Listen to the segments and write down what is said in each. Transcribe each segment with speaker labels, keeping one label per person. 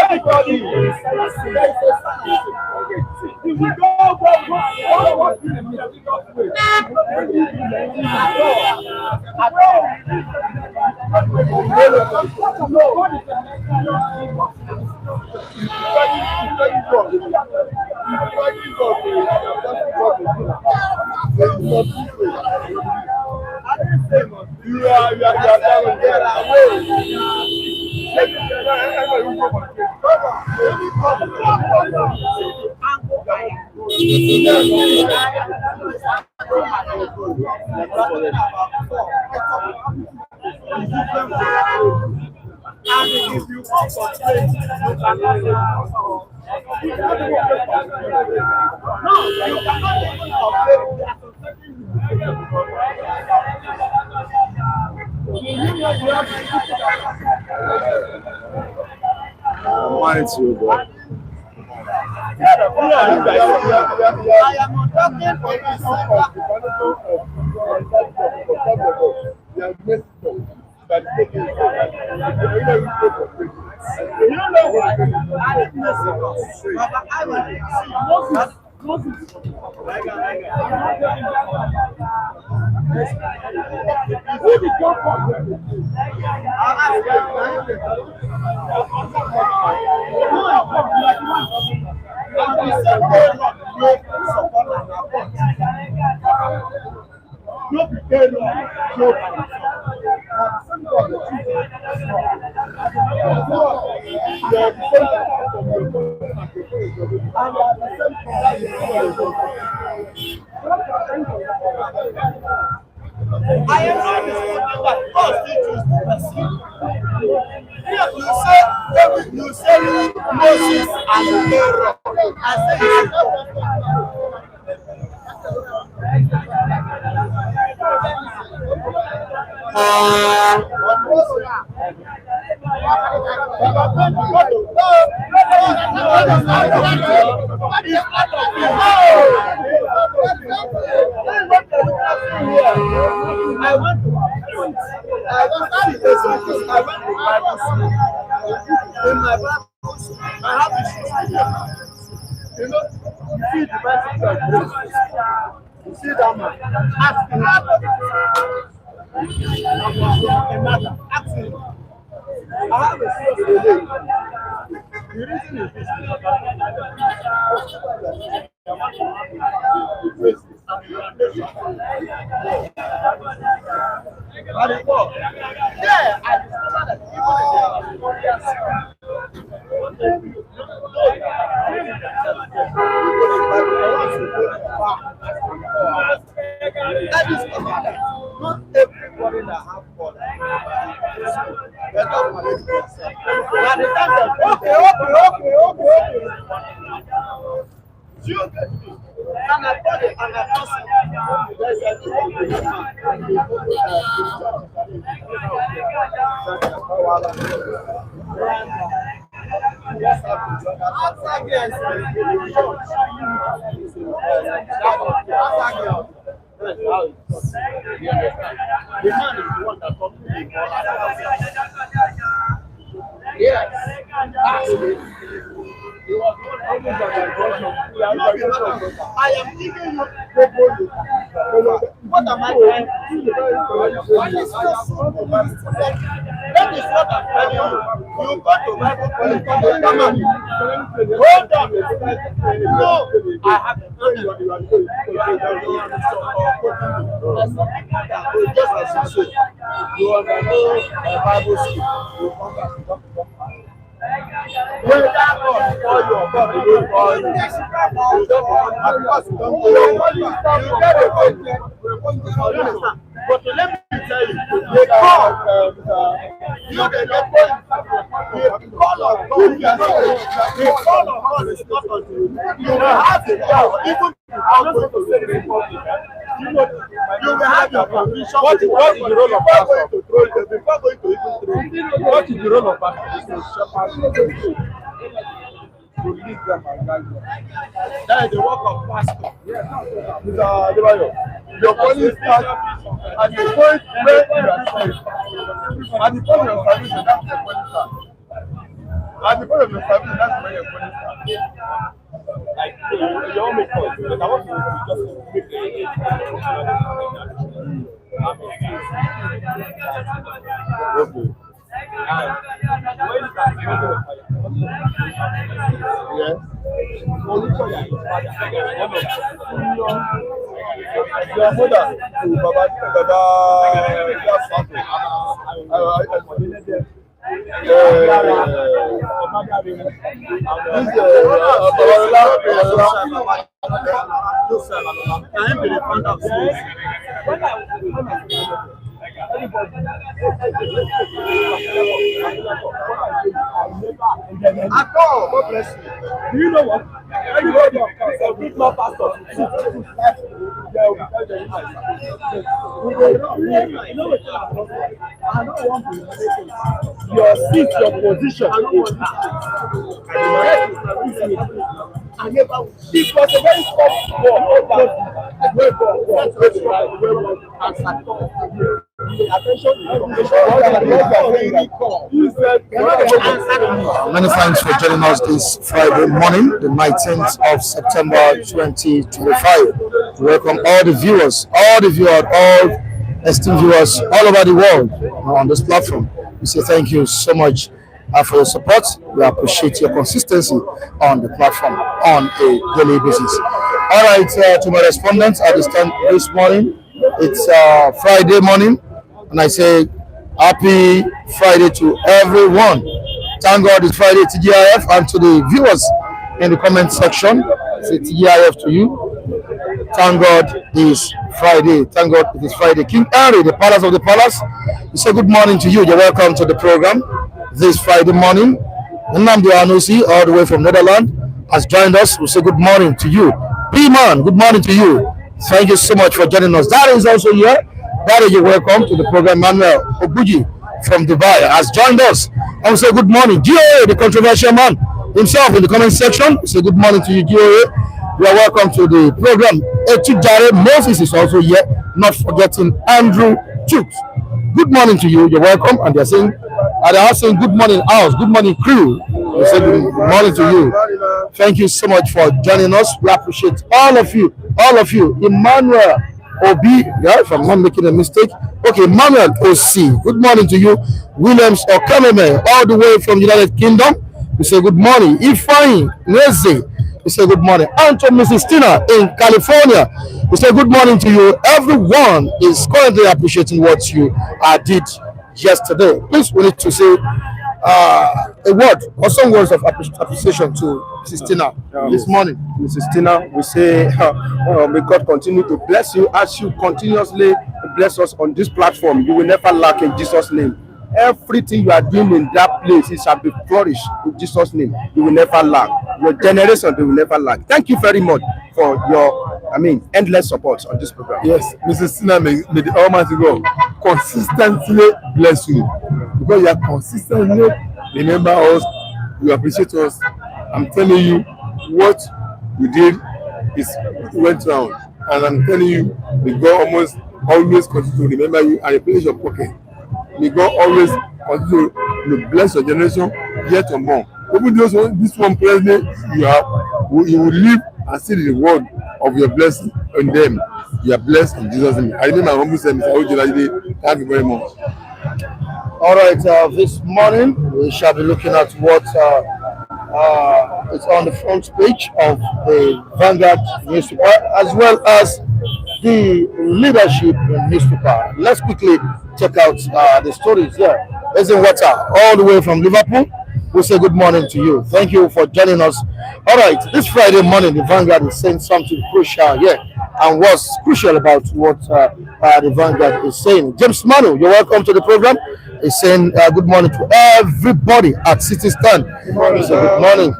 Speaker 1: Everybody is if we go and if you come for straight, you cannot say you cannot even
Speaker 2: Mine too, bro.
Speaker 1: I am not talking for you know why? I didn't miss it. But I will see. Who did you I am not disputing that God still choose the person. You say Moses and Aaron. I say I went to in my Bible, I have issues. You know, you see the Bible, you see that man, ask him ask him. I have a serious today. The reason is this. Yeah, I discovered that not everybody that have fun. And I thought it, and I thought there's a the man is the one that comes to me. Yes. I am giving you what am I trying to do? That is what I'm telling you. You go to Bible college, come on. Hold on. No, I have a just as you say, you understand Bible school, you come back to talk. When that God call you, God will call you. You don't want but let me tell you, the call, the call of God is not on you. You will have the power, even I'm going to say the public. You will have your conviction. What is the role of pastor? Before going to even throw, what is the role of pastor? To lead them and guide them. That is the work of pastor. Your police starts at the point where you are safe. At the point of salvation, that's the police start. At the point of establishment, that's when you're going to start. Like, you all make points, but I want to just make
Speaker 2: Okay.
Speaker 1: yeah. Your mother to Baba at all, God bless you. Do you know what? When you hold your a big more pastor. Your seat, your position. It was a very soft
Speaker 2: Many thanks for joining us this Friday morning, the 19th of September 2025. Welcome all the viewers, all esteemed viewers all over the world on this platform. We say thank you so much for your support. We appreciate your consistency on the platform on a daily basis. All right, to my respondents at this time this morning, it's Friday morning, and I say happy Friday to everyone. Thank God it's Friday TGIF, and to the viewers in the comment section, say TGIF to you. Thank God it's Friday. Thank God it is Friday. King Henry, the Palace of the Palace, we say good morning to you. You're welcome to the program this Friday morning. Nnamdi Anusi, all the way from Netherlands, has joined us. We say good morning to you. B-Man, good morning to you. Thank you so much for joining us. That is also here. That is, you're welcome to the program. Manuel Obuji from Dubai has joined us. And we say good morning. GOA, the controversial man himself, in the comment section. We say good morning to you, GOA. You are welcome to the program. Etujare Moses is also here, not forgetting Andrew Chooks. Good morning to you. You're welcome. And they're saying, good morning, house. Good morning, crew. We say good morning to you. Thank you so much for joining us. We appreciate all of you. All of you. Emmanuel Obi, yeah, if I'm not making a mistake. Okay, Emmanuel OC. Good morning to you. Williams Okameme, all the way from United Kingdom. We say good morning. Ifeanyi Ngozi. We say good morning. Anto Mrs. Tina in California. We say good morning to you. Everyone is currently appreciating what you did yesterday. Please, we need to say a word or some words of appreciation to Mrs. Tina this morning.
Speaker 1: Mrs. Tina, we say, may God continue to bless you as you continuously bless us on this platform. You will never lack in Jesus' name. Everything you are doing in that place, it shall be flourished in Jesus' name. You will never lack. Your generation, they will never lack. Thank you very much for your, endless support on this program.
Speaker 3: Yes, Mrs. Tina, may the Almighty God consistently bless you, because you are consistently remember us, you appreciate us. I'm telling you, what you did went round, and I'm telling you, may God always continue to remember you and replenish your pocket. May God always continue to bless your generation yet or more. Even those this one presently you have, you will live and see the reward of your blessing on them. You are blessed in Jesus' name. I remember my humble self, Mr. Ojolajide. Thank you very much.
Speaker 2: All right, this morning we shall be looking at what is on the front page of the Vanguard newspaper, as well as the leadership newspaper. Let's quickly check out the stories here. Resume Water, all the way from Liverpool. We say good morning to you. Thank you for joining us. All right, this Friday morning, the Vanguard is saying something crucial here. And what's crucial about what the Vanguard is saying? James Manu, you're welcome to the program. He's saying good morning to everybody at City Stand. Good morning. Good morning.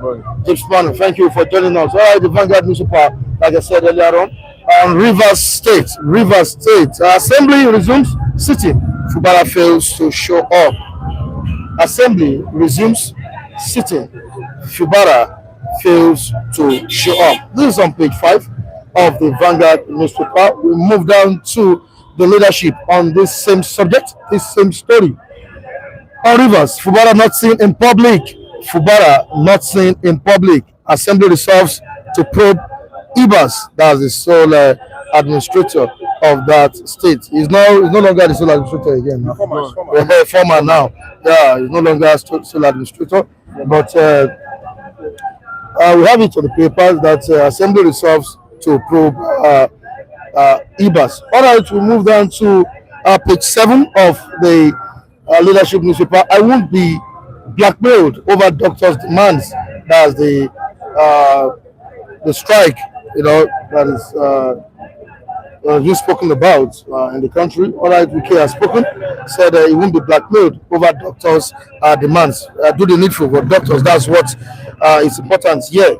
Speaker 2: James Manu, thank you for joining us. All right, the Vanguard newspaper, like I said earlier on, Rivers State. Assembly resumes sitting. Fubara fails to show up. Assembly resumes sitting. Fubara fails to show up. This is on page 5 of the Vanguard newspaper. We move down to the leadership on this same subject, this same story. On Rivers, Fubara not seen in public. Fubara not seen in public. Assembly resolves to probe Ibas, that's the sole administrator of that state. He's no longer the sole administrator again. Former now. Yeah, he's no longer sole administrator. But we have it on the papers that Assembly resolves to probe Ibas. All right, we move down to page 7 of the leadership newspaper. I won't be blackmailed over doctors' demands. That's the strike, that is just spoken about in the country. All right, Wike has spoken, said he won't be blackmailed over doctors' demands. Do the needful for doctors. That's what is important here.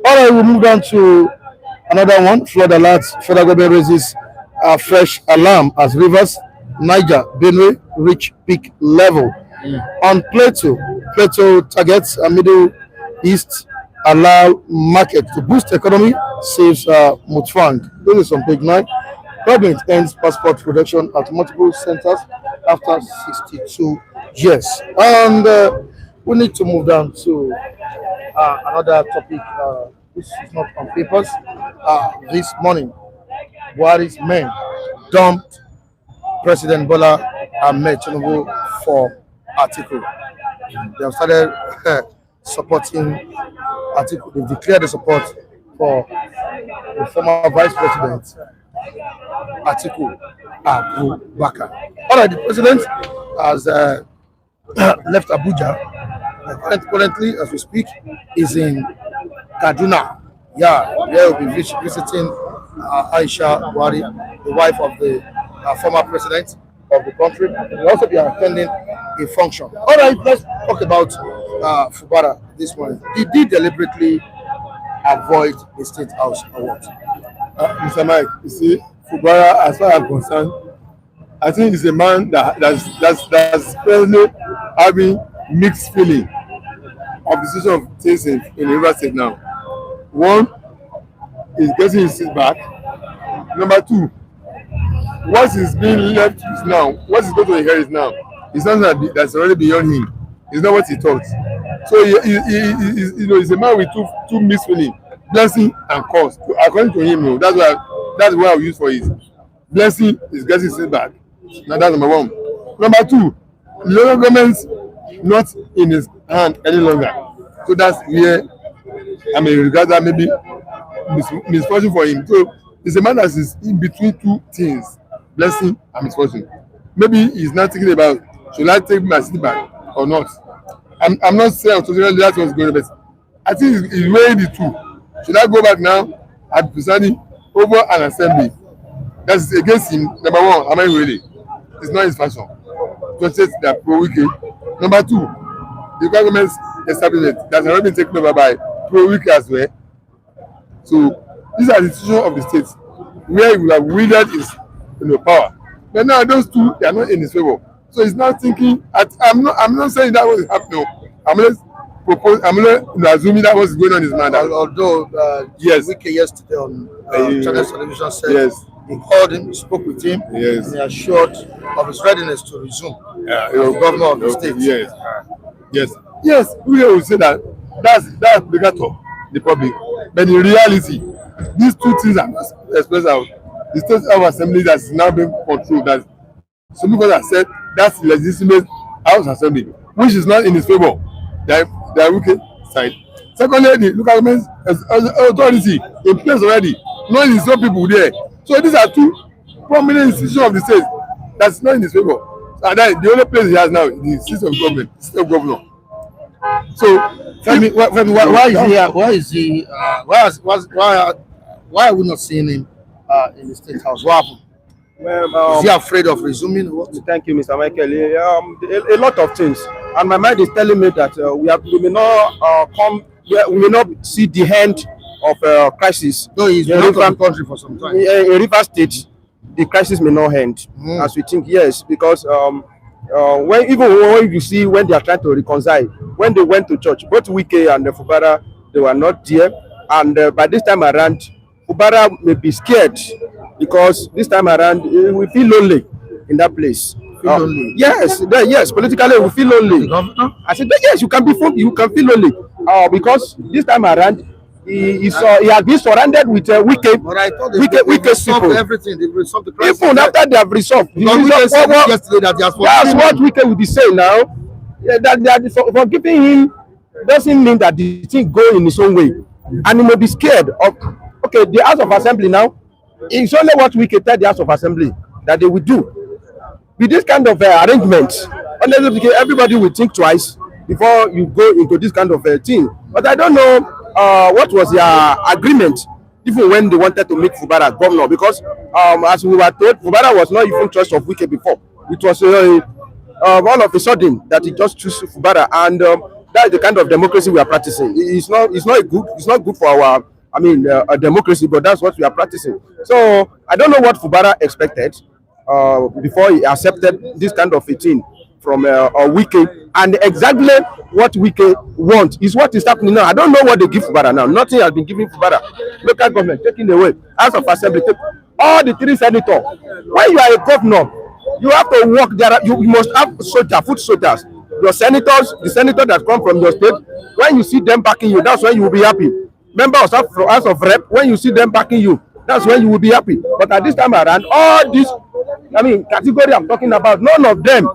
Speaker 2: All right, we move on to another one. Flood alert. Federal government raises fresh alarm as rivers Niger, Benue reach peak level. On Plateau targets a Middle East allow market to boost economy, saves Mutfang. This is on page 9. Government ends passport production at multiple centers after 62 years. And we need to move down to another topic. This is not on papers. This morning, Buhari's men dumped President Bola Ahmed Tinubu for Atiku. They have started supporting Atiku. They declared the support for the former Vice President Atiku Abubakar. All right, the president has left Abuja. Currently, as we speak, is in Kaduna. Yeah, they will be visiting Aisha Buhari, the wife of the former president of the country. Will also be attending a function. All right, let's talk about Fubara this morning. Did he deliberately avoid the state house or what?
Speaker 3: Mr. Mike, you see, Fubara, as far as I'm concerned, I think he's a man that's presently having mixed feeling of the situation of things in River State now. One is getting his seat back. Number two, what is being left is now, what is going to inherit now, is something that's already beyond him. It's not what he thought. So he's a man with two mixed feelings, blessing and curse. According to him, that's what I use for his blessing is getting his seat back. Now that's number one. Number two, the local government's not in his hand any longer. So that's where I may regard that maybe misfortune for him. So it's a man that is in between two things, blessing and misfortune. Maybe he's not thinking about should I take my seat back or not. I'm not saying that's what's going on, but I think he's weighing the two. Should I go back now and presiding over an assembly that's against him? Number one, am I ready? It's not his fashion. Just say that pro-Wike. Number two, the government's establishment that's already been taken over by pro-Wike as well. So these are the institutions of the state where he will have wielded his power. But now those two, they are not in his favor. So he's not thinking. I'm not saying that was happening. I'm not assuming that was going on in his mind.
Speaker 2: Although
Speaker 3: yes,
Speaker 2: Wike yesterday on Channel Television said
Speaker 3: yes,
Speaker 2: he called him, he spoke with him,
Speaker 3: yes,
Speaker 2: and he assured of his readiness to resume as governor of the state.
Speaker 3: Yes. We will say that's obligator the public, but in reality, these two things are expressed out. The state of assembly that is now being controlled. That some people have said that's legitimate house assembly, which is not in his favor. They are wicked side. Secondly, the local government authority in place already, knowing his own people there. So these are two prominent institutions of the state that's not in his favor. And then the only place he has now is the seat of government, state of governor. So
Speaker 2: why are we not seeing him in the state house? What happened?
Speaker 4: Well,
Speaker 2: is he afraid of resuming? What?
Speaker 4: Thank you, Mr. Michael. A lot of things, and my mind is telling me that we may not see the end of crisis.
Speaker 2: No, he's been out of the country for some time.
Speaker 4: In River State, the crisis may not end as we think. Yes, because when you see when they are trying to reconcile, when they went to church, both Wike and Fubara, they were not there, and by this time around, Fubara may be scared because this time around we feel lonely in that place.
Speaker 2: Feel lonely.
Speaker 4: Yes, yes, politically we feel lonely. I said, yes, you can feel lonely. Because this time around, he has been surrounded with wicked,
Speaker 2: But I thought
Speaker 4: wicked people.
Speaker 2: Everything. They've resolved the crisis.
Speaker 4: Even after they have resolved,
Speaker 2: Yesterday that
Speaker 4: that's what wicked will be saying now. That for giving him doesn't mean that the thing go in his own way, and he may be scared of. Okay, the House of Assembly now. It's only what wicked tell the House of Assembly that they will do. With this kind of arrangement, honestly, everybody will think twice before you go into this kind of thing. But I don't know what was their agreement, even when they wanted to make Fubara governor, because as we were told, Fubara was not even choice of Wike before. It was all of a sudden that he just chose Fubara, and that's the kind of democracy we are practicing. It's not good for our a democracy, but that's what we are practicing. So I don't know what Fubara expected before he accepted this kind of a thing from Wike, and exactly what Wike wants is what is happening now. I don't know what they give Fubara now. Nothing has been given Fubara. Local government taking away, House of Assembly take all the 3 senators. When you are a governor, you have to work there. You must have foot soldiers. Your senators, the senators that come from your state, when you see them backing you, that's when you will be happy. Members of House of Rep, when you see them backing you, that's when you will be happy. But at this time around, all this, category I'm talking about, none of them.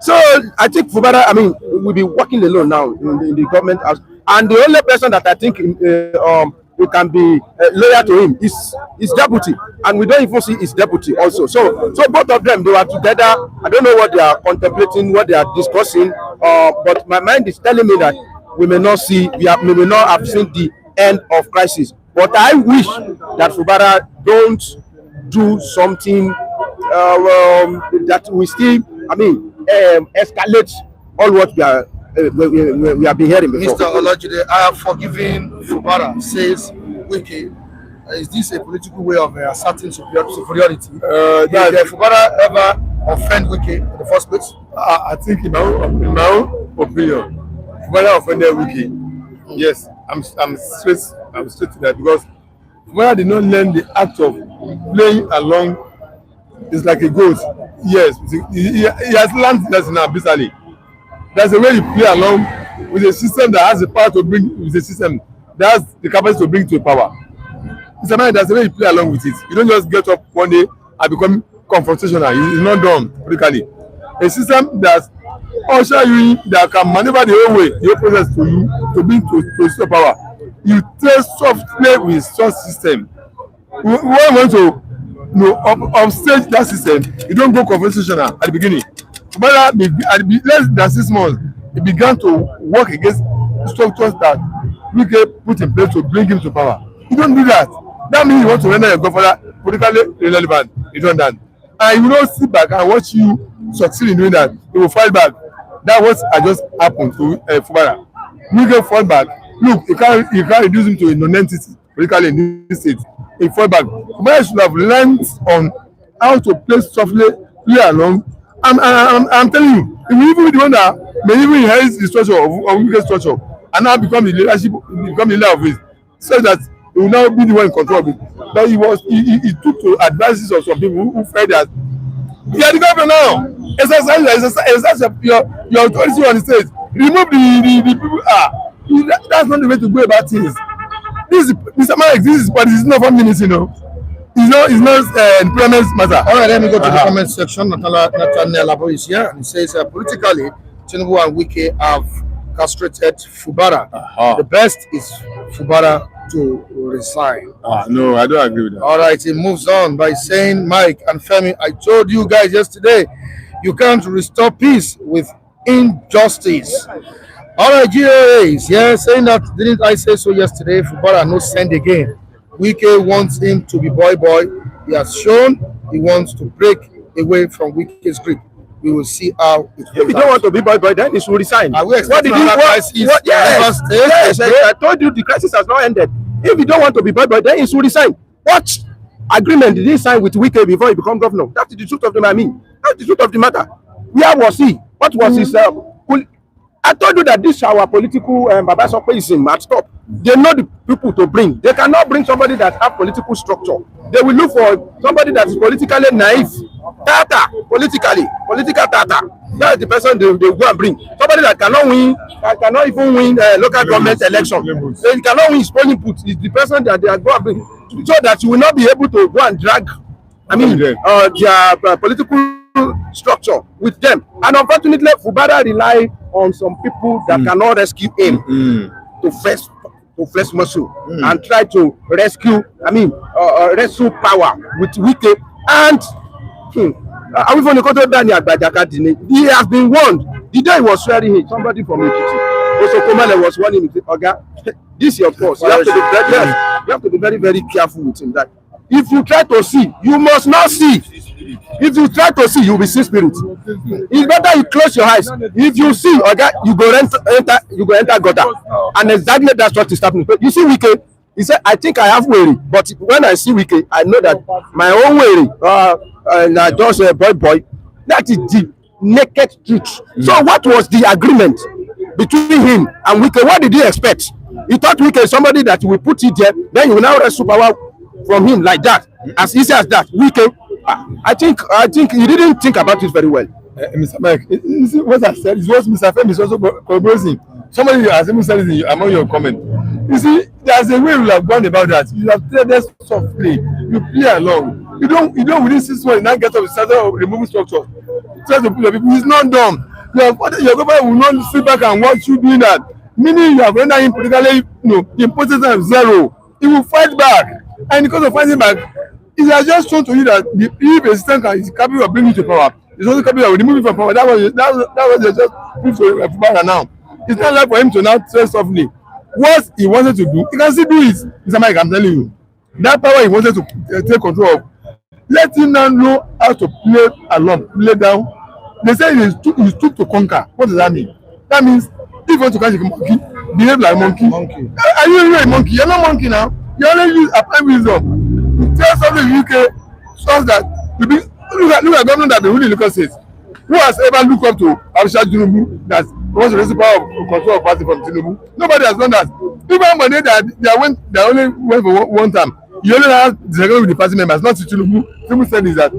Speaker 4: So I think Fubara, will be working alone now in the government house. And the only person that I think who can be loyal to him is his deputy, and we don't even see his deputy also. So both of them, they were together. I don't know what they are contemplating, what they are discussing, but my mind is telling me that we may not have seen the end of crisis. But I wish that Fubara don't do something that we still, escalate all what we have been hearing before.
Speaker 2: Mr. Olajide, I have forgiven Fubara, says Wike. Is this a political way of asserting superiority? Did Fubara ever offend Wike in the first place?
Speaker 3: I think in my own opinion, Fubara offended Wike. Yes, I'm straight to that, because Fubara did not learn the act of playing along. It's like a goat. Yes, he has learned that now bitterly. There's a way you play along with a system that has the power to bring, with a system that has the capacity to bring to power. It's a man, there's a way you play along with it. You don't just get up one day and become confrontational. It's not done politically. A system that usher you in, that can maneuver the whole way, the whole process to you to bring to power. You take soft play with such system. When you want to upstage that system, you don't go confrontational at the beginning. But less than 6 months, he began to work against structures that we can put in place to bring him to power. You don't do that. That means you want to render your godfather politically irrelevant. You don't do that. And you will not sit back and watch you succeed in doing that. He will fall back. That's what has just happened to Fubara. We can fall back. Look, you can't reduce him to a non-entity politically in this state. He fall back. Fubara should have learned on how to play softly, play along. I'm telling you, if we even be the one that may even inherit the structure of Wike's structure and now become the leader of it, so that he will now be the one in control of it. But he took to advices of some people who felt that you are the governor now. Exercise your authority on the state. Remove the people. That's not the way to go about things. Mr. Man exists, but it's not 4 minutes, you know. It's not employment matter.
Speaker 2: All right, let me go to the comment section. Nathaniel Labo is here, and he says, politically, Tinubu and Wike have castrated Fubara. The best is Fubara to resign.
Speaker 3: No, I don't agree with that.
Speaker 2: All right, he moves on by saying, Mike and Femi, I told you guys yesterday, you can't restore peace with injustice. All right, GOAs, yeah, saying that, didn't I say so yesterday? Fubara no send again. Wike wants him to be boy. He has shown he wants to break away from Wike's grip. We will see how it
Speaker 4: If you don't want to be boy, then he should resign.
Speaker 2: What did he want?
Speaker 4: Yes, I told you the crisis has not ended. If you don't want to be boy, then he should resign. What agreement did he sign with Wike before he become governor? That's the truth of the matter. That's the truth of the matter. Where was he? What was his? I told you that this our political Babasopeism at top. They know the people to bring. They cannot bring somebody that have political structure. They will look for somebody that is politically naive. Tata, political tata. That's the person they go and bring. Somebody that cannot even win local government election. They cannot win his polling booth. Is the person that they are going to bring, so that you will not be able to go and drag, their political structure with them. And unfortunately, Fubara rely on some people that cannot rescue him to flex muscle and try to rescue, wrestle power with Wike. And he has been warned. The day he was swearing in, somebody from Ekiti, also Komale was warning him, Oga, this is your course. You have to be very, very careful with him. That if you try to see, you must not see. If you try to see, you will be see spirit. It's better you close your eyes. If you see, Oga, you go enter gutter. And exactly that's what is happening. But you see Wike, he said, I think I have worry, but when I see Wike, I know that my own worry, just a boy, that is the naked truth. So what was the agreement between him and Wike? What did he expect? He thought Wike is somebody that will put it there, then you will now wrestle power from him like that, as easy as that. Wike, I think he didn't think about it very well.
Speaker 3: Mr. Mike, you see what I said is what Mr. Fem is also corroborating. Somebody has even said it among your comment. You see, there's a way we have gone about that. You have played this softly. You play along. You don't within 6 months now get up with started removing structure. Try to put your people. It's not done. Your government will not sit back and watch you doing that. Meaning you have rendered him politically, important of zero. He will fight back, and because of fighting back, it has just shown to you that if a system is capable of bringing you to power, it's also capable of removing from power. That was just proof to Fubara now. It's not like for him to now say softly. What he wanted to do, he can still do it. Mr. Mike, I'm telling you, that power he wanted to take control of, let him now know how to play along, play down. They say he took to conquer. What does that mean? That means if you want to catch a monkey, behave like a monkey. Are you a monkey? You're not a monkey now. You only apply wisdom. You tell something in UK, shows that look at government that the ruling local states. Who has ever looked up to Tinubu that wants to raise the power of control of party from Tinubu? Nobody has done that. Even when they only went for one time. You only have disagreement with the party members, not to Tinubu. Tinubu said is that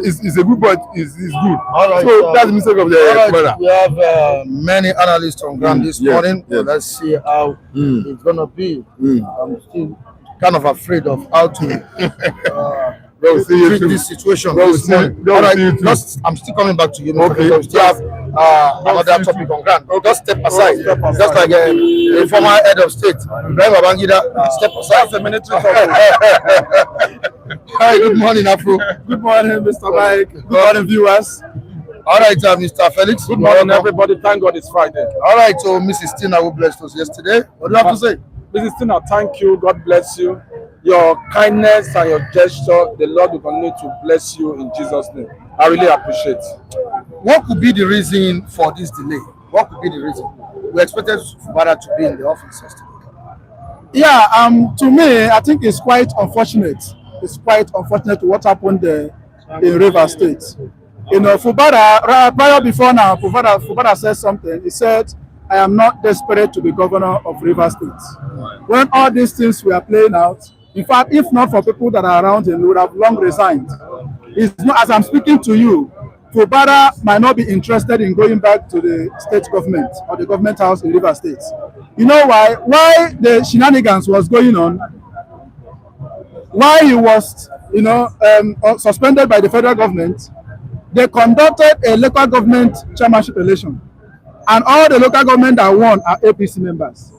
Speaker 3: it's a good point, it's good. Right, so that's the mistake of the Fubara.
Speaker 2: We have many analysts on ground this morning. Yeah. Let's see how it's gonna be. I'm still kind of afraid of how to treat this situation this morning. All right, I'm still coming back to you. Okay. We still have another topic on ground. Just step aside. Just like the former head of state, Ibrahim Babangida, step aside.
Speaker 1: That's a military
Speaker 2: Hi, good morning, Afro.
Speaker 1: Good morning, Mr. Mike. Good morning, viewers.
Speaker 2: All right, Mr. Felix.
Speaker 1: Good morning, everybody. Thank God it's Friday.
Speaker 2: All right, so Mrs. Tina, who blessed us yesterday. What do you have to say?
Speaker 1: Mrs. Tina, thank you. God bless you. Your kindness and your gesture, the Lord will continue to bless you in Jesus' name. I really appreciate it.
Speaker 2: What could be the reason for this delay? What could be the reason? We expected Fubara to be in the office yesterday.
Speaker 5: Yeah, to me, I think it's quite unfortunate. It's quite unfortunate what happened in Rivers State. You know, Fubara, prior before now, Fubara said something. He said, I am not desperate to be governor of Rivers State. When all these things were playing out, in fact, if not for people that are around him, he would have long resigned. It's not, as I'm speaking to you, Fubara might not be interested in going back to the state government or the government house in Rivers State. You know why? Why the shenanigans was going on, why he was, suspended by the federal government, they conducted a local government chairmanship election. And all the local government that won are APC members,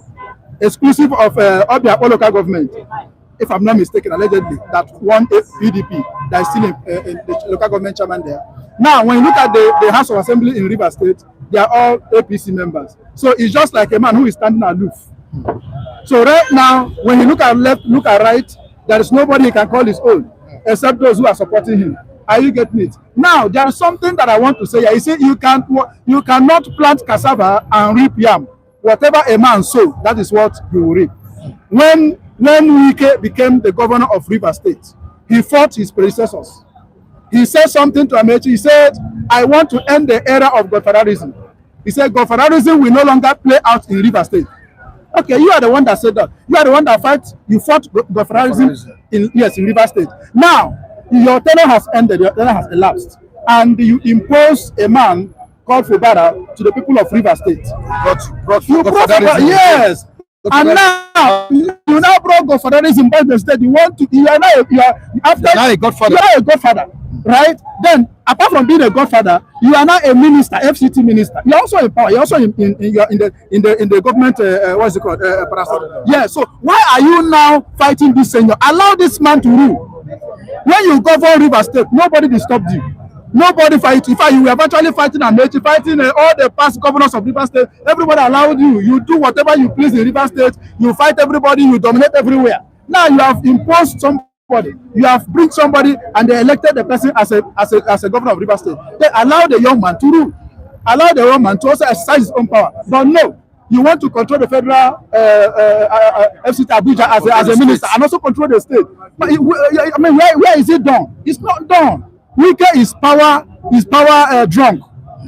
Speaker 5: exclusive of Obiakpo local government, if I'm not mistaken, allegedly, that won PDP, that is still in the local government chairman there. Now, when you look at the House of Assembly in Rivers State, they are all APC members. So it's just like a man who is standing aloof. So right now, when you look at left, look at right, there is nobody he can call his own, except those who are supporting him. Are you getting it? Now, there is something that I want to say. I say you cannot plant cassava and reap yam. Whatever a man sow, that is what he will reap. When Wike became the governor of Rivers State, he fought his predecessors. He said something to Amechi. He said, I want to end the era of godfatherism. He said, godfatherism will no longer play out in Rivers State. Okay, you are the one that said that. You are the one that you fought godfatherism in Rivers State. Now, your tenure has ended, your tenure has elapsed. and you impose a man called Fubara to the people of Rivers State. You brought Fubara, yes. And now you now brought godfatherism by the state. You want to, you are now a godfather. You are a godfather, right? Then apart from being a godfather, you are now a minister, FCT minister. You are also in power. You are also in the government. What's it called? Yeah. So why are you now fighting this senior? Allow this man to rule. When you govern Rivers State, nobody disturbed you. Nobody fight. In fact, you were virtually fighting Amechi, fighting all the past governors of Rivers State. Everybody allowed you. You do whatever you please in Rivers State. You fight everybody. You dominate everywhere. Now you have imposed somebody. You have bring somebody, and they elected the person as a governor of Rivers State. They allow the young man to rule. Allow the young man to also exercise his own power. But no, you want to control the federal FCT Abuja as a minister and also control the state. But I mean, where is it done? It's not done. Wike is power drunk.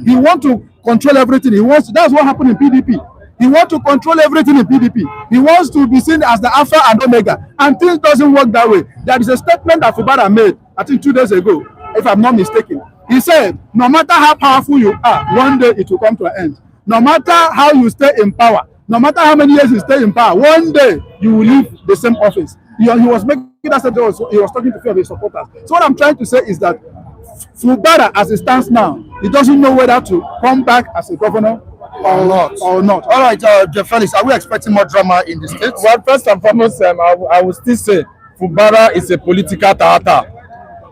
Speaker 5: He wants to control everything. That's what happened in PDP. He wants to control everything in PDP. He wants to be seen as the alpha and omega. And things doesn't work that way. There is a statement that Fubara made, I think 2 days ago, if I'm not mistaken. He said, no matter how powerful you are, one day it will come to an end. No matter how you stay in power, no matter how many years you stay in power, one day you will leave the same office. He was making that statement. He was talking to few of his supporters. So what I'm trying to say is that Fubara, as it stands now, he doesn't know whether to come back as a governor or not.
Speaker 2: All right, Jeff Felix, are we expecting more drama in the states?
Speaker 6: Well, first and foremost, I will still say Fubara is a political theater.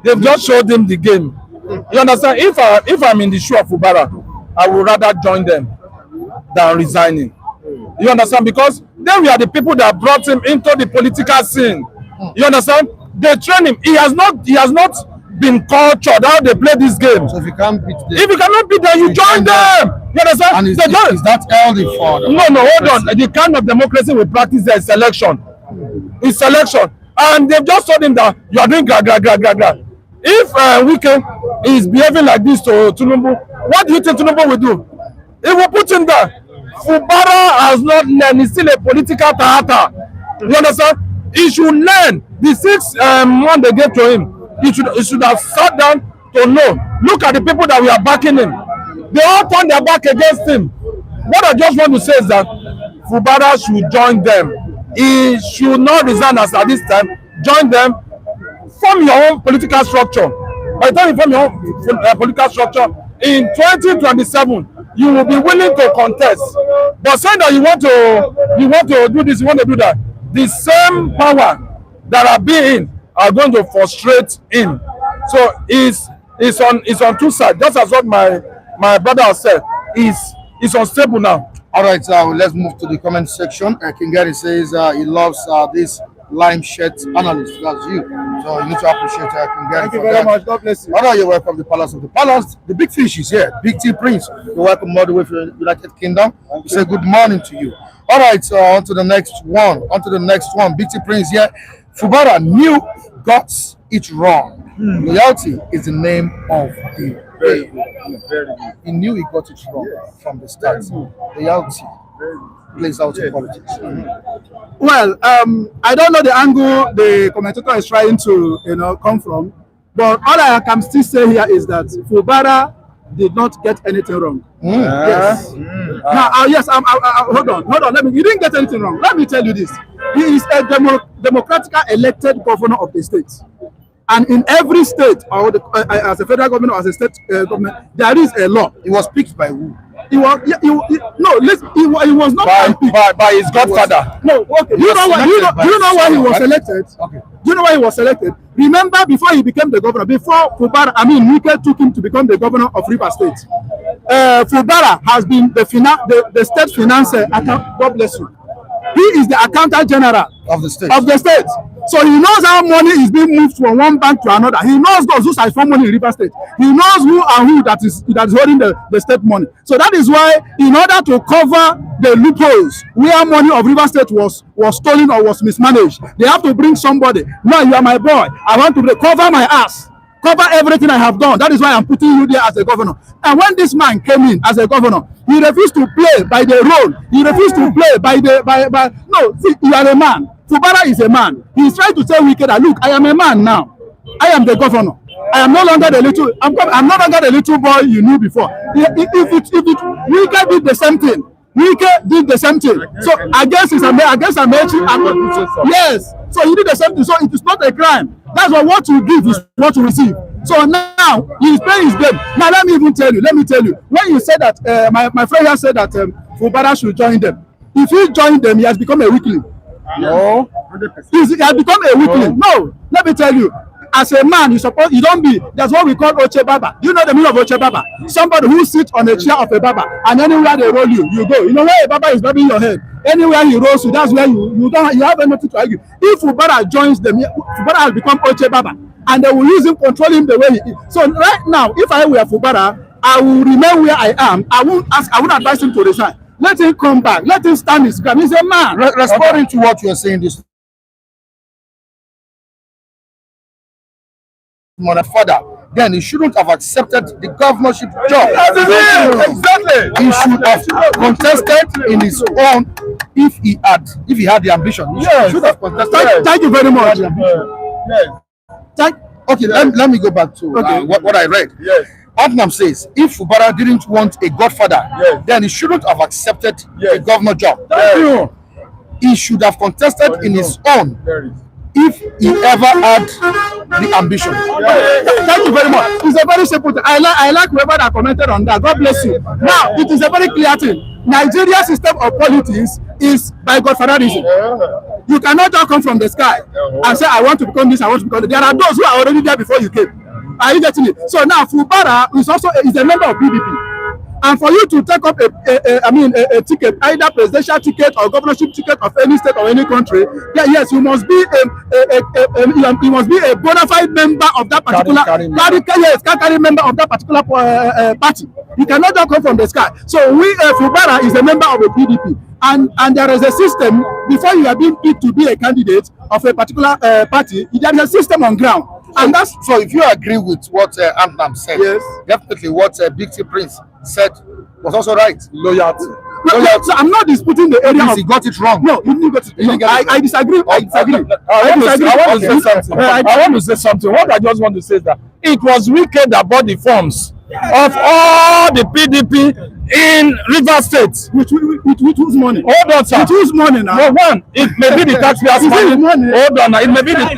Speaker 6: They've just showed him the game. You understand? If I'm in the shoe of Fubara, I would rather join them than resigning. You understand? Because they were the people that brought him into the political scene. You understand? They train him. He has not been cultured how they play this game.
Speaker 2: So if you can't beat them,
Speaker 6: if you cannot beat them, you join them. You understand?
Speaker 2: And is that healthy for them?
Speaker 6: No, hold on. The kind of democracy we practice there is selection. It's selection. And they've just told him that you are doing gra. If Wike is behaving like this to Tinubu, what do you think Tinubu will do? He will put him there. Fubara has not learned. He's still a political theater. You understand? He should learn. The 6 months they gave to him, he should have sat down to know. Look at the people that we are backing him. They all turned their back against him. What I just want to say is that Fubara should join them. He should not resign as at this time. Join them. Form your own political structure. By the time you form your own political structure, in 2027, you will be willing to contest. But saying that you want to do this, you want to do that, the same power that are being are going to frustrate him. So it's on two sides. Just as what my brother has said, is unstable now.
Speaker 2: All right, let's move to the comment section. Kingari says he loves this lime shirt analyst. That's you. So you need to appreciate Kingari.
Speaker 5: Thank you very much. God bless you.
Speaker 2: All right, you're welcome to the Palace of the Palace. The big fish is here. Big T Prince. You're welcome all the way from the United Kingdom. We say good morning to you. All right, so on to the next one. Big T Prince here. Fubara knew got it wrong. Loyalty is the name of the day. He knew he got it wrong from the start. Loyalty plays out in politics.
Speaker 5: Well, I don't know the angle the commentator is trying to come from, but all I can still say here is that Fubara did not get anything wrong. Yes. Now, yes. Hold on. You didn't get anything wrong. Let me tell you this. He is a democratically elected governor of the state, and in every state, or as a federal government or as a state government, there is a law.
Speaker 2: He was picked by who?
Speaker 5: He was not
Speaker 6: by his godfather.
Speaker 5: No, okay. Do you know why he was elected?
Speaker 2: Okay.
Speaker 5: Do you know why he was selected? Remember, before he became the governor, before Wike took him to become the governor of Rivers State, Fubara has been the state financier. God bless you. He is the accountant general
Speaker 2: of the state.
Speaker 5: So he knows how money is being moved from one bank to another. He knows those who siphon money in Rivers State. He knows who and who that is holding the state money. So that is why, in order to cover the loopholes where money of Rivers State was stolen or was mismanaged, they have to bring somebody. No, you are my boy. I want to cover my ass. Cover everything I have done. That is why I'm putting you there as a governor. And when this man came in as a governor, he refused to play by the role. He refused to play no, see, you are a man. Fubara is a man. He is trying to tell Wike that, look, I am a man now. I am the governor. I am no longer the little. I'm no longer the little boy you knew before. Wike did the same thing. Wike did the same thing. So against Amechi, yes. So he did the same thing. So it is not a crime. That's what you give is what you receive. So now he is paying his debt. Now let me tell you. When you said that, my friend here said that Fubara should join them. If he joined them, he has become a weakling. No, he has become a weakling. No, let me tell you. As a man, you don't be. That's what we call Oche Baba. You know the meaning of Oche Baba? Somebody who sits on a chair of a Baba, and anywhere they roll you, you go. You know where a Baba is bobbing your head. Anywhere he rolls you, that's where you have anything to argue. If Fubara joins them, Fubara has become Oche Baba, and they will use him, control him the way he is. So right now, if I were Fubara, I will remain where I am. I won't advise him to resign. Let him come back. Let him stand his ground. He's a man.
Speaker 2: Responding to what you are saying, this father, then he shouldn't have accepted the governorship job.
Speaker 6: Exactly.
Speaker 2: He should have contested in his own if he had the ambition. He should have contested.
Speaker 5: Thank you very much.
Speaker 2: Okay, let me go back to what I read.
Speaker 6: Yes.
Speaker 2: Adnam says if Fubara didn't want a godfather, then he shouldn't have accepted a governor job. He should have contested in his own if he ever had the ambition.
Speaker 5: Thank you very much. It's a very simple thing. I like whoever that commented on that. God bless you. Now, it is a very clear thing. Nigeria's system of politics is by godfatherism. You cannot just come from the sky and say, I want to become this, I want to become that. There are those who are already there before you came. Are you getting it? So now, Fubara is also a member of PDP. And for you to take up a ticket, either presidential ticket or governorship ticket of any state or any country, yes, you must be a bona fide member of that particular carry member of that particular party. You cannot just come from the sky. So Fubara is a member of a PDP, and there is a system before you are being picked to be a candidate of a particular party. There is a system on ground. And that's
Speaker 2: so. If you agree with what Amnam said,
Speaker 5: yes,
Speaker 2: definitely what Big T Prince said was also right.
Speaker 5: Loyalty. So I'm not disputing the area.
Speaker 2: He got it wrong.
Speaker 5: No, he didn't get it wrong. I disagree. I
Speaker 6: want to say something. What I just want to say is that it was Wike that bought the forms of all the PDP in River State.
Speaker 5: With whose money?
Speaker 6: Hold on, sir.
Speaker 5: With whose money now?
Speaker 6: No, one. It may be the taxpayers' money. Hold on. It may be the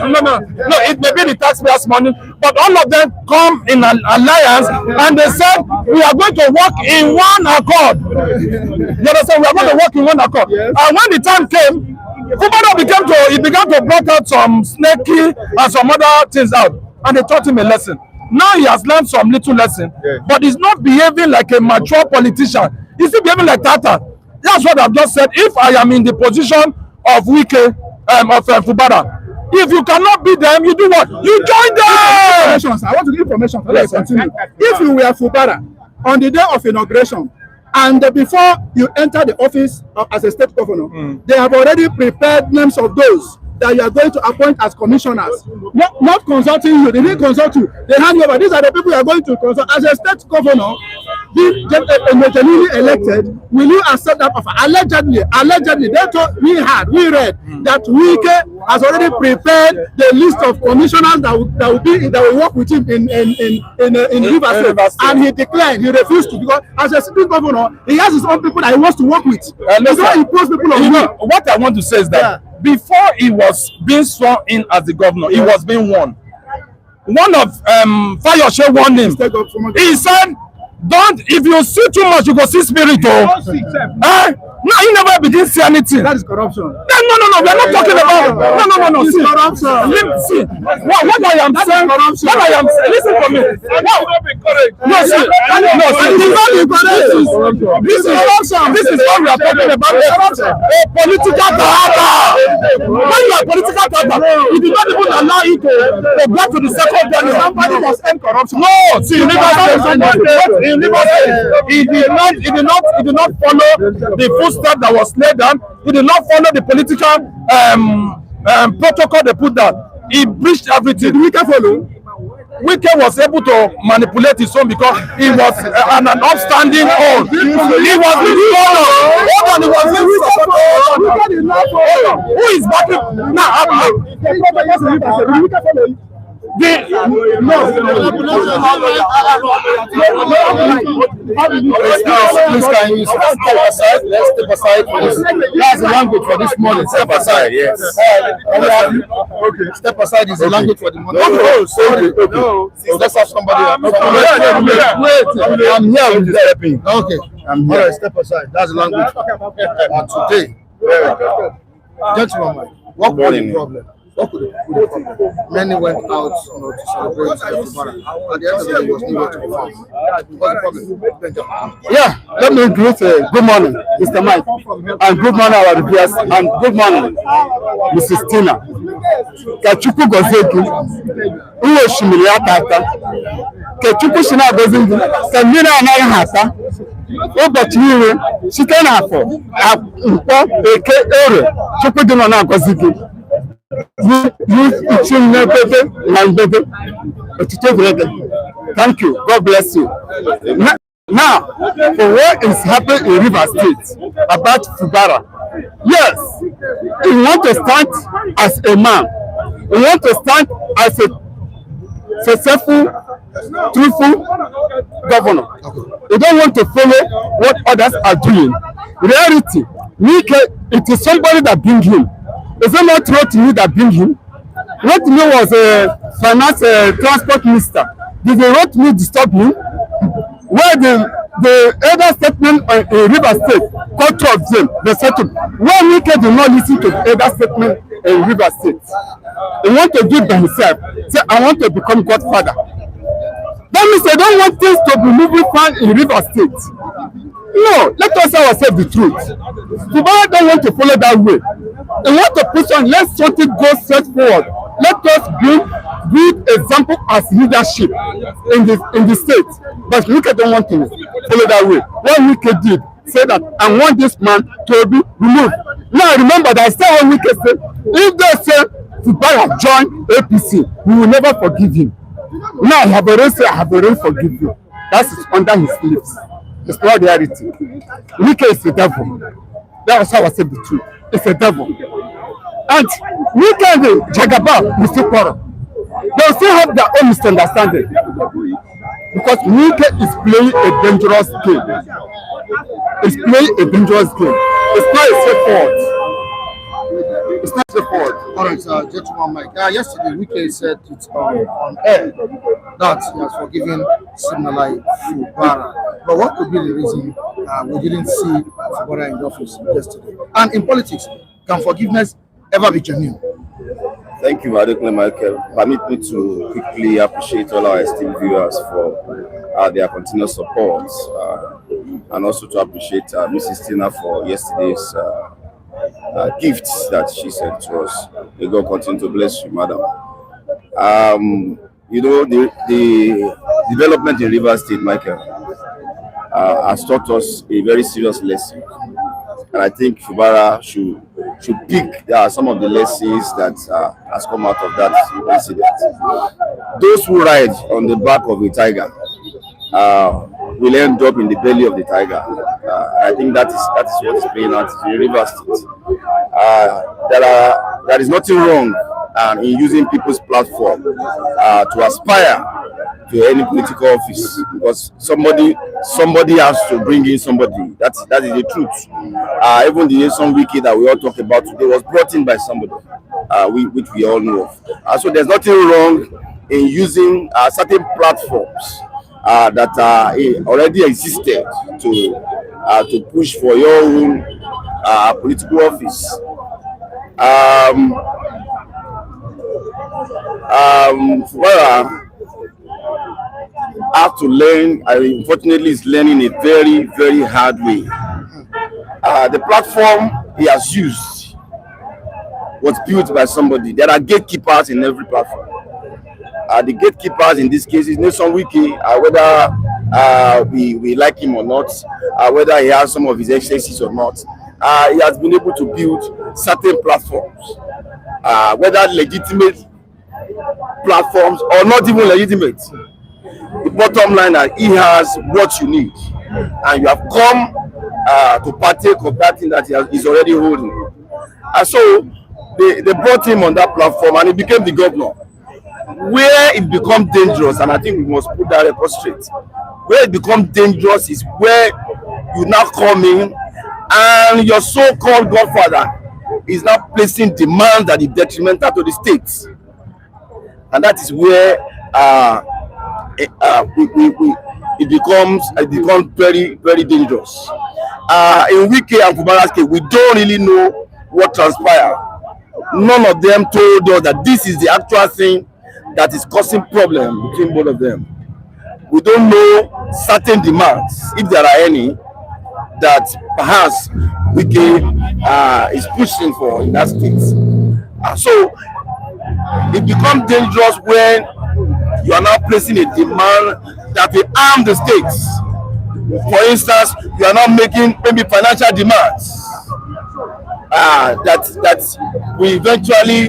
Speaker 6: it may be the taxpayers' money. But all of them come in an alliance, and they said we are going to work in one accord. You understand? We are going to work in one accord. Yes. And when the time came, Fubara began to bring out some snaky and some other things out, and they taught him a lesson. Now he has learned some little lesson, but he's not behaving like a mature politician. He's still behaving like Tata. That's what I've just said. If I am in the position of Wike, of Fubara, if you cannot beat them, you do what? You join them!
Speaker 5: I want to give information. Yes, continue. If you were Fubara on the day of inauguration, and before you enter the office as a state governor, they have already prepared names of those that you are going to appoint as commissioners. Not consulting you. They didn't consult you. They hand you over. These are the people you are going to consult. As a state governor, genuinely elected, will you accept that offer? Allegedly, they told we read that Wike has already prepared the list of commissioners that will work with him in River State, and he declined. He refused to, because as a state governor, he has his own people that he wants to work with. That's why he posts people on me.
Speaker 6: What I want to say is that before he was being sworn in as the governor, he was being warned. One of Fayoshe warned him. He said, "Don't, if you see too much, you go see spirit." No, he never begin see anything.
Speaker 5: That is corruption.
Speaker 6: No, we are not talking about. No.
Speaker 5: It's corruption.
Speaker 6: See, what I am saying. Listen to me. This is what we are talking about. A political data. When you are political data, you do not even allow it to go to the second level.
Speaker 5: Somebody must end corruption.
Speaker 6: No, see, he did not follow the footstep that was laid down. He did not follow the political protocol they put down. He breached everything.
Speaker 5: Did Wike follow?
Speaker 6: Wike was able to manipulate his own because he was an upstanding own. He was the who is backing now?
Speaker 2: Please, can you step aside? Let's step aside for this. That's the language for this morning. Step aside, yes. Okay. Step aside is the language for the morning. Oh, sorry. No. Let's have somebody else. Wait. I'm here with stepping. Okay. I'm here. All right, step aside. That's the language today. Gentlemen, what was the problem? What could the problem? Many went out to celebrate Fubara. At the end of the day, he was nowhere to be found. What's the problem?
Speaker 3: Yeah, let me greet good morning, Mr. Mike, and good morning, our viewers, and good morning, Mrs. Tina. Kachukwu Gozeki, uwe osimiri aka. Kachukwu si na-agozi ndị, ka mmiri anaghị hata. Ụbọchị ire site n'afọ Nkwọ Eke Ere Chukwu dị nọ na-agọzi gị. You thank you. God bless you. Now, for what is happening in Rivers State about Fubara, yes, you want to stand as a man. You want to stand as a successful, truthful governor. You don't want to follow what others are doing. Reality, it is somebody that brings him. Is it not Rotimi that bring him? Rotimi was a finance transport minister. Did the Rotimi disturb him? Where the other statement in River State, called two of them, they settled. Why Wike did not listen to the other statement in River State? He want to do it by himself. Say, I want to become godfather. That means they don't want things to be moving fast in River State. No, let us say ourselves the truth. Fubara don't want to follow that way. They want to push on, let something go straight forward. Let us bring good example as leadership in the state. But Wike don't want to follow that way. What Wike did, say that I want this man to be removed. Now remember that I said what Wike said, if they say Fubara join APC, we will never forgive him. Now I have already said I have already forgiven you. That is under his lips. It's not reality. Wike is a devil. That's how I said the truth. It's a devil. And Wike and Jagaba will still quarrel. They will still have their own misunderstanding. Because Wike is playing a dangerous game. It's playing a dangerous game. It's not a straightforward. It's not straightforward.
Speaker 2: All right, gentleman Mike. Yesterday, Wike said it's on air that he has forgiven Siminalayi Fubara. But what could be the reason we didn't see Fubara in the office yesterday? And in politics, can forgiveness ever be genuine?
Speaker 7: Thank you, Adekunle Michael. Permit me to quickly appreciate all our esteemed viewers for their continuous support, and also to appreciate Mrs. Tina for yesterday's gifts that she sent to us. May God continue to bless you, madam. You know, the development in Rivers State, Michael, has taught us a very serious lesson. And I think Fubara should pick some of the lessons that has come out of that incident. Those who ride on the back of a tiger will end up in the belly of the tiger. I think that is what is playing out in Rivers State. There is nothing wrong in using people's platform to aspire to any political office, because somebody has to bring in somebody. That is the truth. Even the Resume Wike that we all talk about today was brought in by somebody, which we all know of. So there's nothing wrong in using certain platforms that already existed to push for your own political office. Fubara have to learn, unfortunately is learning a very, very hard way. The platform he has used was built by somebody. There are gatekeepers in every platform. The gatekeepers in this case is Resume Wike, whether we like him or not, whether he has some of his excesses or not. He has been able to build certain platforms, whether legitimate platforms or not even legitimate. The bottom line is he has what you need, and you have come to partake of that thing that he's already holding. And so they brought him on that platform, and he became the governor. Where it becomes dangerous, and I think we must put that record straight, where it becomes dangerous is where you now come in and your so-called godfather is now placing demands that is detrimental to the state. And that is where it becomes very, very dangerous. In Wike and Fubara's case, we don't really know what transpired. None of them told us that this is the actual thing that is causing problem between both of them. We don't know certain demands, if there are any, that perhaps Wike is pushing for in that state. So it becomes dangerous when you are now placing a demand that will harm the states. For instance, you are now making maybe financial demands that will eventually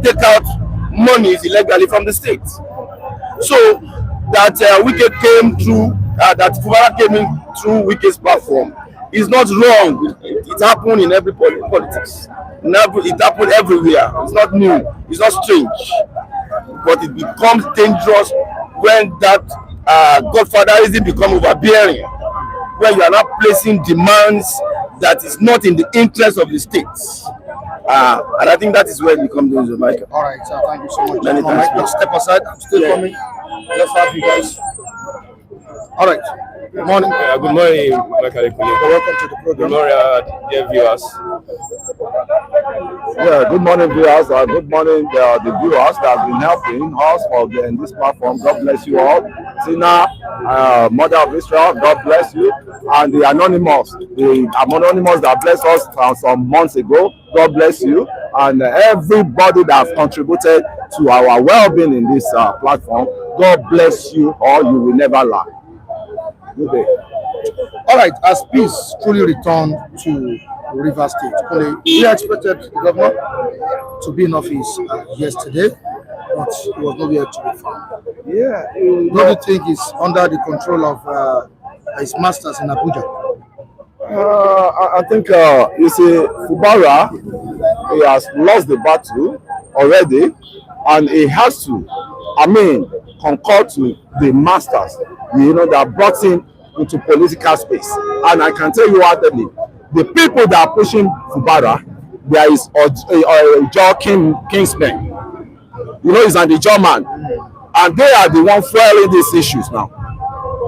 Speaker 7: take out monies illegally from the state. So that Wike came through, that Fubara came in through Wike's platform is not wrong. It happened in every politics. It happened everywhere. It's not new. It's not strange. But it becomes dangerous when that godfatherism becomes overbearing, when you are not placing demands that is not in the interest of the states. And I think that is where it becomes dangerous, Michael.
Speaker 2: All right, sir. Thank you so much.
Speaker 7: Many thanks.
Speaker 2: Let's step aside. I'm still coming. Let's have you guys. All right. Good morning.
Speaker 8: Good morning, Michael.
Speaker 2: Welcome to the program.
Speaker 8: Good morning, dear viewers.
Speaker 3: Yeah, good morning, viewers. Good morning, the viewers that have been helping us in this platform. God bless you all. Tina, Mother of Israel, God bless you. And the anonymous that blessed us some months ago, God bless you. And everybody that has contributed to our well-being in this platform, God bless you all. You will never lack. Good day.
Speaker 2: All right, as peace truly returned to Rivers State, we expected the governor to be in office yesterday, but he was nowhere to be found.
Speaker 3: Yeah.
Speaker 2: Don't you think he's under the control of his masters in Abuja?
Speaker 3: I think you see, Fubara, he has lost the battle already, and he has to, concur to the masters, that brought him into political space. And I can tell you heartedly, the people that are pushing Fubara, there is Kingsman. He's an German, and they are the one fueling these issues now.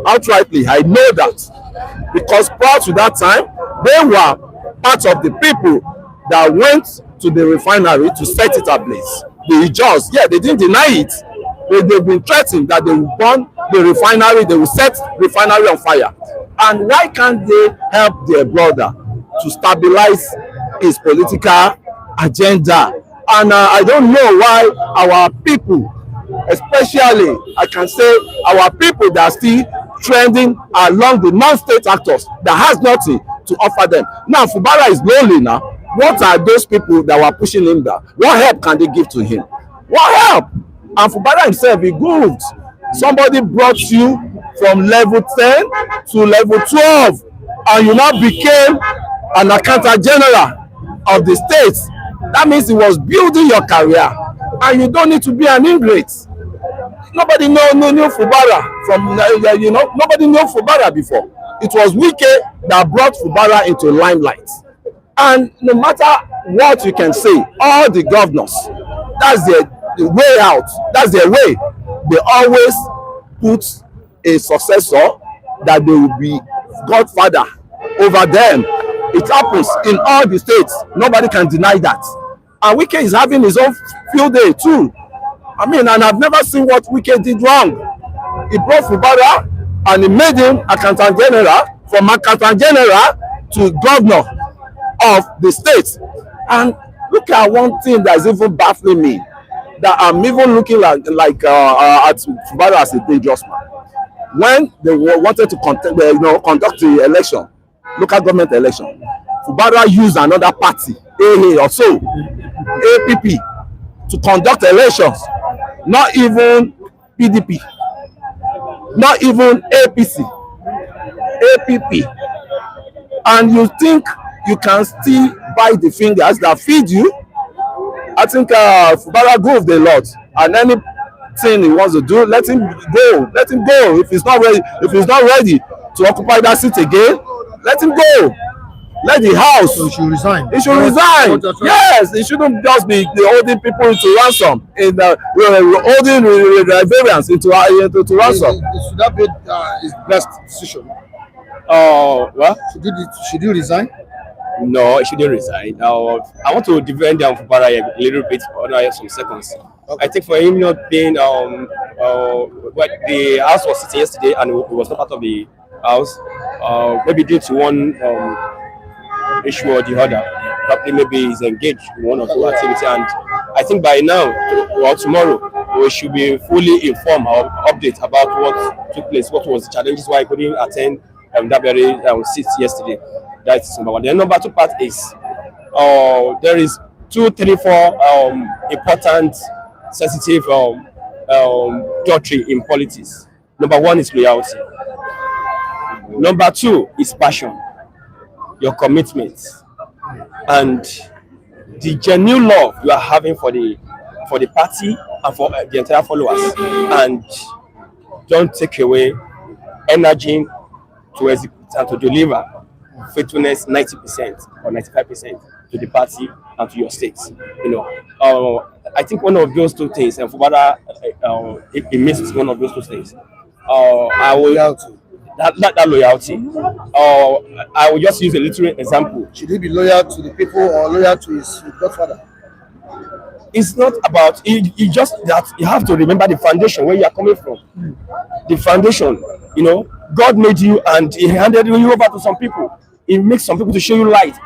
Speaker 3: Outrightly, I know that, because prior to that time, they were part of the people that went to the refinery to set it ablaze. The Ijaws, they didn't deny it. They've been threatened that they will burn the refinery, they will set refinery on fire. And why can't they help their brother to stabilize his political agenda? And I don't know why our people, especially I can say our people that are still trending along the non-state actors that has nothing to offer them. Now Fubara is lonely now. What are those people that were pushing him down? What help can they give to him? What help? And Fubara himself, he goofed. Somebody brought you from level 10 to level 12, and you now became an accountant general of the state. That means he was building your career, and you don't need to be an ingrate. Nobody knew Fubara from, nobody knew Fubara before. It was Wike that brought Fubara into limelight. And no matter what you can say, all the governors, that's their way out. That's their way. They always put a successor that they will be godfather over them. It happens in all the states. Nobody can deny that. And Wike is having his own field day too. And I've never seen what Wike did wrong. He brought Fubara and he made him accountant general, from accountant general to governor of the state. And look at one thing that's even baffling me, that I'm even looking at Fubara as a dangerous man. When they wanted to conduct the election, local government election, Fubara used another party, AA or so, APP, to conduct elections. Not even PDP, not even APC, APP. And you think you can still bite the fingers that feed you? I think Fubara goofed a lot, and any
Speaker 6: thing he wants to do, let him go. Let him go. If he's not ready to occupy that seat again, let him go. Let the house.
Speaker 2: So he should resign.
Speaker 6: He should resign. Yes, he shouldn't just be holding people into ransom, holding Liberians into ransom.
Speaker 2: Should that be his best decision?
Speaker 6: What?
Speaker 2: Should he resign?
Speaker 6: No, he shouldn't resign. I want to defend Fubara a little bit for some seconds. Okay. I think for him not being the house was sitting yesterday and he was not part of the house, maybe due to one issue or the other. Probably maybe he's engaged in one or two activity, and I think by now or tomorrow we should be fully informed or update about what took place, what was the challenges why he couldn't attend that very seat yesterday. That's number one. The number two part is there is 2, 3, 4 important sensitive doctrine in politics. Number one is loyalty. Number two is passion, your commitment, and the genuine love you are having for the party and for the entire followers. And don't take away energy to execute and to deliver faithfulness 90% or 95% to the party and to your state. I think one of those two things, and Fubara, it misses one of those two things. I will that loyalty. I will just use a little example.
Speaker 2: Should he be loyal to the people or loyal to his godfather?
Speaker 6: It's not about it just that you have to remember the foundation where you are coming from. The foundation, God made you and he handed you over to some people. He makes some people to show you light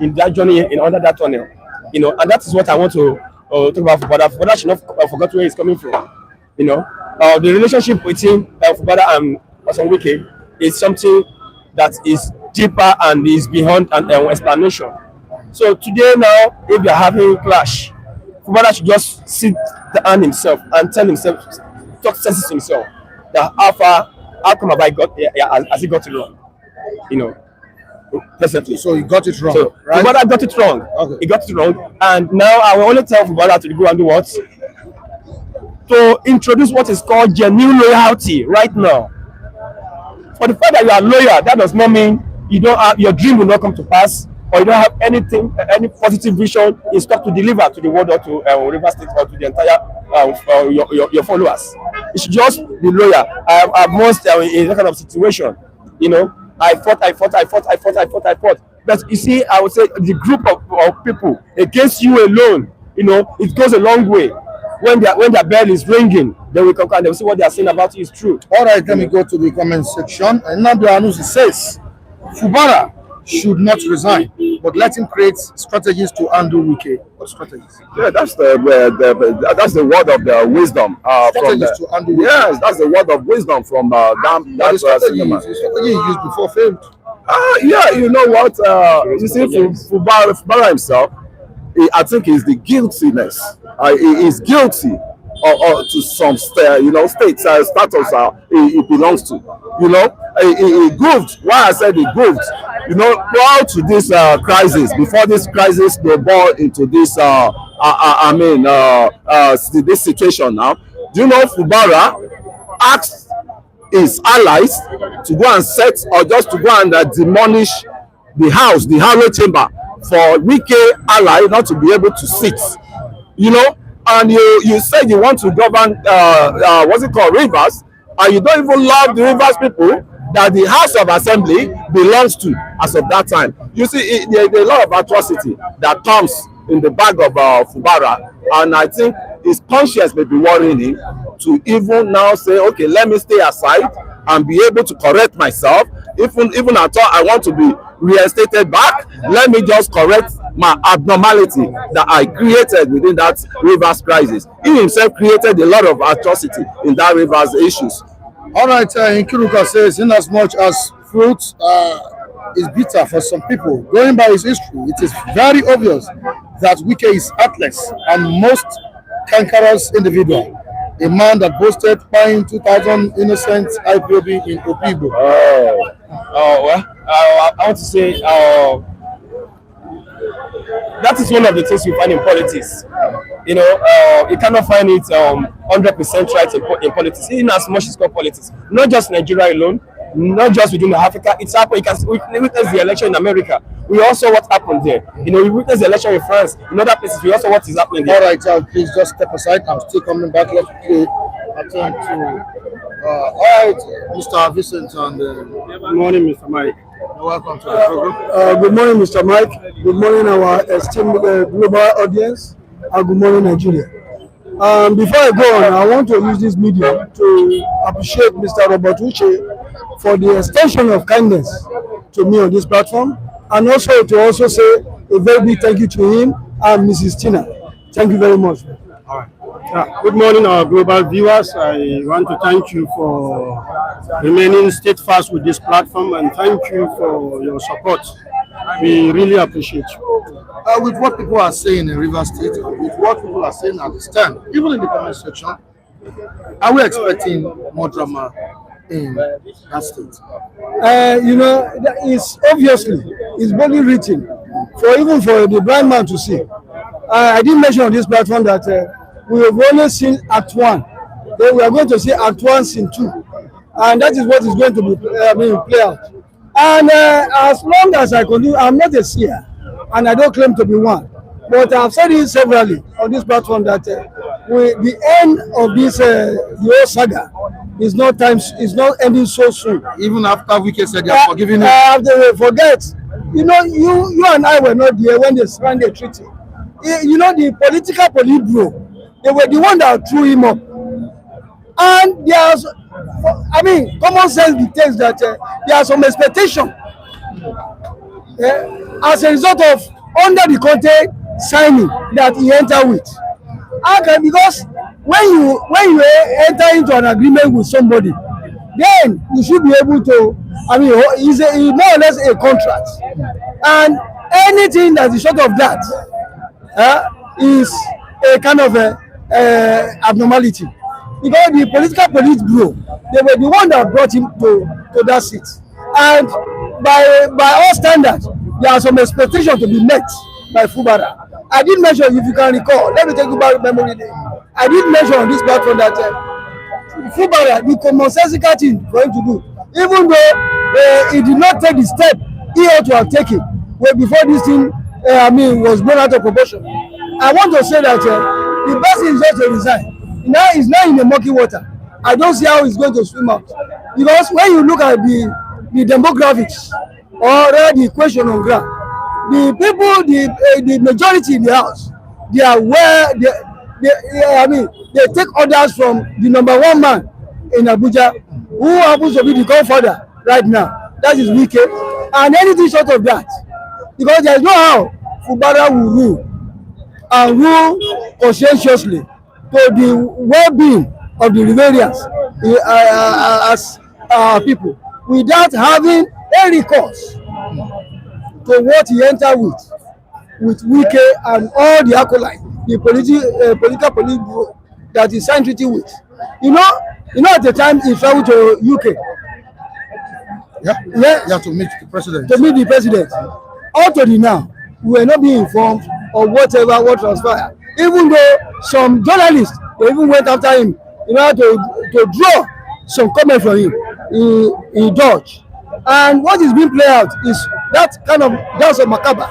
Speaker 6: in that journey, under that tunnel. And that is what I want to talk about Fubara. Fubara should not forget where he's coming from. The relationship between Fubara and Wike is something that is deeper and is beyond an explanation. So today now, if you are having a clash, Fubara should just sit down himself and tell himself, talk sense to himself, that how come have I got here? Has he got it wrong? Presently.
Speaker 2: So he got it wrong,
Speaker 6: so
Speaker 2: right?
Speaker 6: Fubara got it wrong. Okay. He got it wrong, and now I will only tell Fubara to go and do what? To introduce what is called genuine loyalty right now. For the fact that you are loyal, that does not mean you don't have your dream will not come to pass, or you don't have any positive vision in stock to deliver to the world or to River State or to the entire your followers. You should just be loyal. I've most in that kind of situation, I fought. But you see, I would say the group of people against you alone, it goes a long way. When their bell is ringing, they will come and they will see what they are saying about you is true.
Speaker 2: All right, let me go to the comment section. And Nando Anusi says, Fubara should not resign, but let him create strategies to undo Wike. What strategies?
Speaker 9: Yeah, that's the word of the wisdom.
Speaker 2: Strategies to undo Wike.
Speaker 9: Yes, that's the word of wisdom from that
Speaker 2: strategy he used before failed.
Speaker 9: Yeah, you know what? You see, Fubara himself, I think is the guiltiness. He is guilty to some status he belongs to. He grooved. Why I said he grooved? Prior to this crisis, before this crisis, they bore into this. This situation now. Do you know Fubara asked his allies to go and set or just to go and demolish the house, the Harrow chamber, for Wike ally not to be able to sit, and you said you want to govern Rivers, and you don't even love the Rivers people that the House of Assembly belongs to as of that time. You see, there's a lot of atrocity that comes in the bag of Fubara, and I think his conscience may be worrying him to even now say, okay, let me stay aside and be able to correct myself. Even at all I want to be reinstated back, let me just correct my abnormality that I created within that Rivers crisis. He himself created a lot of atrocity in that Rivers issues.
Speaker 2: All right, Nkiruka says, in as much as fruit is bitter for some people, going by his history, it is very obvious that Wike is heartless and most cankerous individual. A man that boasted buying 2,000 innocent IPOB in Opibo.
Speaker 6: Well, I want to say that is one of the things you find in politics.
Speaker 8: You know, you cannot find it 100% right in politics, in as much as called politics. Not just Nigeria alone, not just within Africa. It's happened. We witness the election in America. We also what happened there. You know, we witness the election in France. In other places, we also what is happening there.
Speaker 2: All right, please just step aside. I'm still coming back. Let's quickly attend to. All right, Mr. Vincent and.
Speaker 10: Good morning, Mr. Mike.
Speaker 2: Welcome to the program.
Speaker 10: Good morning, Mr. Mike. Good morning, our esteemed global audience. Good morning, Nigeria. Before I go on, I want to use this medium to appreciate Mr. Robert Uche for the extension of kindness to me on this platform, and also to say a very big thank you to him and Mrs. Tina. Thank you very much.
Speaker 2: All right.
Speaker 10: Good morning, our global viewers. I want to thank you for remaining steadfast with this platform, and thank you for your support. We really appreciate you.
Speaker 2: With what people are saying in Rivers State, with what people are saying at the stand, even in the comment section, are we expecting more drama in that state?
Speaker 10: You know, it's obviously, it's boldly written, even for the blind man to see. I did mention on this platform that we have only seen Act 1. Then we are going to see Act 1, Scene 2. And that is what is going to be play out. And as long as I continue, I'm not a seer, and I don't claim to be one. But I've said it severally on this platform that the end of this the whole saga is not ending so soon.
Speaker 2: Even after Wike said they are forgiving you.
Speaker 10: They forget. You know, you and I were not there when they signed the treaty. You know, the political politburo, they were the one that threw him up. And there's, common sense dictates that there are some expectation as a result of under the content signing that he entered with. Okay, because when you enter into an agreement with somebody, then you should be able to, it's more or less a contract. And anything that is short of that is a kind of abnormality. Because the political politburo, they were the one that brought him to that seat. And by all standards, there are some expectations to be met by Fubara. I did mention, if you can recall, let me take you back to memory day. I did mention on this platform that Fubara, the commonsensical thing for him to do, even though he did not take the step he ought to have taken before this thing was blown out of proportion. I want to say that the best thing is just to resign. Now he's not in the murky water. I don't see how he's going to swim out. Because when you look at the demographics or the question on ground, the people, the majority in the house, they are where they take orders from the number one man in Abuja, who happens to be the godfather right now. That is Wike. And anything short of that, because there is no how Fubara will rule and rule conscientiously to the well-being of the Riverians as people, without having a recourse to what he entered with Wike and all the acolytes, the political politburo that he signed treaty with. You know, at the time he traveled to UK.
Speaker 2: Yeah, you have to meet the president.
Speaker 10: To meet the president. Up to the now, we were not being informed of what transpired. Even though some journalists, they even went after him in order to draw some comment from him. He dodged. And what is being played out is that kind of dance of macabre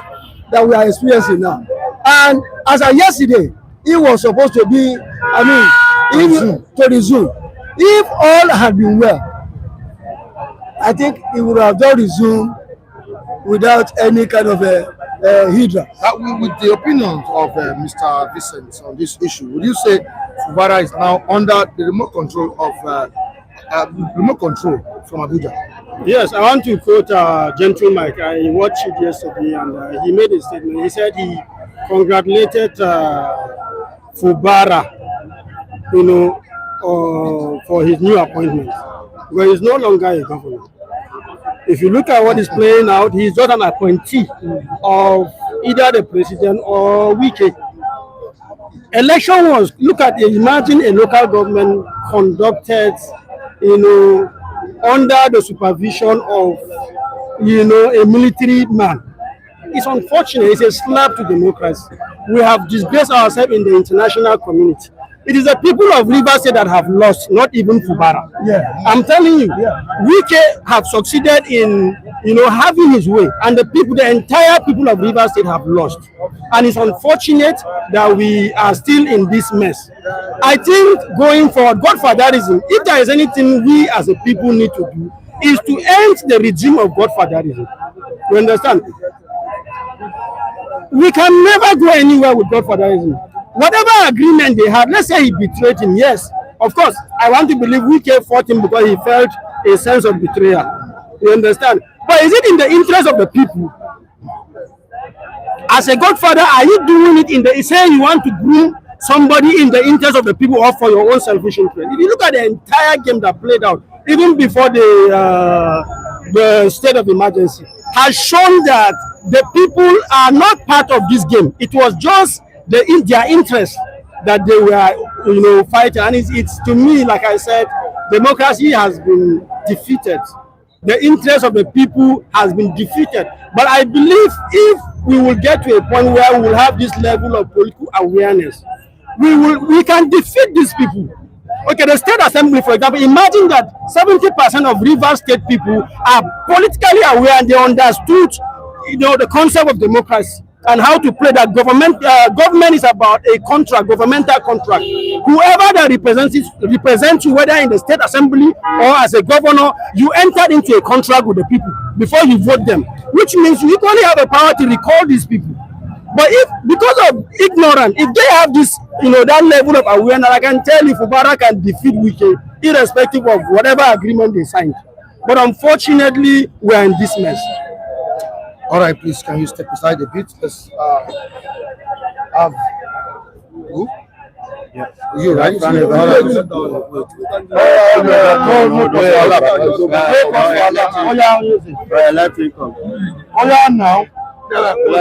Speaker 10: that we are experiencing now. And as of yesterday, he was supposed to be, to resume. If all had been well, I think he would have done resume without any kind of hindrance.
Speaker 2: With the opinion of Mr. Vincent on this issue, would you say Fubara is now under the remote control from Abuja?
Speaker 10: Yes, I want to quote Gentle Mike. I watched it yesterday, and he made a statement. He said he congratulated Fubara, for his new appointment. But he's no longer a governor. If you look at what is playing out, he's not an appointee of either the president or Wike. Election was, imagine a local government conducted, under the supervision of, a military man. it's unfortunate. It's a slap to democracy. We have disgraced ourselves in the international community. It is the people of Rivers State that have lost, not even Fubara.
Speaker 5: Yeah.
Speaker 10: I'm telling you, Wike have succeeded in, having his way, and the entire people of Rivers State have lost. And it's unfortunate that we are still in this mess. I think going forward, godfatherism, if there is anything we as a people need to do, is to end the regime of godfatherism. You understand? We can never go anywhere with godfatherism. Whatever agreement they had, let's say he betrayed him, yes, of course, I want to believe Wike fought him because he felt a sense of betrayal. You understand? But is it in the interest of the people? As a godfather, are you doing it in the, say you want to groom somebody in the interest of the people or for your own selfish interest? If you look at the entire game that played out, even before the state of emergency, has shown that the people are not part of this game. It was just their interest that they were, fighting. And it's to me, like I said, democracy has been defeated. The interest of the people has been defeated. But I believe if we will get to a point where we will have this level of political awareness, we can defeat these people. Okay, the state assembly, for example, imagine that 70% of Rivers State people are politically aware and they understood, the concept of democracy and how to play that. Government is about a contract, governmental contract. Whoever that represents you, whether in the state assembly or as a governor, you entered into a contract with the people before you vote them, which means you equally have a power to recall these people. But if, because of ignorance, if they have this, that level of awareness, I can tell you Fubara can defeat Wike, irrespective of whatever agreement they signed. But unfortunately, we are in this mess.
Speaker 2: All right, please, can you step aside a bit? Let's who? Yeah. You, right?
Speaker 1: Let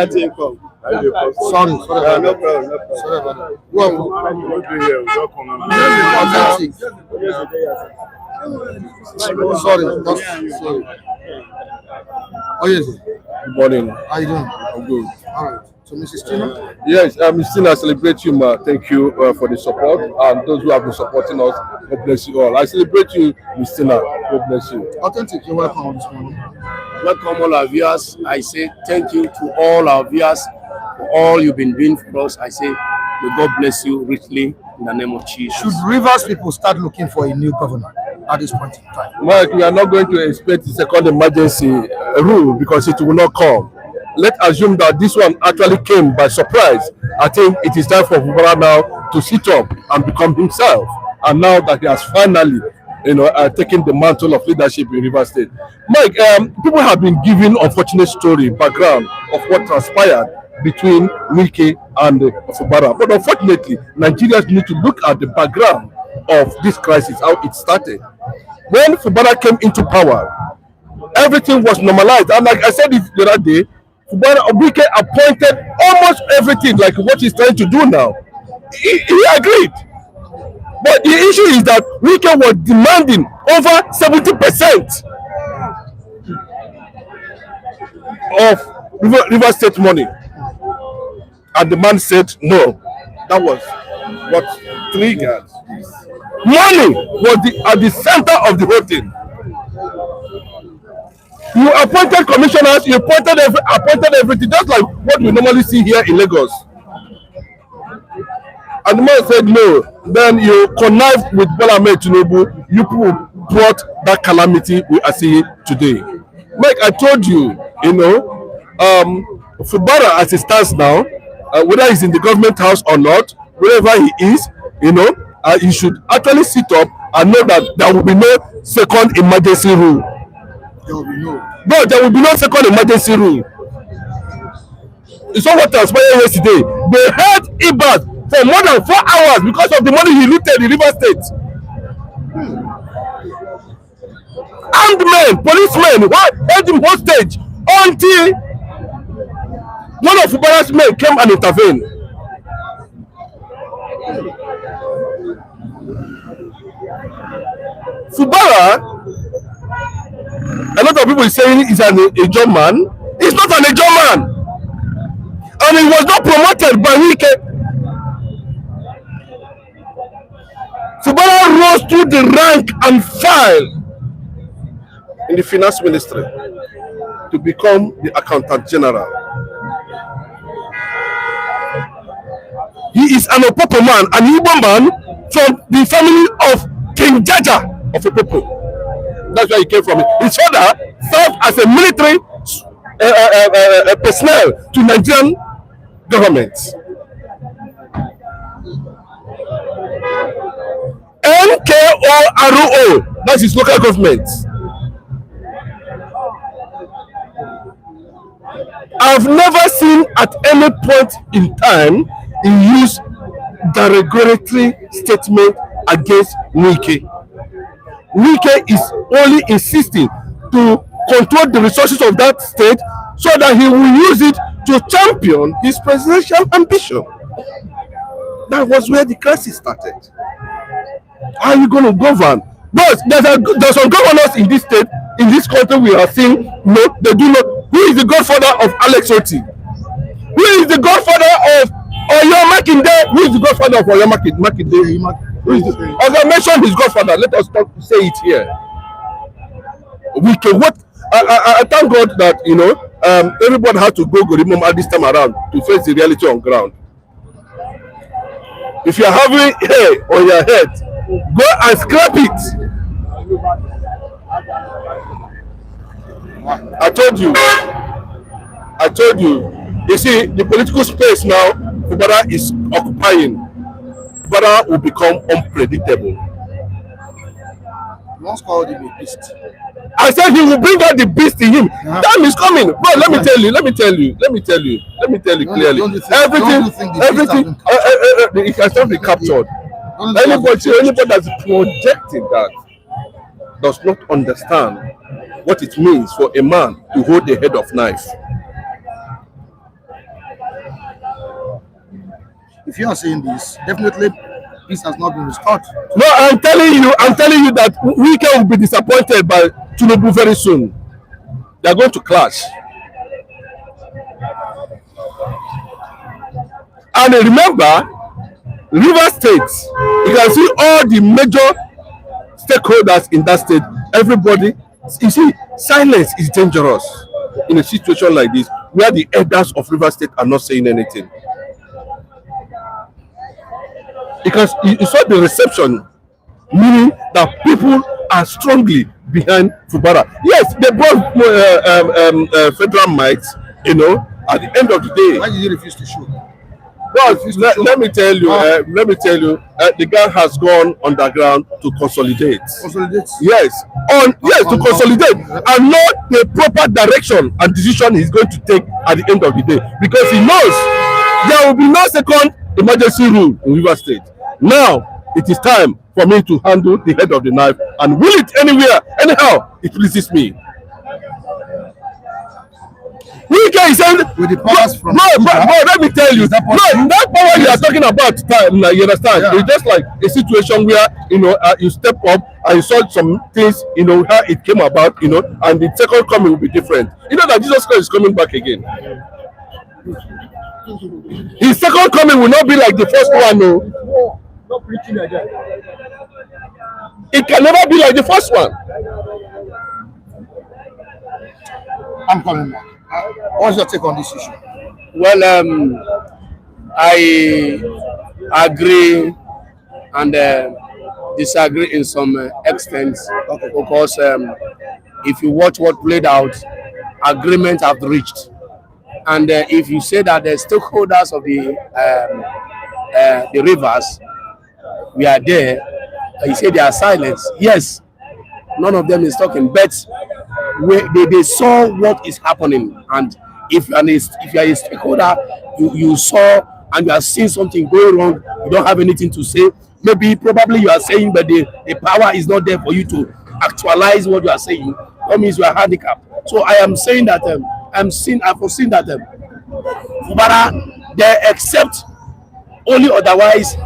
Speaker 1: him come.
Speaker 2: Sorry.
Speaker 1: No problem.
Speaker 2: Sorry about that. Well, sorry. Oh, yes.
Speaker 3: Good morning.
Speaker 2: How you doing?
Speaker 3: I'm good.
Speaker 2: All right. So, Mrs. Tina?
Speaker 3: Yes, Ms. Tina, I celebrate you, ma. Thank you for the support. And those who have been supporting us, God bless you all. I celebrate you, Ms. Tina. God bless you.
Speaker 2: Authentic, you're welcome this morning.
Speaker 11: Welcome all our viewers. I say thank you to all our viewers for all you've been doing for us. I say may God bless you richly in the name of Jesus.
Speaker 2: Should Rivers people start looking for a new governor at this point in time?
Speaker 3: Mike, we are not going to expect the second emergency rule because it will not come. Let's assume that this one actually came by surprise. I think it is time for Fubara now to sit up and become himself. And now that he has finally, taken the mantle of leadership in Rivers State. Mike, people have been giving unfortunate story, background of what transpired between Wike and Fubara. But unfortunately, Nigerians need to look at the background of this crisis, how it started. When Fubara came into power, everything was normalized. And like I said it the other day, Wike appointed almost everything like what he's trying to do now. He agreed. But the issue is that Wike was demanding over 70% of River State money. And the man said no. That was what triggered. Money was at the center of the whole thing. You appointed commissioners, you appointed everything, just like what we normally see here in Lagos. And the man said no. Then you connived with Tinubu. You brought that calamity we are seeing today. Mike, I told you, Fubara as it stands now, whether he's in the government house or not, wherever he is, he should actually sit up and know that there will be no second emergency rule.
Speaker 2: There will be no.
Speaker 3: No, there will be no second emergency rule. It's not what transpired yesterday. They held Ibad for more than 4 hours because of the money he looted in River State. Armed men, policemen, held him hostage until one of Fubara's men came and intervened. Fubara, a lot of people are saying he's a John man. He's not an John man.
Speaker 6: and he was not promoted by Wike. Fubara rose through the rank and file in the finance ministry to become the accountant general. He is an Opopo man, an Igbo man from the family of King Jaja of Opopo. That's where he came from. His father served as a military personnel to Nigerian government. NKORO, that's his local government. I've never seen at any point in time he used derogatory statement against Wike. Wike is only insisting to control the resources of that state so that he will use it to champion his presidential ambition. That was where the crisis started. How are you going to govern? But there's some governors in this state, in this country we are seeing, no, they do not. Who is the godfather of Alex Oti? Who is the godfather of Oyo Makinde? Who is the godfather of Oyo Makinde? Who is this? I mentioned his godfather. Let us say it here. We can what? I thank God that everybody had to go Gorimum at this time around to face the reality on ground. If you are having hair on your head, go and scrap it. I told you. You see, the political space now, Fubara is occupying. Fubara will become unpredictable.
Speaker 2: Once called him a beast.
Speaker 6: I said he will bring out the beast in him. Time is coming. But let me tell you clearly. Everything, it has not been captured. Anybody that's projecting that does not understand what it means for a man to hold the head of knife.
Speaker 2: If you are saying this, definitely peace has not been restored.
Speaker 6: No, I'm telling you that Wike will be disappointed by Tinubu very soon. They are going to clash. And remember, Rivers State, you can see all the major stakeholders in that state, everybody. You see, silence is dangerous in a situation like this, where the elders of Rivers State are not saying anything. Because you saw the reception, meaning that people are strongly behind Fubara. Yes, they brought federal mics, at the end of the day.
Speaker 2: Why did you refuse to show?
Speaker 6: Well, let me tell you, the guy has gone underground to consolidate.
Speaker 2: Consolidate?
Speaker 6: Yes, to consolidate and know the proper direction and decision he's going to take at the end of the day, because he knows there will be no second emergency rule in River State. Now it is time for me to handle the head of the knife and will it anywhere, anyhow it pleases me. Wike is saying,
Speaker 2: with the powers from
Speaker 6: let me tell you, that power you are talking about, you understand? Yeah. It's just like a situation where you step up and you saw some things, how it came about, and the second coming will be different. You know that Jesus Christ is coming back again. His second coming will not be like the first one, no.
Speaker 1: Not preaching again.
Speaker 6: It can never be like the first one.
Speaker 2: I'm coming back. What's your take on this issue?
Speaker 11: Well, I agree and disagree in some extent, because if you watch what played out, agreement have reached, and if you say that the stakeholders of the rivers, we are there, you say they are silent. Yes, none of them is talking, but they saw what is happening, and if you are a stakeholder, you saw and you are seeing something going wrong, you don't have anything to say. Probably you are saying, but the power is not there for you to actualize what you are saying. That means you are handicapped. So I am saying that I've foreseen that Fubara, they accept only otherwise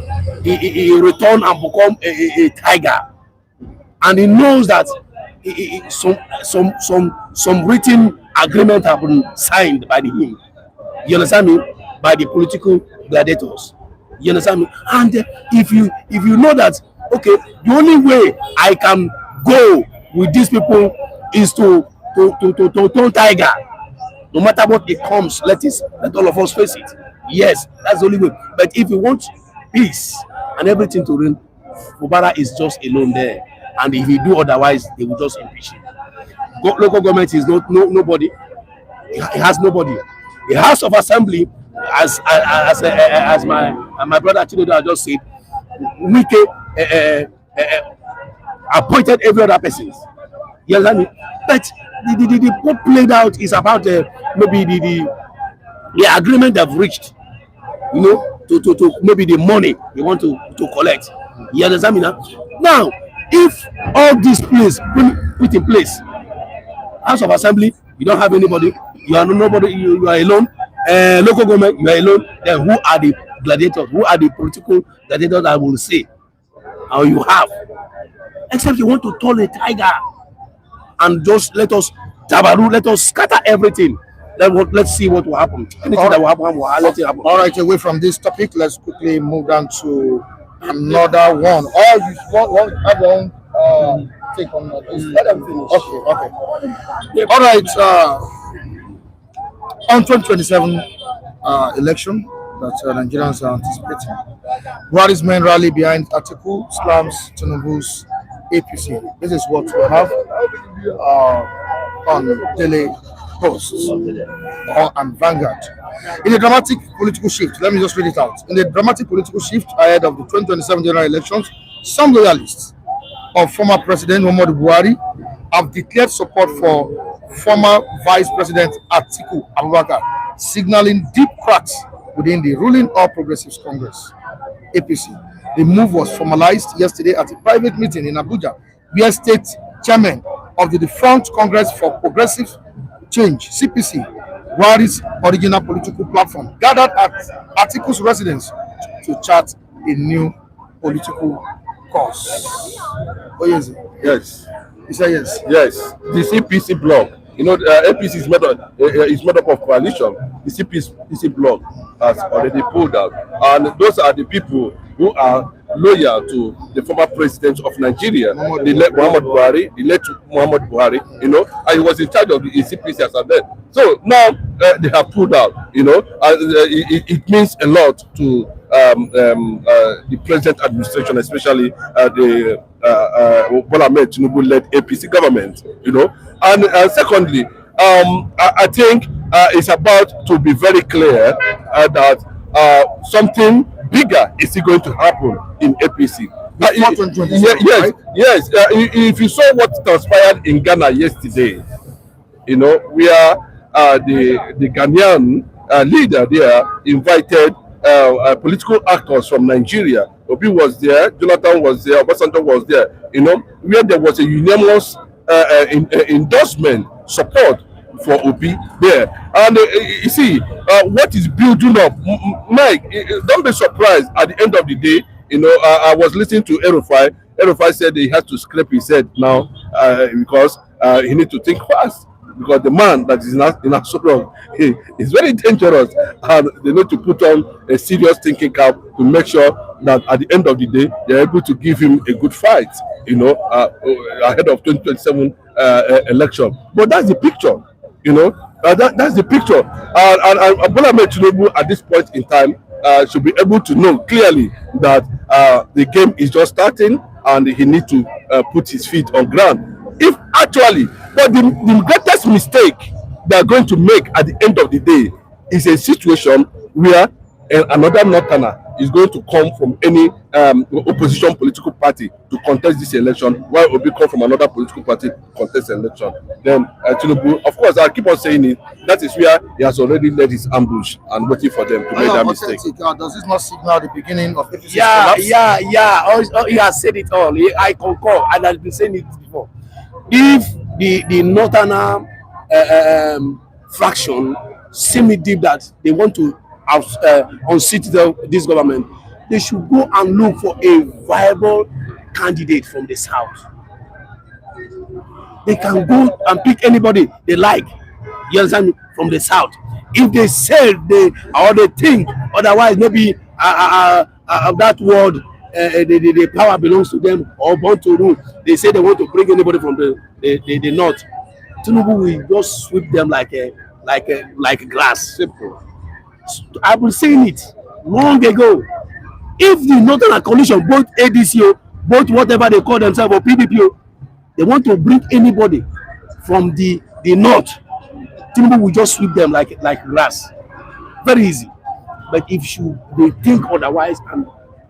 Speaker 11: he return and become a tiger, and he knows that some written agreement have been signed by him. You understand me? by the political gladiators. You understand me? And if you know that, okay, the only way I can go with these people is to turn tiger. No matter what it comes, let all of us face it. Yes, that's the only way. But if you want peace and everything to reign, Fubara is just alone there. And if you do otherwise, they will just impeach him. Local government is nobody. It has nobody. The House of Assembly, as my brother Tinubu just said, Wike appointed every other person. You understand me? But the what played out is about maybe the agreement they've reached, you know, to maybe the money they want to collect. You understand me now? Now, if all these place put in place, House of Assembly, you don't have anybody, you are nobody, you are alone. Local government, you are alone. Then who are the gladiators? Who are the political gladiators that will say, how you have? Except you want to turn a tiger and just let us tabaru, let us scatter everything. Let's see what will happen. Anything that will happen, let it happen.
Speaker 2: All right, away from this topic, let's quickly move on to another one. Or you want have your own take on this? Let them finish. Okay. All right. On 2027 election that Nigerians are anticipating, Buhari's main rally behind Atiku slams Tinubu's APC. This is what we have on daily posts and Vanguard. In a dramatic political shift, let me just read it out. In a dramatic political shift ahead of the 2027 general elections, some loyalists of former President Muhammadu Buhari have declared support for former Vice President Atiku+Fear, signaling deep cracks within the ruling All Progressives Congress, APC. The move was formalized yesterday at a private meeting in Abuja, where State Chairman of the Front Congress for Progressive Change, CPC, Buhari's original political platform, gathered at Atiku's residence to chart a new political course. Oh, yes.
Speaker 3: Yes.
Speaker 2: You say yes.
Speaker 3: Yes. The CPC bloc. You know, APC is made up of coalition. The CPC bloc has already pulled out, and those are the people who are loyal to the former president of Nigeria, the late Muhammad Buhari. You know, and he was in charge of the CPC as of then. So now they have pulled out. You know, it means a lot to the present administration, especially the Bola Ahmed Tinubu-led APC government. You know. And secondly, I think it's about to be very clear that something bigger is going to happen in APC. Yes. If you saw what transpired in Ghana yesterday, you know, where the Ghanaian leader there invited political actors from Nigeria. Obi was there, Jonathan was there, Obasanjo was there, you know, where there was a unanimous endorsement support for Obi there. And you see what is building up. Mike, don't be surprised at the end of the day. You know, I was listening to Erufai. Erufai said he has to scrape his head now because he needs to think fast, because the man that is in Asoro is very dangerous, and they need to put on a serious thinking cap to make sure that at the end of the day they're able to give him a good fight, you know, ahead of 2027 election. But that's the picture, you know. That's the picture. And Bola Ahmed Tinubu at this point in time should be able to know clearly that the game is just starting, and he needs to put his feet on ground. If actually, but the greatest mistake they are going to make at the end of the day is a situation where another northerner is going to come from any opposition political party to contest this election, while Obi come from another political party to contest the election. Then Tinubu, of course, I keep on saying it, that is where he has already led his ambush and waiting for them to make that mistake.
Speaker 2: Does this not signal the beginning of APC's
Speaker 11: collapse?
Speaker 2: Yeah.
Speaker 11: Oh, he has said it all. I concur, and I've been saying it before. If the northerner fraction seem deep that they want to unseat this government, they should go and look for a viable candidate from the south. They can go and pick anybody they like, you understand me, from the south. if they say they think otherwise, maybe that word, the power belongs to them or born to rule. They say they want to bring anybody from the north. Tinubu will just sweep them like grass. Simple. I've been saying it long ago. If the Northern Coalition, both ADC, both whatever they call themselves, or PDP, they want to bring anybody from the north, Tinubu will just sweep them like grass. Very easy. But if they think otherwise and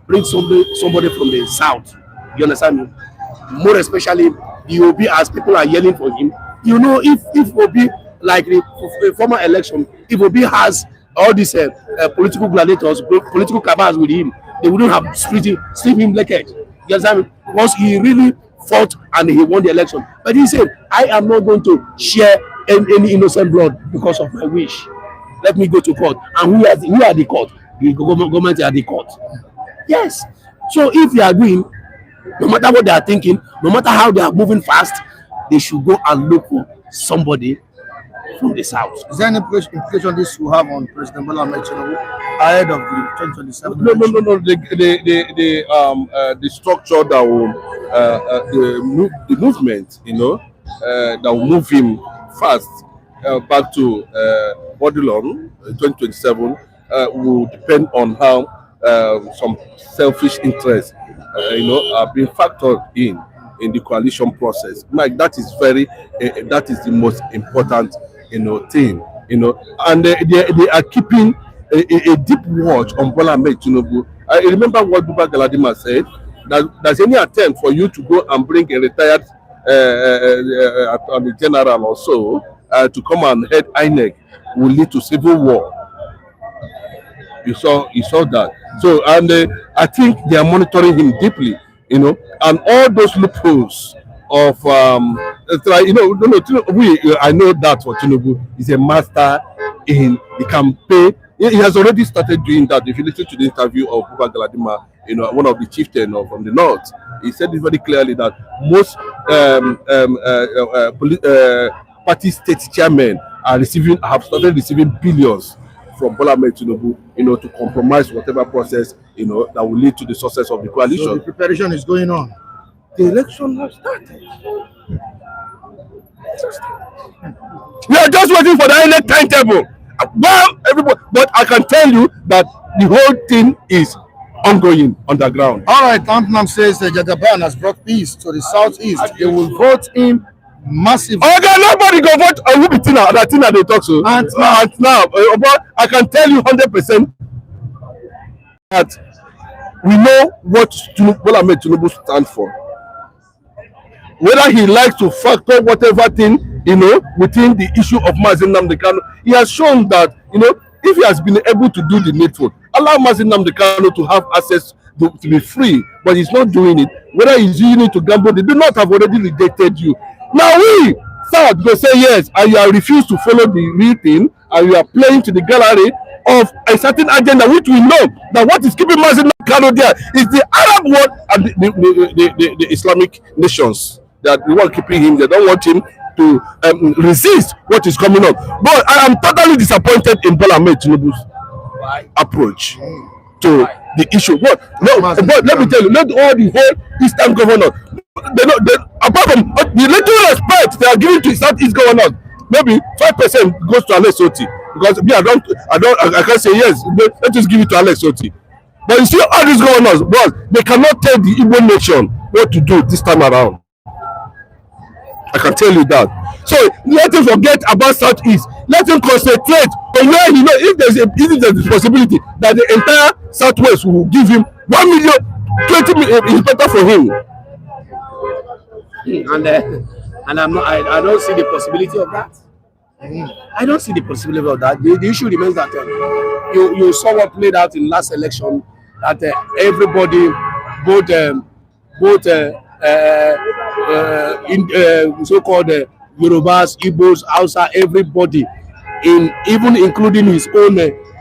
Speaker 11: bring somebody from the south, you understand me? More especially the Obi, as people are yelling for him. You know, if Obi, like the former election, if Obi has all these political gladiators, political cabals with him, they wouldn't have sleep him naked. You understand me? Because he really fought and he won the election. But he said, I am not going to share any innocent blood because of my wish. Let me go to court. And who are the court? The government are the court. Yes. So if they are doing, no matter what they are thinking, no matter how they are moving fast, they should go and look for somebody from the south.
Speaker 2: Is there any implication this will have on President Bola Ahmed Tinubu ahead of the 2027?
Speaker 9: No. The structure that will the movement, that will move him fast back to Bodilon 2027 will depend on how some selfish interests, are being factored in the coalition process. Like that is that is the most important thing, and they are keeping a deep watch on Bola Ahmed Tinubu. I remember what Buba Galadima said, that there's any attempt for you to go and bring a retired attorney general or so to come and head INEC will lead to civil war. You saw that. So, and I think they are monitoring him deeply, and all those loopholes of I know that for Tinubu is a master in the campaign. He has already started doing that. If you listen to the interview of Buba Galadima, one of the chieftains from the north, he said it very clearly that most party state chairmen have started receiving billions from Bola Ahmed Tinubu, to compromise whatever process, that will lead to the success of the coalition.
Speaker 2: So the preparation is going on.
Speaker 9: The election has started. We are just waiting for the INEC timetable. Well, everybody, but I can tell you that the whole thing is ongoing underground.
Speaker 2: All right, Tampnam says Jagaban has brought peace to the southeast. They will vote him massively.
Speaker 9: Okay, nobody go vote. I will be Tina. That Tina they talk so. And now, but I can tell you 100% that we know what Bola Ahmed Tinubu stands for. Whether he likes to factor whatever thing, within the issue of Mazi Nnamdi Kanu, he has shown that, if he has been able to do the needful, allow Mazi Nnamdi Kanu to have access to be free, but he's not doing it. Whether he's using it to gamble, they do not have already rejected you. Now we South go say yes, and you are refused to follow the real thing, and you are playing to the gallery of a certain agenda, which we know that what is keeping Mazi Nnamdi Kanu there is the Arab world and the Islamic nations. That we want keeping him, they don't want him to resist what is coming up. But I am totally disappointed in Bola Ahmed Tinubu's approach to the issue. But let me tell you, let all the whole Eastern governors, apart from the little respect they are giving to Southeast governors, maybe 5% goes to Alex Oti. Because me, I can't say yes. Let's just give it to Alex Oti. But you see, all these governors, well, they cannot tell the Igbo nation what to do this time around. I can tell you that. So let him forget about Southeast. Let him concentrate on where he knows if there's a possibility that the entire Southwest will give him 1 million, 20 million is better for him.
Speaker 11: And I don't see the possibility of that. I don't see the possibility of that. The issue remains that you saw what played out in last election, that everybody, both so-called Yorubas, Igbos, Hausa, everybody, even including his own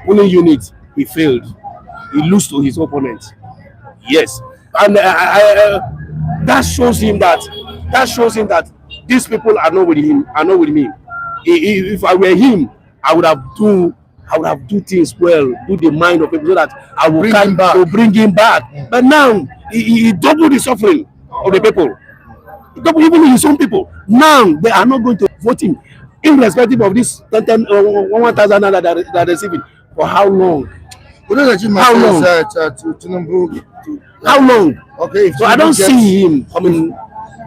Speaker 11: polling unit, he failed. He lost to his opponent. Yes, and that shows him that these people are not with him. Are not with me. If I were him, I would have do things well, do the mind of people so that I will bring him back. But now he doubled the suffering of the people. He doubled even his own people. Now they are not going to vote him, irrespective of this 1,000 naira that they're receiving. For how long? How long? How long?
Speaker 2: Okay.
Speaker 11: So I don't see him coming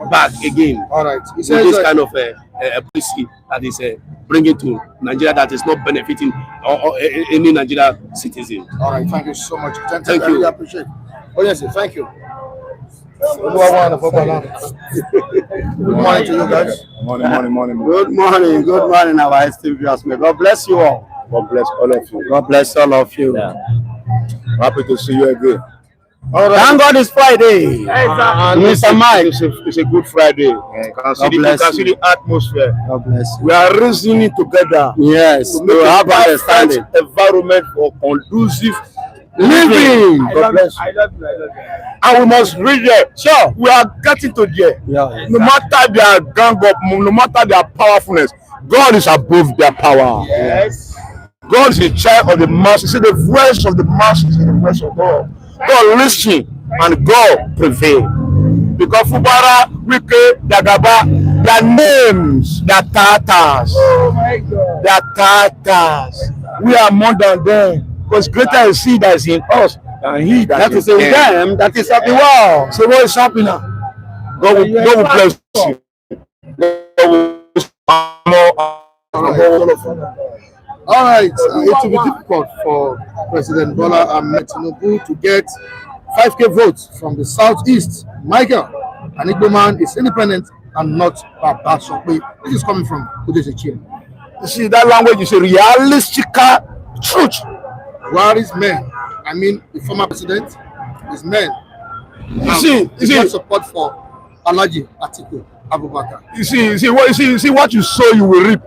Speaker 11: back again.
Speaker 2: All right.
Speaker 11: He says this kind of policy that is bringing to Nigeria that is not benefiting or any Nigeria citizen.
Speaker 2: All right. Thank you so much.
Speaker 11: Thank
Speaker 2: I
Speaker 11: you.
Speaker 2: really appreciate it. Oh yes, sir. Thank you. Good morning to you guys.
Speaker 9: Morning.
Speaker 12: Good morning, our esteemed viewers. May God bless you all.
Speaker 9: God bless all of you.
Speaker 12: God bless all of you.
Speaker 9: Yeah. Happy to see you again.
Speaker 12: All right. Thank God it's Friday.
Speaker 9: Mr. Mike, it's a good Friday. You can see the atmosphere.
Speaker 12: God bless you.
Speaker 9: We are reasoning together.
Speaker 12: Yes,
Speaker 9: to
Speaker 12: we
Speaker 9: make
Speaker 12: have understanding.
Speaker 9: Environment for conducive living. God bless you. And we must reach there. Sure, we are getting to there.
Speaker 12: Yeah.
Speaker 9: No matter their gang up, no matter their powerfulness, God is above their power.
Speaker 12: Yes.
Speaker 9: God is in charge of the masses. See, the voice of the masses is the voice of God. God listen and God prevail. Because Fubara, Wike, Dagaba, their names, their Tatars.
Speaker 12: Oh my God.
Speaker 9: They are Tatars. We are more than them. Because greater is He that is in us than he that is in them that is of the world. So what is happening now? God will bless you. God will
Speaker 2: All right, it will be difficult for President Bola Ahmed Tinubu to get 5K votes from the southeast. Michael, an Igbo man, is independent and not Baba Sokwe. This is coming from Udesechim.
Speaker 9: You see, that language is a realistic truth.
Speaker 2: Buhari's men, I mean the former president, his men,
Speaker 9: you see
Speaker 2: support for Alhaji Atiku Abubakar.
Speaker 9: You see what you sow, you will reap.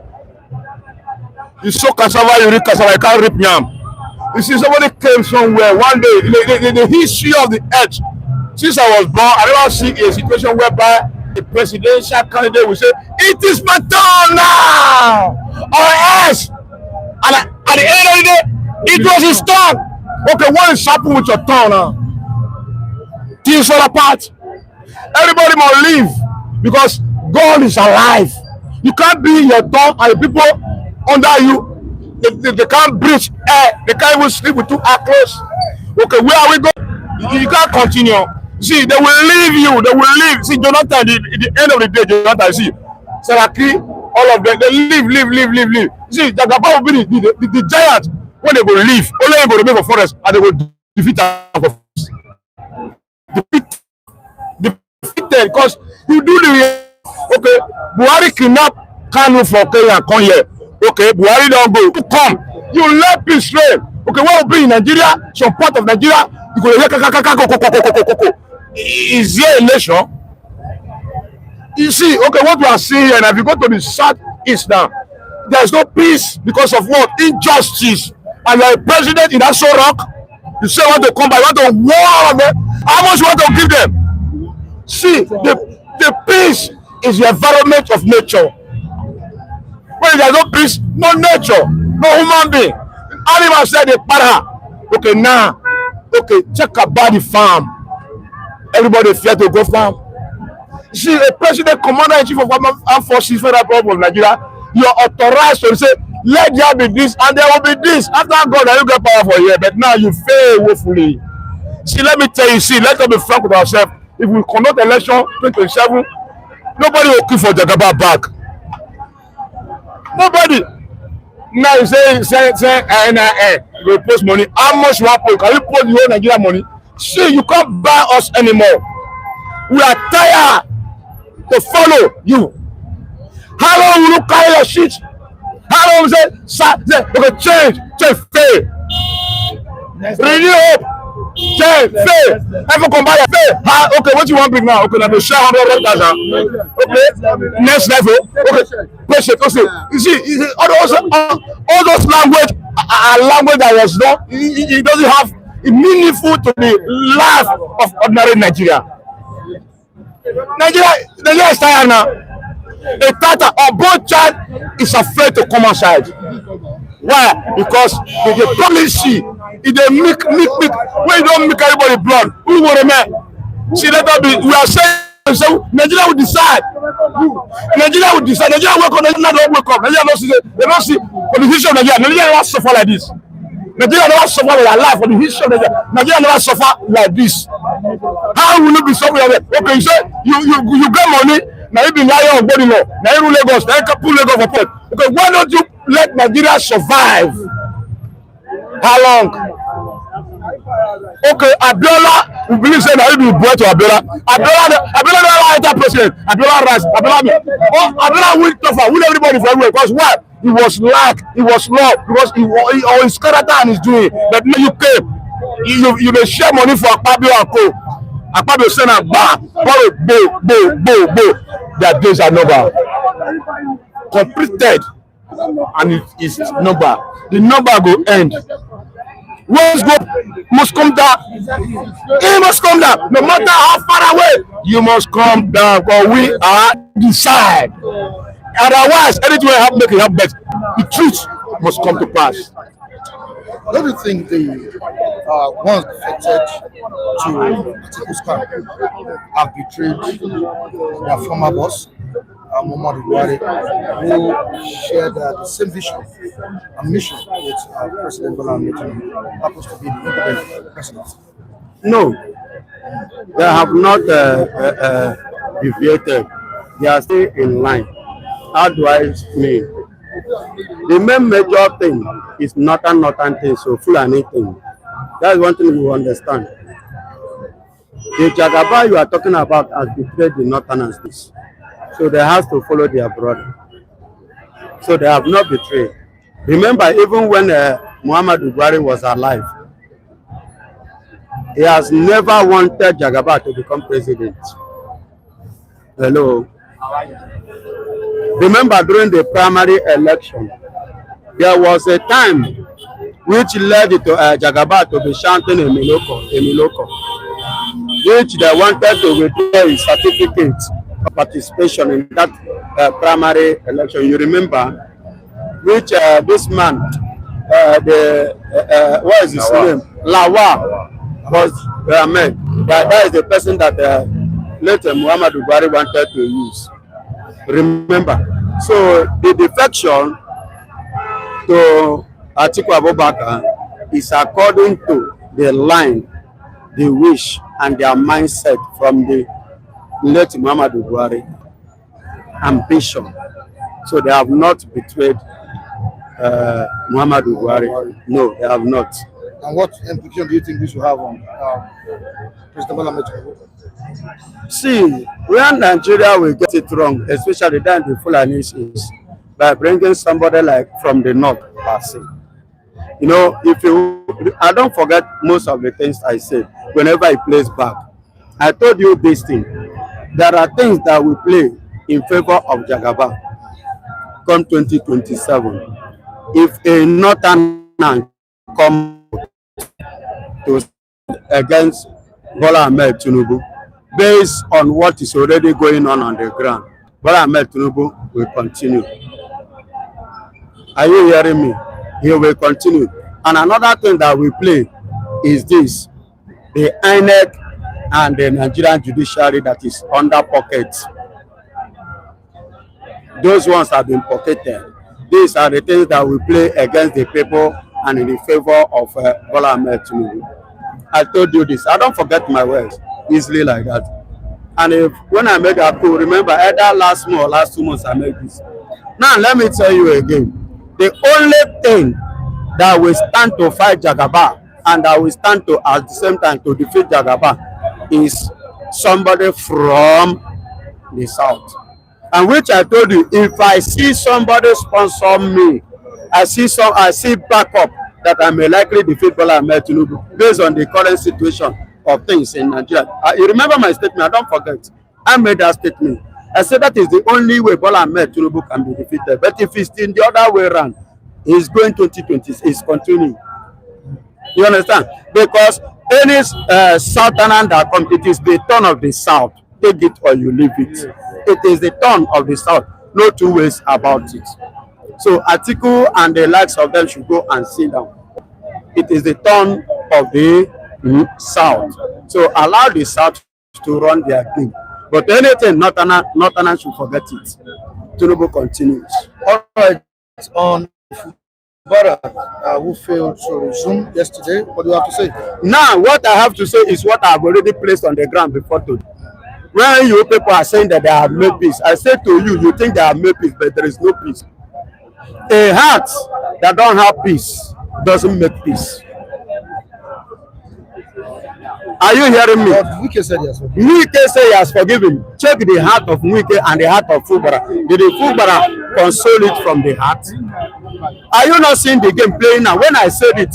Speaker 9: You sow cassava, you reap cassava. You can't reap yam. You see, somebody came somewhere one day. The history of the earth. Since I was born, I never see a situation whereby the presidential candidate will say, "It is my turn now," or else. And at the end of the day, it was his turn. Okay, what is happening with your turn now? Things fall apart. Everybody must live because God is alive. You can't be your turn and the people under you, they can't breathe air. They can't even sleep with two eyes closed. Okay, where are we going? You can't continue. See, they will leave you. They will leave. See, Jonathan, at the end of the day, Jonathan, see, Saraki, all of them, they leave. See, Jagaba will be the giant. When they will leave, only they will make a forest and they will defeat them. Defeated because you do the okay. Buhari kidnap Kanu for Kenya and come here. Okay, Buhari don't go. Come, you let peace reign. Okay, what will be in Nigeria? Some part of Nigeria, you go here. Is there a nation? You see, okay, what we are seeing here, and if you go to the southeast now, there is no peace because of what? Injustice. And you are a president in that so rock. You say you want to come by, you want to war on them. How much you want to give them? See, the peace is the environment of nature. When there is no peace, no nature, no human being. Animals say they para. Okay, now, okay, check about the farm. Everybody fear to go farm. See, a president, commander-in-chief of armed forces, federal government of Nigeria, you are authorized to say, let there be this and there will be this. After God, you get power for here, but now you fail woefully. See, let me tell you, let us be frank with ourselves. If we conduct election 2027, nobody will queue for Jagaba back. Nobody. Now you say NIA, you will post money. How much you want to post? Can you post the whole Nigeria money? See, you can't buy us anymore. We are tired to follow you. How long will you carry your shit? How long will you say, okay, change, fail. Renew hope, change, fail. Ever come back, fail. Okay, what you want to bring now? Okay, now to share 100,000. Okay, next level. Okay, patient. Okay, you see all those language are language that was not. It doesn't have meaningful to the life of ordinary Nigeria. Nigeria is tired now. A Tata or both child is afraid to come outside.
Speaker 6: Why? Because they promise you. If they make. When you don't make everybody blood, who will remain? See, let us be. We are saying. So Nigeria will decide. Nigeria will decide. Nigeria will wake up. Nigeria don't wake up. Nigeria don't see. They don't see for the history of Nigeria. Nigeria never suffer like this. Nigeria never suffer like their life for the history of Nigeria. Nigeria never suffer like this. How will you be suffering like that? Okay, you say you get money. Now you be liar on body law. Now you rule Lagos. Now you pull Lagos for port. Okay, why don't you let Nigeria survive? How long? Okay, Abiola, we believe say that he be boy to Abiola. Abiola never enter president. Abiola rise. Abiola win tougher, win everybody for everywhere. Because why? He was lack, he was love, because he his character and his doing. But now you came, you dey share money for Akpabio and co. Akpabio send am back, borrow, bo. Their days are number. Completed, and it is number. The number go end. Once go must come down. He must come down. No matter how far away, you must come down. Because we are decide. Otherwise, anything will happen, make it happen. But the truth must come to pass.
Speaker 2: Don't you think the ones affected to Atiku's camp have betrayed their former boss, Muhammadu Buhari, who shared the same vision and mission with President Bola Ahmed Tinubu, happens to be the independent president?
Speaker 12: No, they have not deviated. They are still in line. How do I mean? The main major thing is northern thing, so Fulani thing. That is one thing we understand. The Jagaba you are talking about has betrayed the northerners. So they have to follow their brother. So they have not betrayed. Remember, even when Muhammadu Buhari was alive, he has never wanted Jagaba to become president. Hello. Remember, during the primary election, there was a time which led to Jagaba to be chanting Emiloko, which they wanted to withdraw his certificate of participation in that primary election. You remember, which this man, what is his name? Lawa was that is the person that later Muhammadu Buhari wanted to use. Remember, so the defection to Atiku is according to the line, the wish, and their mindset from the late Muhammadu Buhari ambition. So they have not betrayed Muhammadu Buhari. No, they have not.
Speaker 2: And what implication do you think this will have on President Bola Ahmed Tinubu?
Speaker 12: See, where Nigeria will get it wrong, especially down the Fulanis, is by bringing somebody like from the north, per se. You know, I don't forget most of the things I said whenever I plays back. I told you this thing. There are things that we play in favor of Jagaba come 2027. If a northern come to against Bola Ahmed Tinubu, based on what is already going on the ground, Bola Ahmed Tinubu will continue. Are you hearing me? He will continue. And another thing that we play is this: the INEC and the Nigerian judiciary that is under pocket. Those ones have been pocketed. These are the things that we play against the people and in the favor of Bola Ahmed Tinubu. I told you this. I don't forget my words easily like that. And when I made that call, remember either last month or last 2 months I made this. Now let me tell you again. The only thing that will stand to fight Jagaba and that will stand to at the same time to defeat Jagaba is somebody from the south. And which I told you, if I see somebody sponsor me, I see backup that I may likely defeat Bola Ahmed Tinubu based on the current situation of things in Nigeria. You remember my statement? I don't forget. I made that statement. I said that is the only way Bola Ahmed Tinubu can be defeated. But if it's in the other way around, he's going 2020, he's continuing. You understand? Because any Southerner that comes, it is the turn of the South. Take it or you leave it. It is the turn of the South. No two ways about it. So Atiku and the likes of them should go and sit down. It is the turn of the South. So allow the South to run their game. But anything, Northerners should forget it. Tinubu continues.
Speaker 2: All right, on Fubara, who failed to resume yesterday, what do you have to say?
Speaker 12: Now, what I have to say is what I have already placed on the ground before today. When you people are saying that they have made peace, I say to you, you think they have made peace, but there is no peace. A heart that don't have peace doesn't make peace. Are you hearing me?
Speaker 2: Wike said yes.
Speaker 12: Wike say he has forgiven. Check the heart of Wike and the heart of Fubara. Did the Fubara console it from the heart? Are you not seeing the game playing now? When I said it,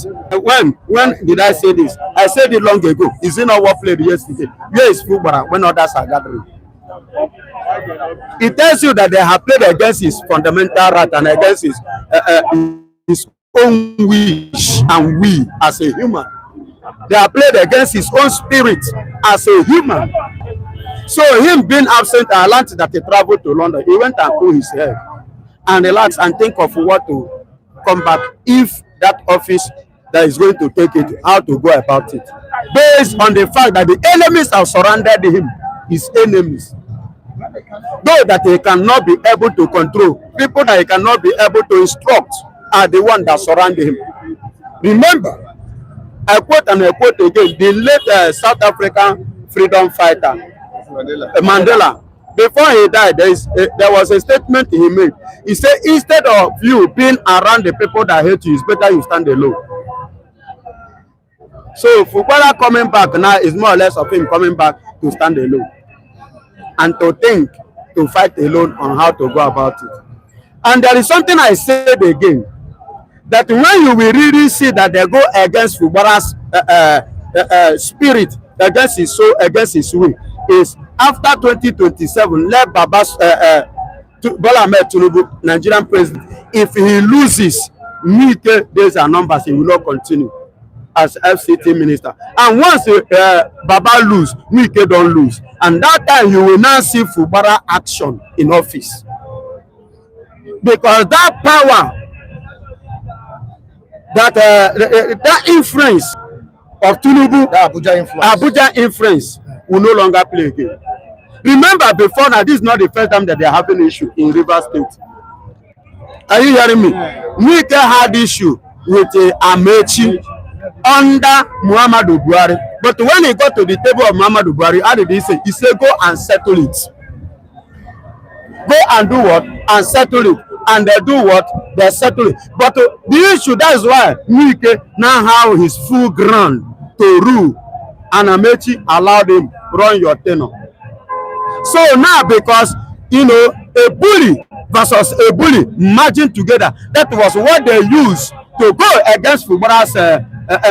Speaker 12: when did I say this? I said it long ago. Is it not what played yesterday? Where is Fubara when others are gathering? It tells you that they have played against his fundamental right and against his own wish and we as a human. They have played against his own spirit as a human. So him being absent, I learned that he traveled to London. He went and cooled his head and relax and think of what to come back if that office that is going to take it, how to go about it. Based on the fact that the enemies have surrounded him, his enemies. Though that he cannot be able to control, people that he cannot be able to instruct are the ones that surround him. Remember, I quote and I quote again, the late South African freedom fighter, Mandela. Before he died, there was a statement he made. He said, instead of you being around the people that hate you, it's better you stand alone. So Fubara coming back now is more or less of him coming back to stand alone and to think, to fight alone on how to go about it. And there is something I said again, that when you will really see that they go against Fubara's spirit, against his soul, against his will, is after 2027, let Bola Ahmed Tinubu, Nigerian president, if he loses, days and numbers, he will not continue as FCT minister. And once Baba lose, Wike don't lose. And that time you will now see Fubara action in office. Because that power, that influence of Tinubu, Abuja influence will no longer play again. Remember before now, this is not the first time that they are having issue in Rivers State. Are you hearing me? Wike had issue with Amechi under Muhammadu Buhari. But when he got to the table of Muhammadu Buhari, how did he say? He said, go and settle it. Go and do what? And settle it. And they do what? They settle it. But the issue, that's why Wike now have his full ground to rule. And Amechi allowed him run your tenure. So now, because, you know, a bully versus a bully merging together, that was what they used to go against Fubara's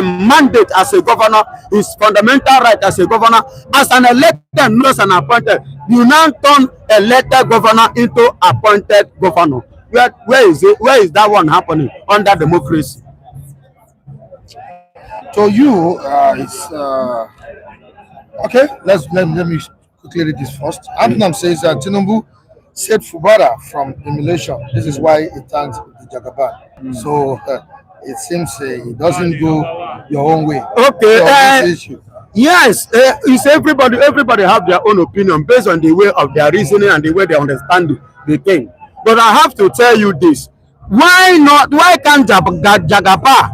Speaker 12: mandate as a governor, his fundamental right as a governor, as an elected, not as an appointed. You now turn elected governor into appointed governor. Where is it? Where is that one happening under democracy?
Speaker 2: So you, it's okay. Let me quickly read this first. Amnam says that Tinubu saved Fubara from emulation. This is why he thanks the Jagaban. So it seems it doesn't go your own way.
Speaker 12: Okay. Yes, it's everybody have their own opinion based on the way of their reasoning and the way they understand the thing. But I have to tell you this: why not? Why can't Jagaba?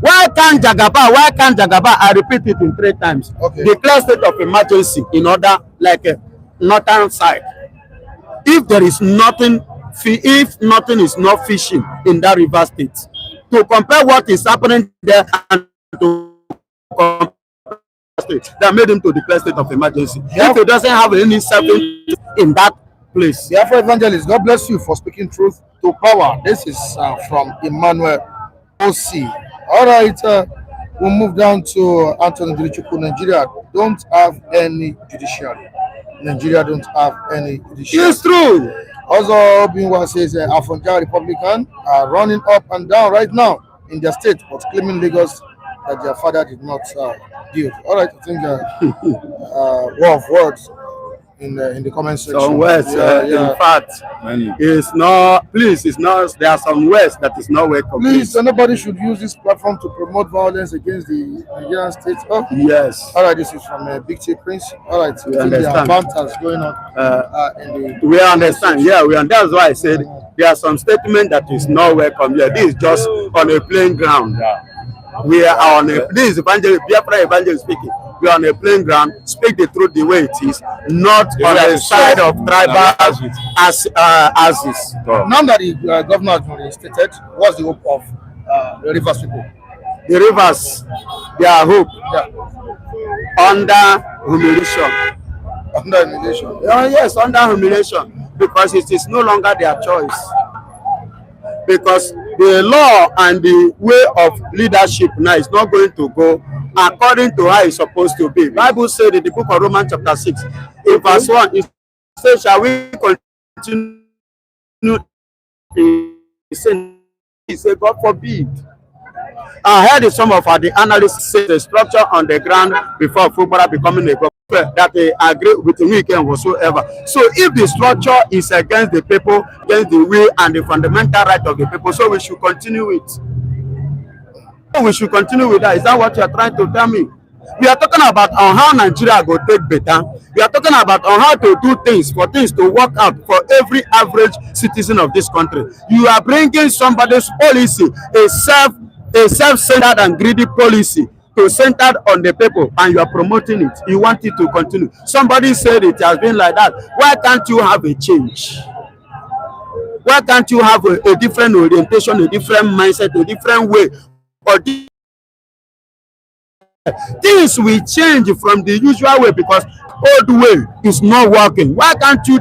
Speaker 12: Why can't Jagaba? I repeat it in 3 times.
Speaker 2: Okay.
Speaker 12: Declare state of emergency in order, like northern side. If there is nothing, if nothing is not fishing in that river state, to compare what is happening there and to compare state, that made him to declare state of emergency. If he doesn't have any certainty in that place.
Speaker 2: The Afro Evangelist, God bless you for speaking truth to power. This is from Emmanuel O.C. All right, we'll move down to Anthony Dirichukwu. Nigeria don't have any judiciary. Nigeria don't have any judiciary.
Speaker 12: It's true.
Speaker 2: Also, Binwa says Afonja Republican are running up and down right now in their state, but claiming Lagos that their father did not build. All right, I think war of words in the comment section.
Speaker 12: Some words, in fact, it's not. Please, it's not. There are some words that is not welcome.
Speaker 2: Please, nobody should use this platform to promote violence against the Nigerian state. Oh,
Speaker 12: yes.
Speaker 2: All right, this is from Big T Prince. All right,
Speaker 12: we understand.
Speaker 2: There are banters going on.
Speaker 12: We understand. Yeah, that's why I said there are some statements that is not welcome. Yeah, this is just on a playing ground. We are on a. This is evangelist, Biafra evangelist speaking. We are on a playing ground. Speak the truth the way it is, not on the side of tribal as is.
Speaker 2: Now that the governor has been reinstated, what's the hope of the Rivers people?
Speaker 12: The Rivers, their hope under humiliation.
Speaker 2: Under humiliation?
Speaker 12: Yes, under humiliation, because it is no longer their choice. Because the law and the way of leadership now is not going to go according to how it's supposed to be. Bible said in the book of Romans chapter 6, in verse 1, it says, shall we continue in sin? He said, God forbid. I heard some of the analysts say the structure on the ground before Fubara becoming a government that they agree with the weekend whatsoever. So if the structure is against the people, against the will and the fundamental right of the people, so we should continue it. We should continue with that. Is that what you are trying to tell me? We are talking about on how Nigeria go take better. We are talking about on how to do things for things to work out for every average citizen of this country. You are bringing somebody's policy, a self-centered and greedy policy, to centered on the people, and you are promoting it. You want it to continue. Somebody said it has been like that. Why can't you have a change? Why can't you have a different orientation, a different mindset, a different way? Or things will change from the usual way, because old way is not working. Why can't you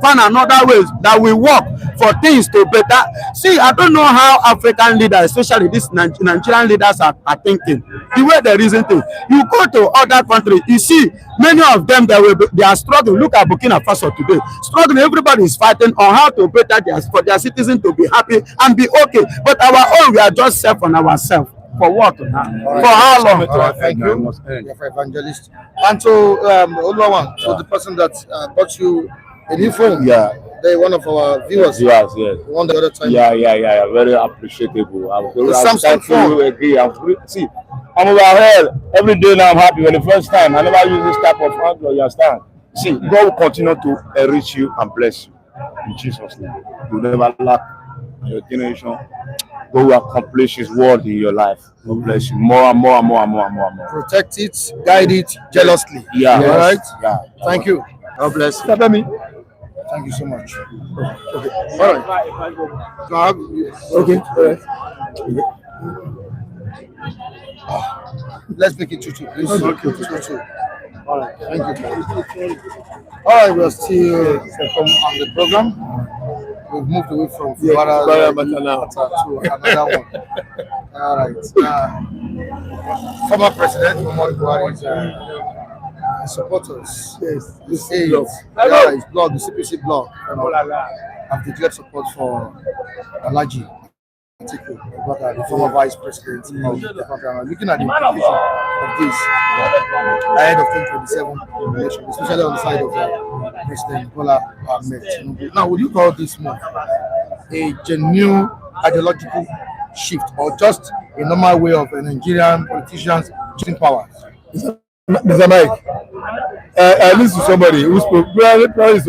Speaker 12: find another way that will work for things to better? See, I don't know how African leaders, especially these Nigerian leaders, are thinking. The way they reason things. You go to other countries, you see many of them they are struggling. Look at Burkina Faso today. Struggling, everybody is fighting on how to better for their citizens to be happy and be okay. But our own, we are just self on ourselves. For what? For how long?
Speaker 2: Thank you. For evangelist. And so, Oluwawan, so the person that bought you a new phone.
Speaker 9: Yeah.
Speaker 2: They're one of our viewers.
Speaker 9: Yes.
Speaker 2: One the other time.
Speaker 9: Yeah. Very appreciable.
Speaker 2: The Samsung phone.
Speaker 9: Agree. See, I'm overhead every day now. I'm happy. For the first time, I never use this type of phone. You understand? See, God will continue to enrich you and bless you in Jesus' name. You will never lack your generation. God will accomplish His word in your life. God bless you more and more.
Speaker 2: Protect it, guide it jealously.
Speaker 9: Yeah.
Speaker 2: All right.
Speaker 9: Yeah.
Speaker 2: Thank you. God bless you. Thank you so much. Okay. All right. Okay. Let's make it 2-2, please. Okay. 2-2. All right. Thank you. All right. We're still on the program. We've moved away from Fubara to another one. All right. Former President Buhari's supporters, yes, his blog, the CPC blog, have declared support for Alhaji Atiku+Fear, the former Vice President of the country. Looking at the implication of this ahead of 2027 election, especially on the side of President Tinubu. Now, would you call this move a genuine ideological shift, or just a normal way of Nigerian politicians using power?
Speaker 3: Mr. Mike, I listened to somebody who spoke, probably was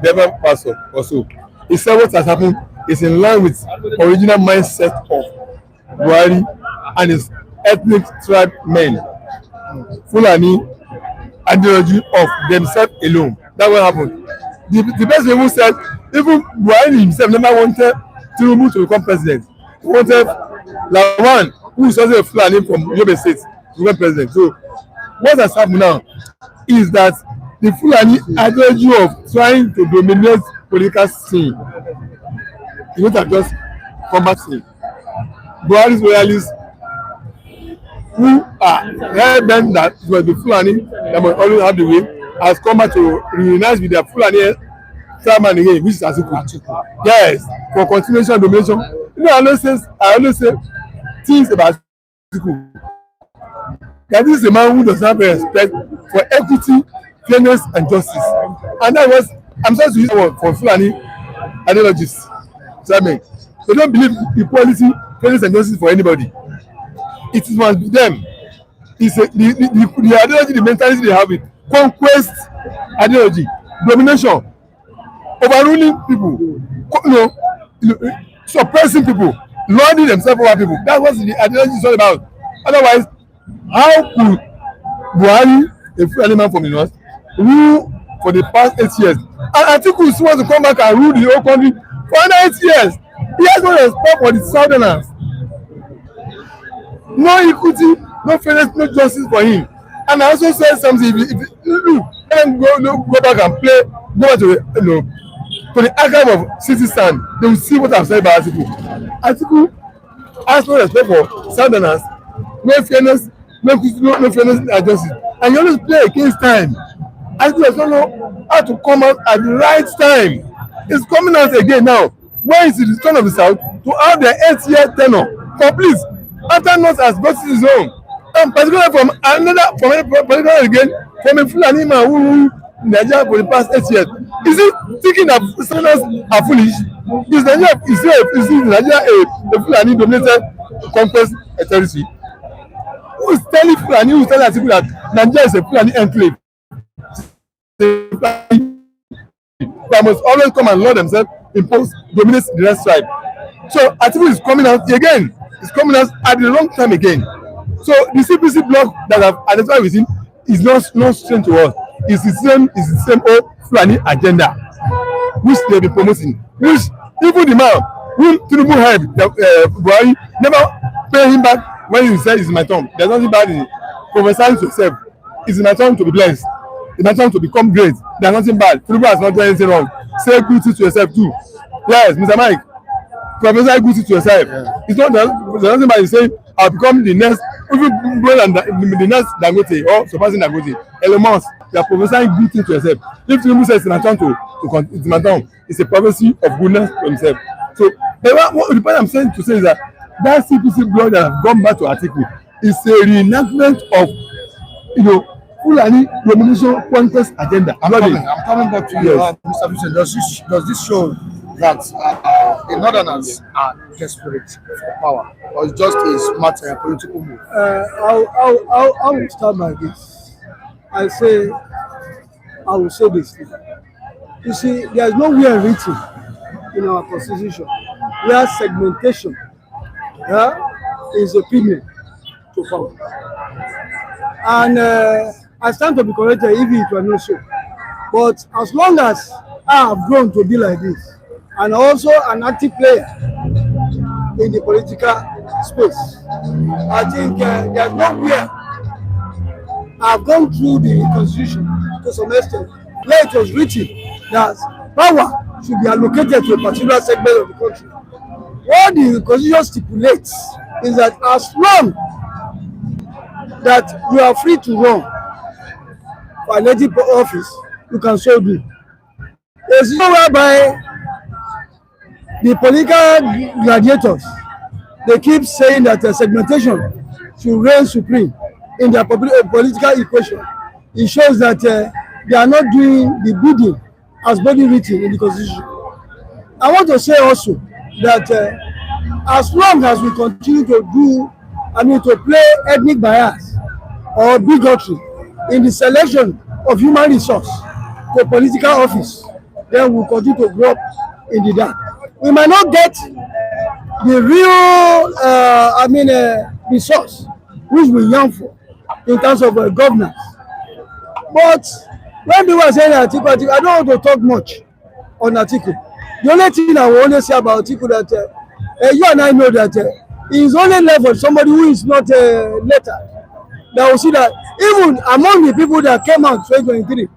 Speaker 3: Devon Pastor or so. He said what has happened is in line with original mindset of Buhari and his ethnic tribe men. Fulani ideology of themselves alone. That's what happened. The best even said, even Buhari himself never wanted Tinubu to become president. He wanted Lawan, who is also a Fulani from Yobe State, to become president. So what has happened now is that the Fulani ideology of trying to dominate political scene is what have just come back to Buhari's Loyalists, who are hell-bent that it was the Fulani that must always have the way, has come back to reunite with their Fulani chairman again, which is Atiku. Yes, for continuation domination. You know, I always say things about Atiku. That this is a man who does not have respect for equity, fairness, and justice. And that was, I'm sorry to use the word for Fulani ideologists. So I mean, they don't believe equality, fairness, and justice for anybody. It must be them. It's the ideology, the mentality they have, it conquest ideology, domination, overruling people, suppressing people, lording themselves over people. That's what the ideology is all about. Otherwise, how could Buhari, a Fulani man from the north, rule for the past 8 years? And Atiku wants to come back and rule the whole country for another 8 years. He has no respect for the southerners. No equity, no fairness, no justice for him. And I also said something, if go back and play, go back to the archive of Citizen, they will see what I've said about Atiku. Atiku has no respect for southerners, no fairness, no fairness and justice. And you always play against time. Atiku does not know how to come out at the right time. It's coming out again now. When is the turn of the South to have their 8-year tenure complete after North has got his own, and particularly from any particular again, from a Fulani man who ruled Nigeria for the past 8 years. Is he thinking that Southerners are foolish? Is Nigeria a Fulani dominated conquest territory? Who is telling Fulani, who is telling Atiku that Nigeria is a Fulani enclave? That must always come and lord themselves, impose, dominate the rest tribe. So Atiku is coming out again. It's coming out at the wrong time again. So the CPC bloc that have identified with him is not strange to us. It's the same old Fulani agenda which they be promoting. Which even the man whom Tinubu helped, Buhari, never pay him back when he said it's my turn. There's nothing bad in prophesying to yourself. It's my turn to be blessed. It's my turn to become great. There's nothing bad. Tinubu has not done anything wrong. Say good things to yourself too. Yes, Mr. Mike. Prophesy good things to yourself. It's not there's nothing bad in saying I'll become the next, even greater than the next Dangote or surpassing Dangote. Elon Musk, you are prophesying good things to yourself. If Tinubu says it's my turn it's my turn, it's a prophecy of goodness to himself. So the point I'm saying to say is that CPC blog that have gone back to Atiku is a reenactment of Fulani domination conquest agenda. I'm
Speaker 2: coming back to you, Mr. Vincent. Does this show that the Northerners are desperate for power, or it's just a smart political move?
Speaker 10: I will start by this. I will say this. You see, there is nowhere written in our constitution where segmentation is a premium to power. And I stand to be corrected if it were not so. But as long as I have grown to be like this, and also an active player in the political space, I think there's nowhere I've gone through the constitution to some extent where it was written that power should be allocated to a particular segment of the country. What the constitution stipulates is that as long that you are free to run for an elected office, you can so do. There's no whereby the political gladiators, they keep saying that segmentation should reign supreme in their political equation. It shows that they are not doing the bidding as body written in the constitution. I want to say also that as long as we continue to play ethnic bias or bigotry in the selection of human resource to political office, then we'll continue to grow up in the dark. We might not get the real resource which we yearn for in terms of governance. But when people are saying Atiku, I don't want to talk much on Atiku. The only thing I will only say about Atiku that you and I know that he is only left for somebody who is not lettered. That will see that even among the people that came out 2023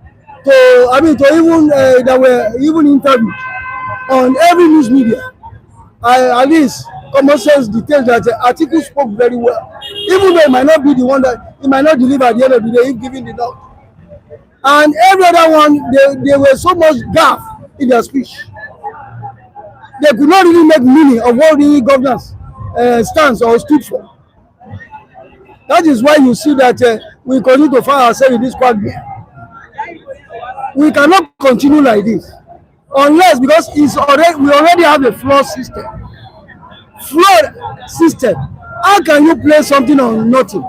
Speaker 10: that were even interviewed on every news media, at least common sense details that Atiku spoke very well, even though it might not be the one that he might not deliver at the end of the day if given the nod. And every other one, they were so much gaffe in their speech. They could not really make meaning of what the governance stands or stood for. That is why you see that we continue to find ourselves in this quagmire. we cannot continue like this unless, because we already have a flawed system. How can you play something on nothing?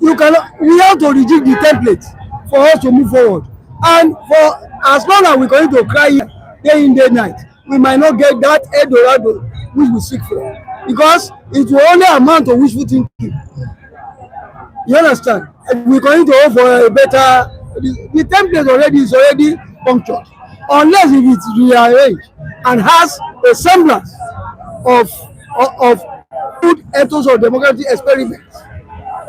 Speaker 10: You cannot. We have to reject the template for us to move forward. And for as long as we're going to cry day in, day night, we might not get that Eldorado which we seek for, because it will only amount to wishful thinking. You understand? We're going to hope for a better. The template is already punctured, unless if it's rearranged and has a semblance of good ethos or democratic experiment,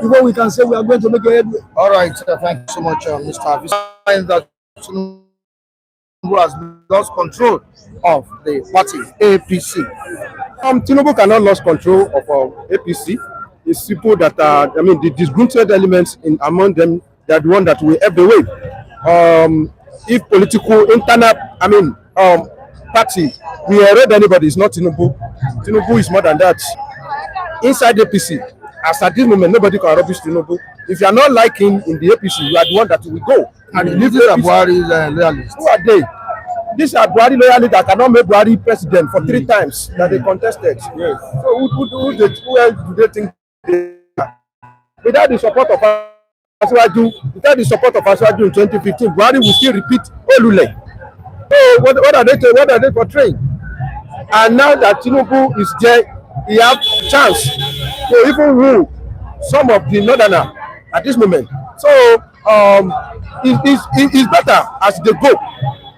Speaker 10: before we can say we are going to make a headway.
Speaker 2: All right, thank you so much, Mr. Hafiz. That Tinubu has lost control of the party APC.
Speaker 4: Tinubu cannot lose control of APC. It's people that are, the disgruntled elements among them, they are the one that will help the way. If political internal, party, we erode anybody, it's not Tinubu. Tinubu is more than that. Inside APC, as at this moment, nobody can rubbish Tinubu. If you are not liking in the APC, you are the one that will go.
Speaker 2: And these are Buhari'S loyalists.
Speaker 4: Who are they? These are Buhari loyalists that cannot make Buhari president for 3 times that they contested. Yes. So who else do they think they are? Without the support of Asiwaju, in 2015, Buhari will still repeat Olule. So what are they portraying? And now that Tinubu is there, he has chance to even rule some of the northerners at this moment. So it's better as they go,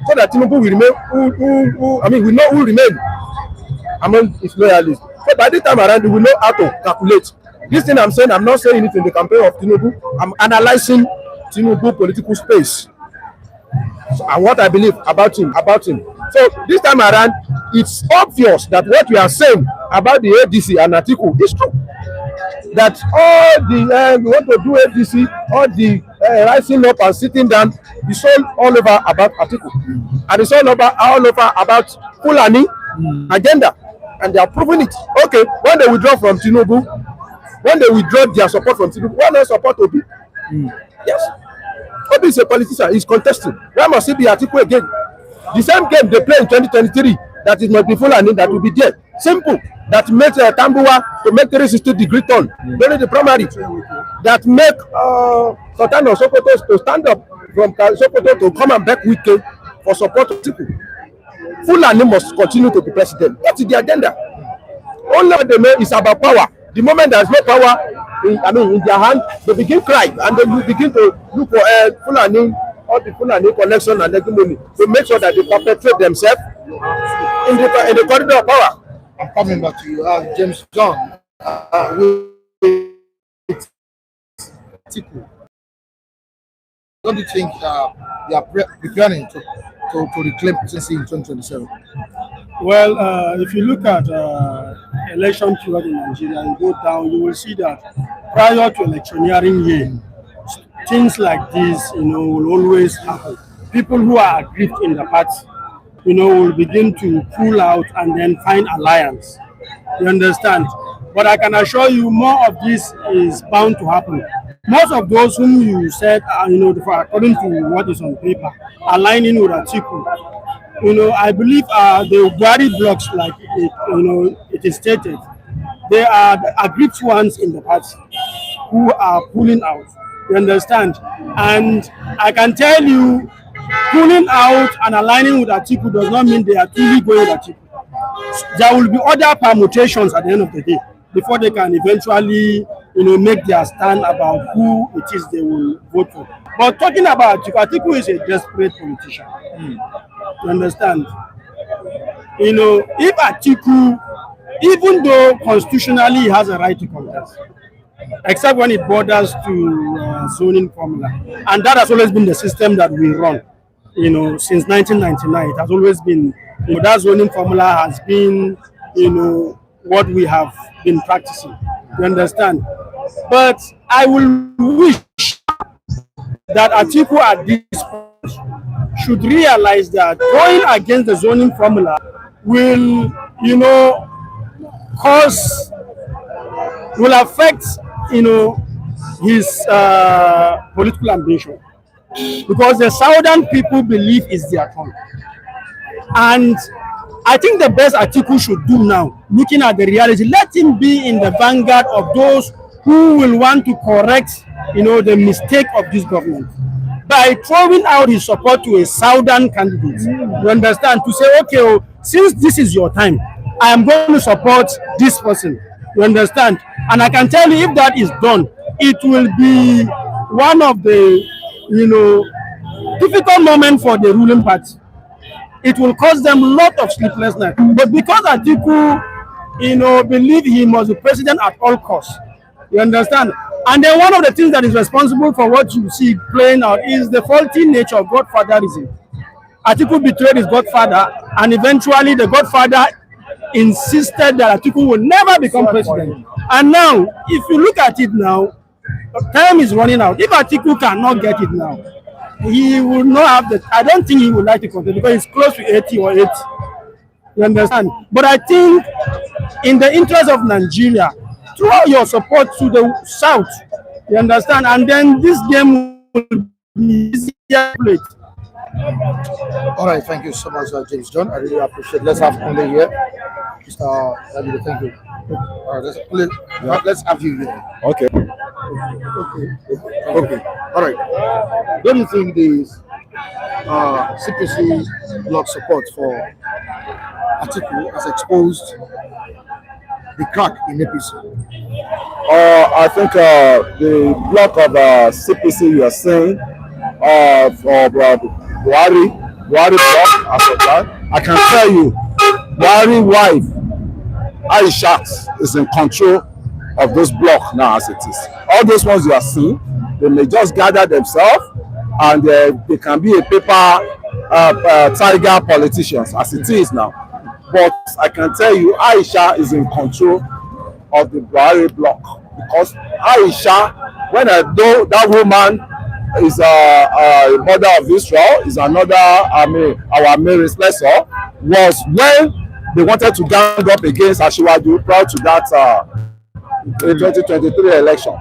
Speaker 4: so that Tinubu will remain. We know who remain among his loyalists. So by this time around, we will know how to calculate. This thing I'm saying, I'm not saying it in the campaign of Tinubu. I'm analyzing Tinubu political space and what I believe about him. So this time around, it's obvious that what we are saying about the ADC and Atiku is true. That all the we want to do ADC, all the rising up and sitting down, is all over about Atiku, and it's all over about Fulani agenda, and they are proving it. Okay, when they withdraw from Tinubu, when they withdraw their support from Tinubu, why not support Obi? Yes. Obi is a politician, he's contesting. Why must he be Atiku again? The same game they play in 2023, that is not be Fulani that will be there. Simple. That makes Tambuwa to make 360-degree turn during the primary. That make Sultan of Sokoto to stand up from Sokoto to come and back Wike for support of Atiku. Fulani must continue to be president. That is the agenda. Only what they know is about power. The moment there is no power in their hand, they begin cry and they will begin to look for Fulani, all the Fulani connection and hegemony to make sure that they perpetrate themselves in the corridor of power.
Speaker 2: I'm coming back to you, James John. With Atiku, what do you think they are preparing to reclaim presidency in 2027?
Speaker 13: Well, if you look at election period in Nigeria and go down, you will see that prior to electioneering year, things like this, will always happen. People who are aggrieved in the party, will begin to pull out and then find alliance. You understand? But I can assure you, more of this is bound to happen. Most of those whom you said, according to what is on paper, aligning with Atiku, I believe the Buhari blocks, like it is stated, they are the aggrieved ones in the party who are pulling out. You understand? And I can tell you, pulling out and aligning with Atiku does not mean they are truly going with Atiku. There will be other permutations at the end of the day before they can eventually, make their stand about who it is they will vote for. But talking about Atiku, Atiku is a desperate politician. You understand? If Atiku, even though constitutionally he has a right to contest, except when it borders to zoning formula, and that has always been the system that we run. Since 1999, it has always been, that zoning formula has been, what we have been practicing. You understand? But I will wish that Atiku at this point should realize that going against the zoning formula will, will affect, his political ambition. because the southern people believe it's their turn. And I think the best Atiku should do now, looking at the reality, let him be in the vanguard of those who will want to correct, the mistake of this government by throwing out his support to a southern candidate. You understand? To say, okay, since this is your time, I am going to support this person. You understand? And I can tell you, if that is done, it will be one of the, difficult moments for the ruling party. It will cause them a lot of sleepless nights. But because Atiku, believe he must be president at all costs, you understand? And then one of the things that is responsible for what you see playing out is the faulty nature of godfatherism. Atiku betrayed his godfather, and eventually the godfather insisted that Atiku will never become president. And now, if you look at it now, time is running out. If Atiku cannot get it now, he will not have the. I don't think he would like to contest because he's close to 80 or 80. You understand? But I think, in the interest of Nigeria, throw your support to the south. You understand? And then this game will be easier played.
Speaker 2: All right, thank you so much, James John. I really appreciate it. Let's have Kunle here. Mr. David, thank you. All right, let's have you here.
Speaker 3: Okay.
Speaker 2: Okay. All right. Don't you think the CPC bloc support for Atiku has exposed the crack in APC?
Speaker 3: I think the block of CPC you are saying for Buhari block, I can tell you, Buhari wife Aisha is in control of those blocks now as it is. All those ones you are seeing, they may just gather themselves and they can be a paper tiger politicians as it is now. But I can tell you, Aisha is in control of the Buhari block, because Aisha, when I know that woman is a mother of Israel, is another, our main replacer, was when they wanted to gang up against Asiwaju prior to that 2023 election.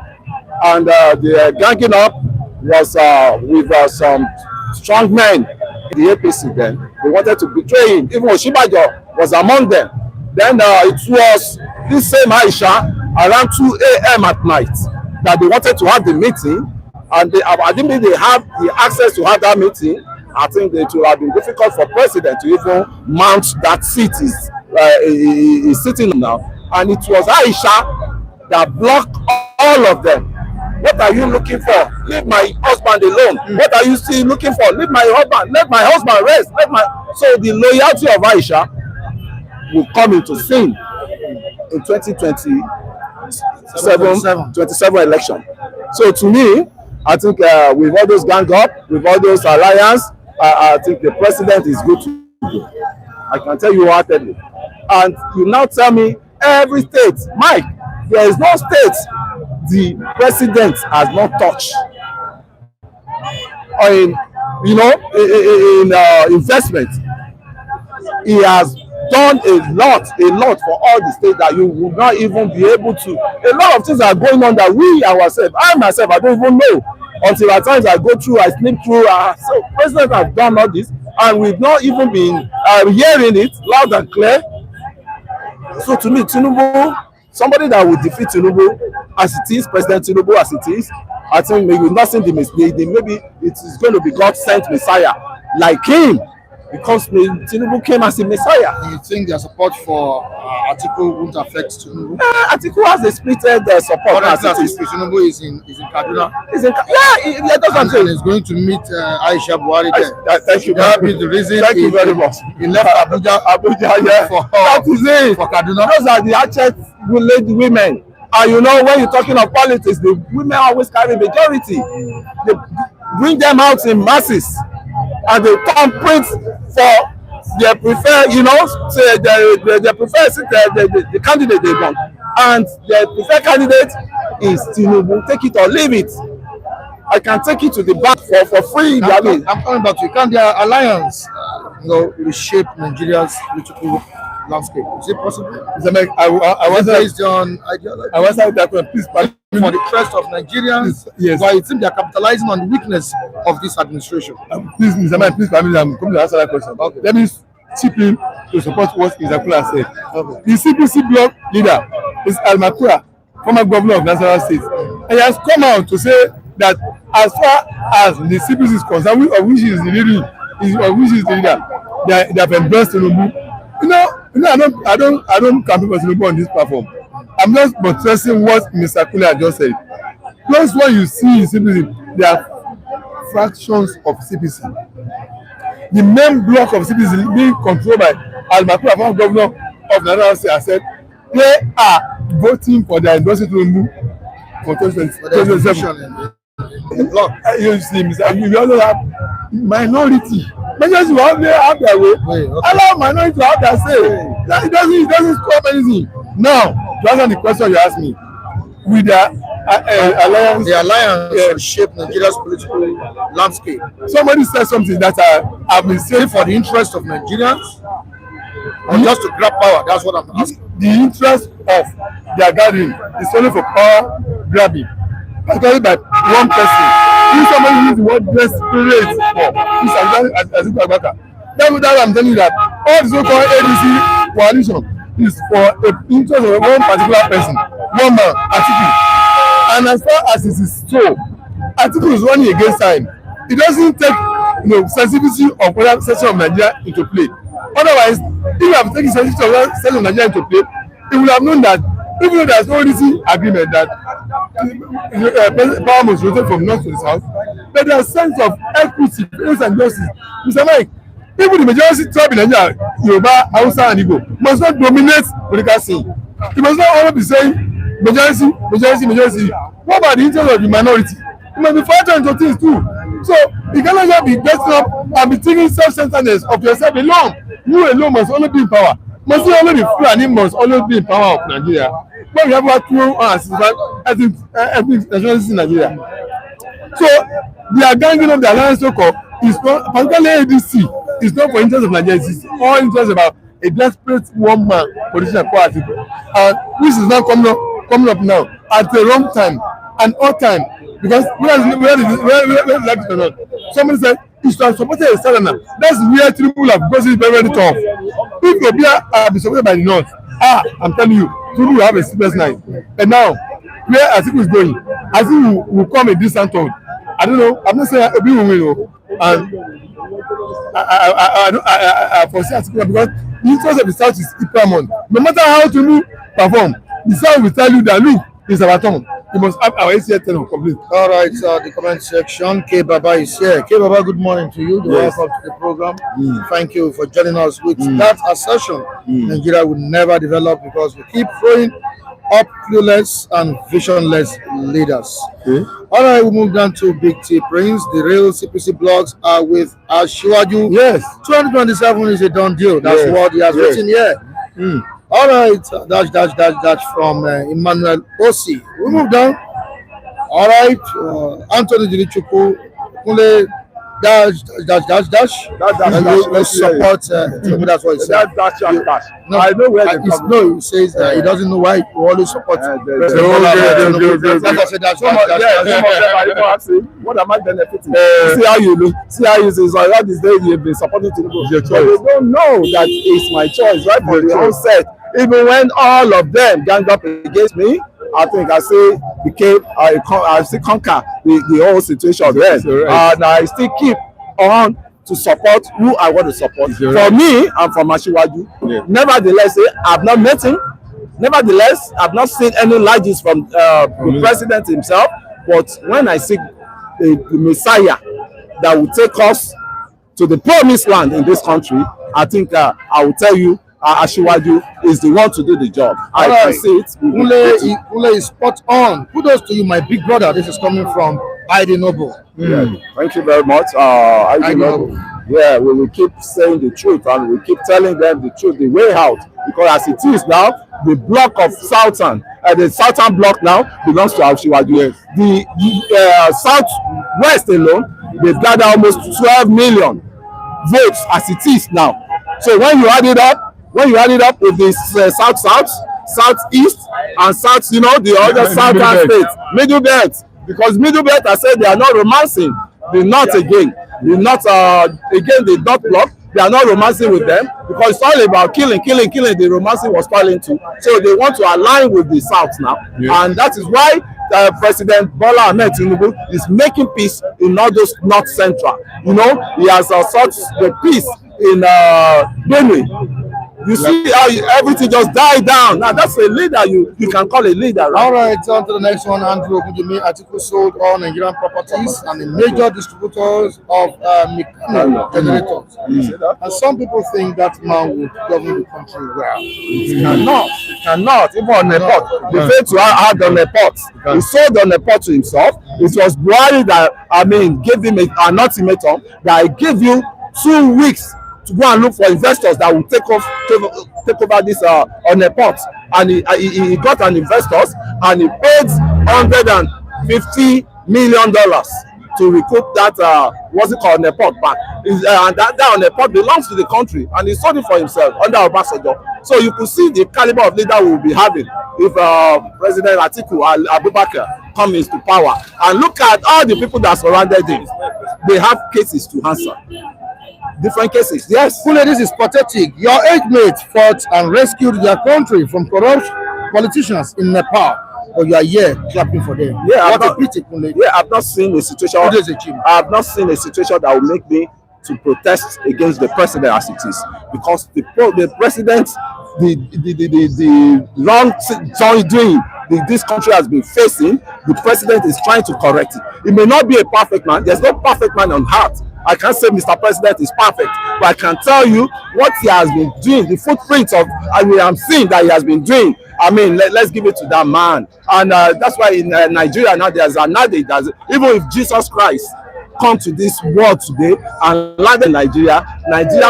Speaker 3: And the ganging up was with some strong men in the APC then. They wanted to betray him. Even Oshibajo was among them. Then it was this same Aisha around 2 a.m. at night that they wanted to have the meeting. And I didn't think they have the access to have that meeting. I think it would have been difficult for president to even mount that seat is sitting now. And it was Aisha that blocked all of them. What are you looking for? Leave my husband alone. What are you still looking for? Leave my husband. Let my husband rest. So the loyalty of Aisha will come into sin in 2027 election. So to me, I think with all those gang up, with all those alliance, I think the president is good to go. I can tell you heartedly. And you now tell me every state, Mike, there is no state the president has not touched. In investment, he has done a lot for all the states that you will not even be able to. A lot of things are going on that we ourselves, I myself, I don't even know until at times I go through, I sleep through. So president has done all this, and we've not even been hearing it loud and clear. So to me, Tinubu, somebody that will defeat Tinubu as it is, President Tinubu as it is, I think maybe nothing the mistake. Maybe it is going to be God sent Messiah like him, because Tinubu came as a Messiah.
Speaker 2: Do you think their support for Atiku won't affect Tinubu?
Speaker 3: Atiku has a splitted support.
Speaker 2: Tinubu is in Kaduna.
Speaker 3: That's what I'm saying.
Speaker 2: He's going to meet Aisha Buhari there.
Speaker 3: Thank you.
Speaker 2: That is the reason.
Speaker 3: Thank you very much.
Speaker 2: He left Abuja,
Speaker 3: yeah. That is it.
Speaker 2: For Kaduna.
Speaker 3: Those are the archest women. And when you're talking of politics, the women always carry majority. They bring them out in masses, and they come print for their preferred, they prefer the candidate they want, and their preferred candidate is Tinubu. Take it or leave it. I can take it to the bank for free.
Speaker 2: I'm coming back to you. Can their alliance, reshape Nigeria's political landscape? Is it possible?
Speaker 3: I was
Speaker 2: based on ideology.
Speaker 3: I was like that one. Please,
Speaker 2: for the interest of Nigerians.
Speaker 3: Yes.
Speaker 2: But it seems they are capitalizing on the weakness of this administration?
Speaker 3: Please, Mr. Man, please permit me. I'm coming to answer that question.
Speaker 2: Okay.
Speaker 3: Let me chip in to support what Izakula said.
Speaker 2: Okay.
Speaker 3: The CPC bloc leader is Almakura, former governor of Nasarawa State. And he has come out to say that as far as the CPC is concerned, of which is the leader, they have endorsed Tinubu. I don't campaign for Tinubu on this platform. I'm just buttressing what Mr. Kule just said. Plus, what you see in CPC, there are fractions of CPC. The main block of CPC being controlled by Almakura, former governor of Nasarawa State, has said they are voting for their endorsing Tinubu for 2027. You see, we also have minority. Majority will have their way. Allow minority to have their say. It doesn't stop anything. Now, to answer the question you asked me, with the alliance,
Speaker 2: Will shape Nigeria's political landscape.
Speaker 3: somebody said something that I've been saying
Speaker 2: For the interest of Nigerians, or just to grab power? That's what I'm asking.
Speaker 3: the interest of their gathering is only for power grabbing, particularly by one person. If somebody uses the word desperate for this Atiku Abubakar, that I'm telling you that all the so-called ADC coalition is for the interest of one particular person, one man, Atiku. And as far as it is so, Atiku is running against time. It doesn't take sensitivity of other section of Nigeria into play. Otherwise, if you have taken sensitivity of other section of Nigeria into play, he would have known that even though there is no written agreement that power must rotate from north to the south, but there is a sense of equity, fairness and justice. Mr. Mike, even the majority tribe in Nigeria, Yoruba, Hausa and Igbo, must not dominate political scene. It must not always be saying majority. What about the interest of the minority? It must be factored into things too. So you cannot just be dressing up and be thinking self-centeredness of yourself alone. You alone must only be in power. Must you only be free and it must always be in power of Nigeria. But we have about 265 ethnic nationalities in Nigeria. So they are ganging up the alliance so-called is not, particularly ADC, is not for interest of Nigeria. It's all interest about a desperate one man politician called Atiku, and which is now coming up now at the wrong time and odd time, because where is that or not? Somebody said he should have supported a Southerner. That's where Tinubu have gotten very tough. If Obia have been supported by the North, I'm telling you, Tinubu will have a sleepless night. And now, where Atiku is going, Atiku will come a distant third. I don't know. I'm not saying Obi will win, and I foresee Atiku because the interest of the South is paramount. No matter how Tinubu perform, the South will tell you that look, it's our turn. We must have our ACA tenure complete.
Speaker 2: All right, the comment section. K Baba is here. K Baba, good morning to you. Welcome to the program. Thank you for joining us with that assertion. Nigeria will never develop because we keep throwing up clueless and visionless leaders. All right, we move down to Big T Prince. The real CPC blogs are with Asiwaju.
Speaker 3: Yes.
Speaker 2: 2027 is a done deal. That's what he has written here. All right, dash from Emmanuel Osi. We move down. All right, Anthony Dilichuku, Kule, dash. You support. That's what he said.
Speaker 3: Dash.
Speaker 2: No,
Speaker 3: I know where they come.
Speaker 2: No, he says he doesn't know why he always supports.
Speaker 3: What am I benefiting? See how you look. See how you say, so that is the you've been supporting Tinubu. But they don't know that it's my choice, right? For the onset. Even when all of them gang up against me, I think I still I still conquer the whole situation there. And I still keep on to support who I want to support. For me, I'm from Asiwaju. Nevertheless, I've not met him. Nevertheless, I've not seen any larges from the president himself. But when I see the Messiah that will take us to the promised land in this country, I think I will tell you, Asiwaju is the one to do the job. I can see it.
Speaker 2: Ule is spot on. Kudos to you, my big brother. This is coming from ID Noble.
Speaker 3: Thank you very much. ID Noble. Yeah, we will keep saying the truth and we keep telling them the truth, the way out. Because as it is now, the block of Southern, the Southern block now belongs to Asiwaju. The Southwest alone, they've gathered almost 12 million votes as it is now. So when you add it up with the Southeast and South, the other Southern states, Middle Belt, because Middle Belt, I said they are not romancing
Speaker 9: The North again. The North, again, the North bloc, they are not romancing with them because it's all about killing. The romancing was falling too. So they want to align with the South now. Yeah. And that is why President Bola Ahmed Tinubu is making peace in all those North Central. You know, he has sought the peace in Benue. You see how everything just died down. Now that's a leader you can call a leader, right?
Speaker 2: All right, on to the next one. Andrew Ogudimi, Atiku sold all Nigerian properties and the major distributors of mechanical generators. And some people think that man would govern the country well.
Speaker 9: It cannot. Even on the port. They failed to add on the port. He sold on the port to himself. It was Buhari that, gave him an ultimatum that I give you 2 weeks to go and look for investors that will take over this on the port, and he got an investors and he paid $150 million to recoup that what's it called on the port back. And that on the port belongs to the country, and he sold it for himself under Obasanjo. So you could see the caliber of leader we will be having if President Atiku Abubakar comes to power. And look at all the people that surrounded him. They have cases to answer. Different cases, yes.
Speaker 2: Kule, this is pathetic. Your age mates fought and rescued their country from corrupt politicians in Nepal, but you are here clapping for them.
Speaker 9: Yeah,
Speaker 2: I've
Speaker 9: not seen a situation. I have not seen a situation that will make me to protest against the president as it is, because the president, the long doing this country has been facing, the president is trying to correct it. It may not be a perfect man. There's no perfect man on earth. I can't say Mr. President is perfect, but I can tell you what he has been doing, the footprints of, I'm seeing that he has been doing. Let's give it to that man. And that's why in Nigeria now there's another, even if Jesus Christ come to this world today and land in Nigeria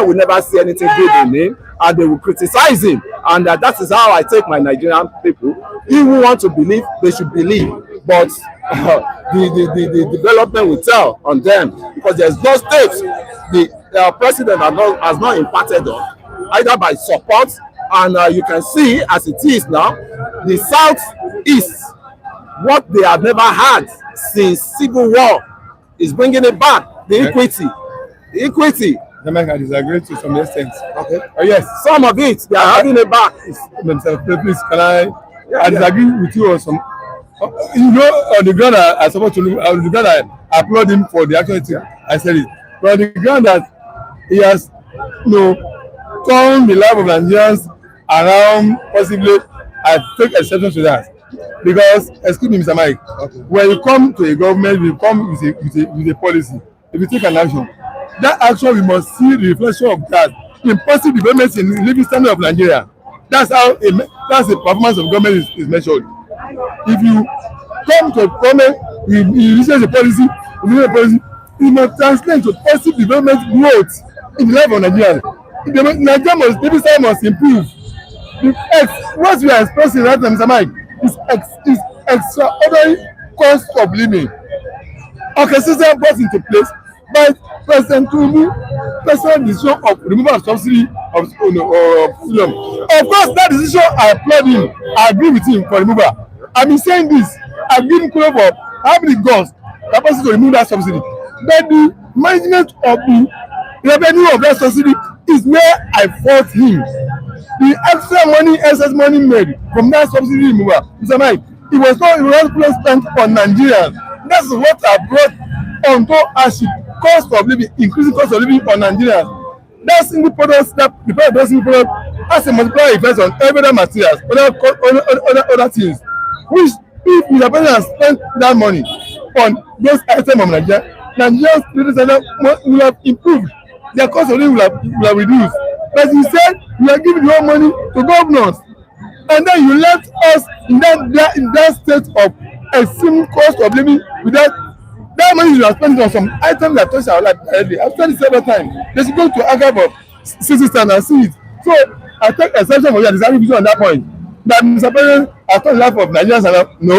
Speaker 9: will never see anything good in him, and they will criticize him. And that is how I take my Nigerian people. If we want to believe, they should believe. But the development will tell on them, because there's no steps the president has not imparted on, either by support, and you can see as it is now, the Southeast, what they have never had since Civil War, is bringing it back. The equity.
Speaker 3: I disagree to some extent.
Speaker 9: Okay.
Speaker 3: Oh yes,
Speaker 9: some of it they are having it back.
Speaker 3: Please, can I disagree with you on some. You know, on the ground I support to on the ground I applaud him for the actuality. I said it. But on the ground that he has, turned the life of Nigerians around, possibly, I take exception to that. Because, excuse me, Mr. Mike, when you come to a government, you come with a policy. If you take an action, that action we must see the reflection of that in positive developments in the living standard of Nigeria. That's the performance of government is measured. If you come to a government, you research a policy, it must translate to positive development growth in the life of Nigeria. Nigeria must improve. What we are expressing right now, Mr. Mike, is extraordinary cost of living. Orchestration brought into place by President Tinubu, personal decision of removal of subsidy of petroleum. Of course, that decision I applaud him. I agree with him for removal. I've been saying this. I've given credit for how many guns capacity to remove that subsidy. But the management of the revenue of that subsidy is where I fought him. The excess money made from that subsidy removal, Mr. Mike, it was not spent on Nigerians. That's what I brought onto as cost of living, increasing cost of living for Nigerians. That single product, that single product has a multiplier effect on every other materials, other things. Which, if the president has spent that money on those items of Nigeria, Nigerians will have improved. Their cost of living will have reduced. But you said you are giving your money to governors, and then you left us in that state of extreme cost of living without that money you are spending on some items that touch our life directly. I've said it several times. They should go to archive of system and see it. So I take exception for your disagreement on that point. That Mr. President has turned the life of Nigerians around. No,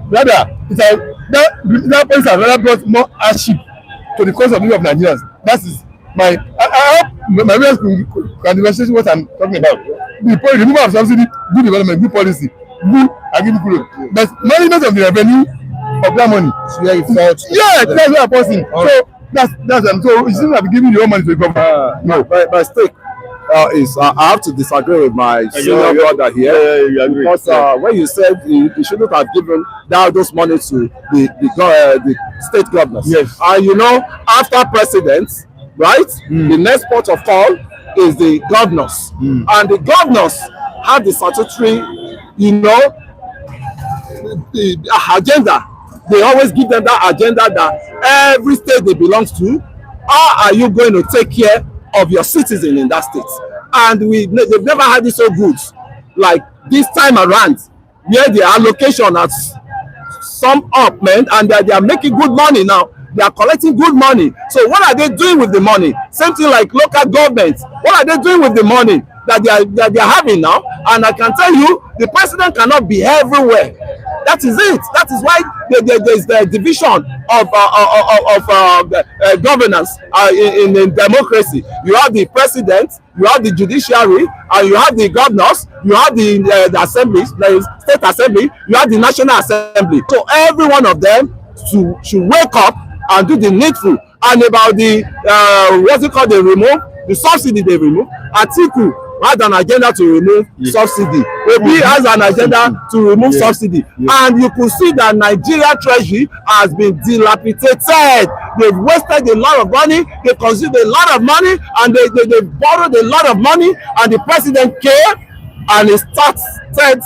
Speaker 3: rather, that place has rather brought more hardship to the cost of living of Nigerians. That is I hope my viewers can demonstrate what I'm talking about. The removal of subsidy, good development, good policy, good agriculture. But management of the revenue popular money.
Speaker 2: So where you felt.
Speaker 3: Yeah, that's where I'm posting. So that's so it seems like giving the whole money to the government.
Speaker 9: No, my stake is I have to disagree with my senior brother here.
Speaker 7: You agree.
Speaker 9: Because when you said he shouldn't have given those money to the state governors.
Speaker 3: Yes.
Speaker 9: And you know, after president, right, the next port of call is the governors. And the governors have the statutory, you know, the agenda. They always give them that agenda that every state they belong to, how are you going to take care of your citizen in that state? And they've never had it so good like this time around, where the allocation has sum up, man, and they are making good money now. They are collecting good money. So what are they doing with the money? Same thing like local governments. What are they doing with the money that they are having now? And I can tell you, the president cannot be everywhere. That is it. That is why there is the division of governance in democracy. You have the president, you have the judiciary, and you have the governors, you have the assemblies, the state assembly, you have the national assembly. So every one of them should wake up and do the needful. And about the what's it called, the subsidy they remove. Atiku has an agenda to remove subsidy. Obi has an agenda to remove subsidy. And you could see that Nigeria treasury has been dilapidated. They've wasted a lot of money, they consumed a lot of money, and they borrowed a lot of money, and the president came and he started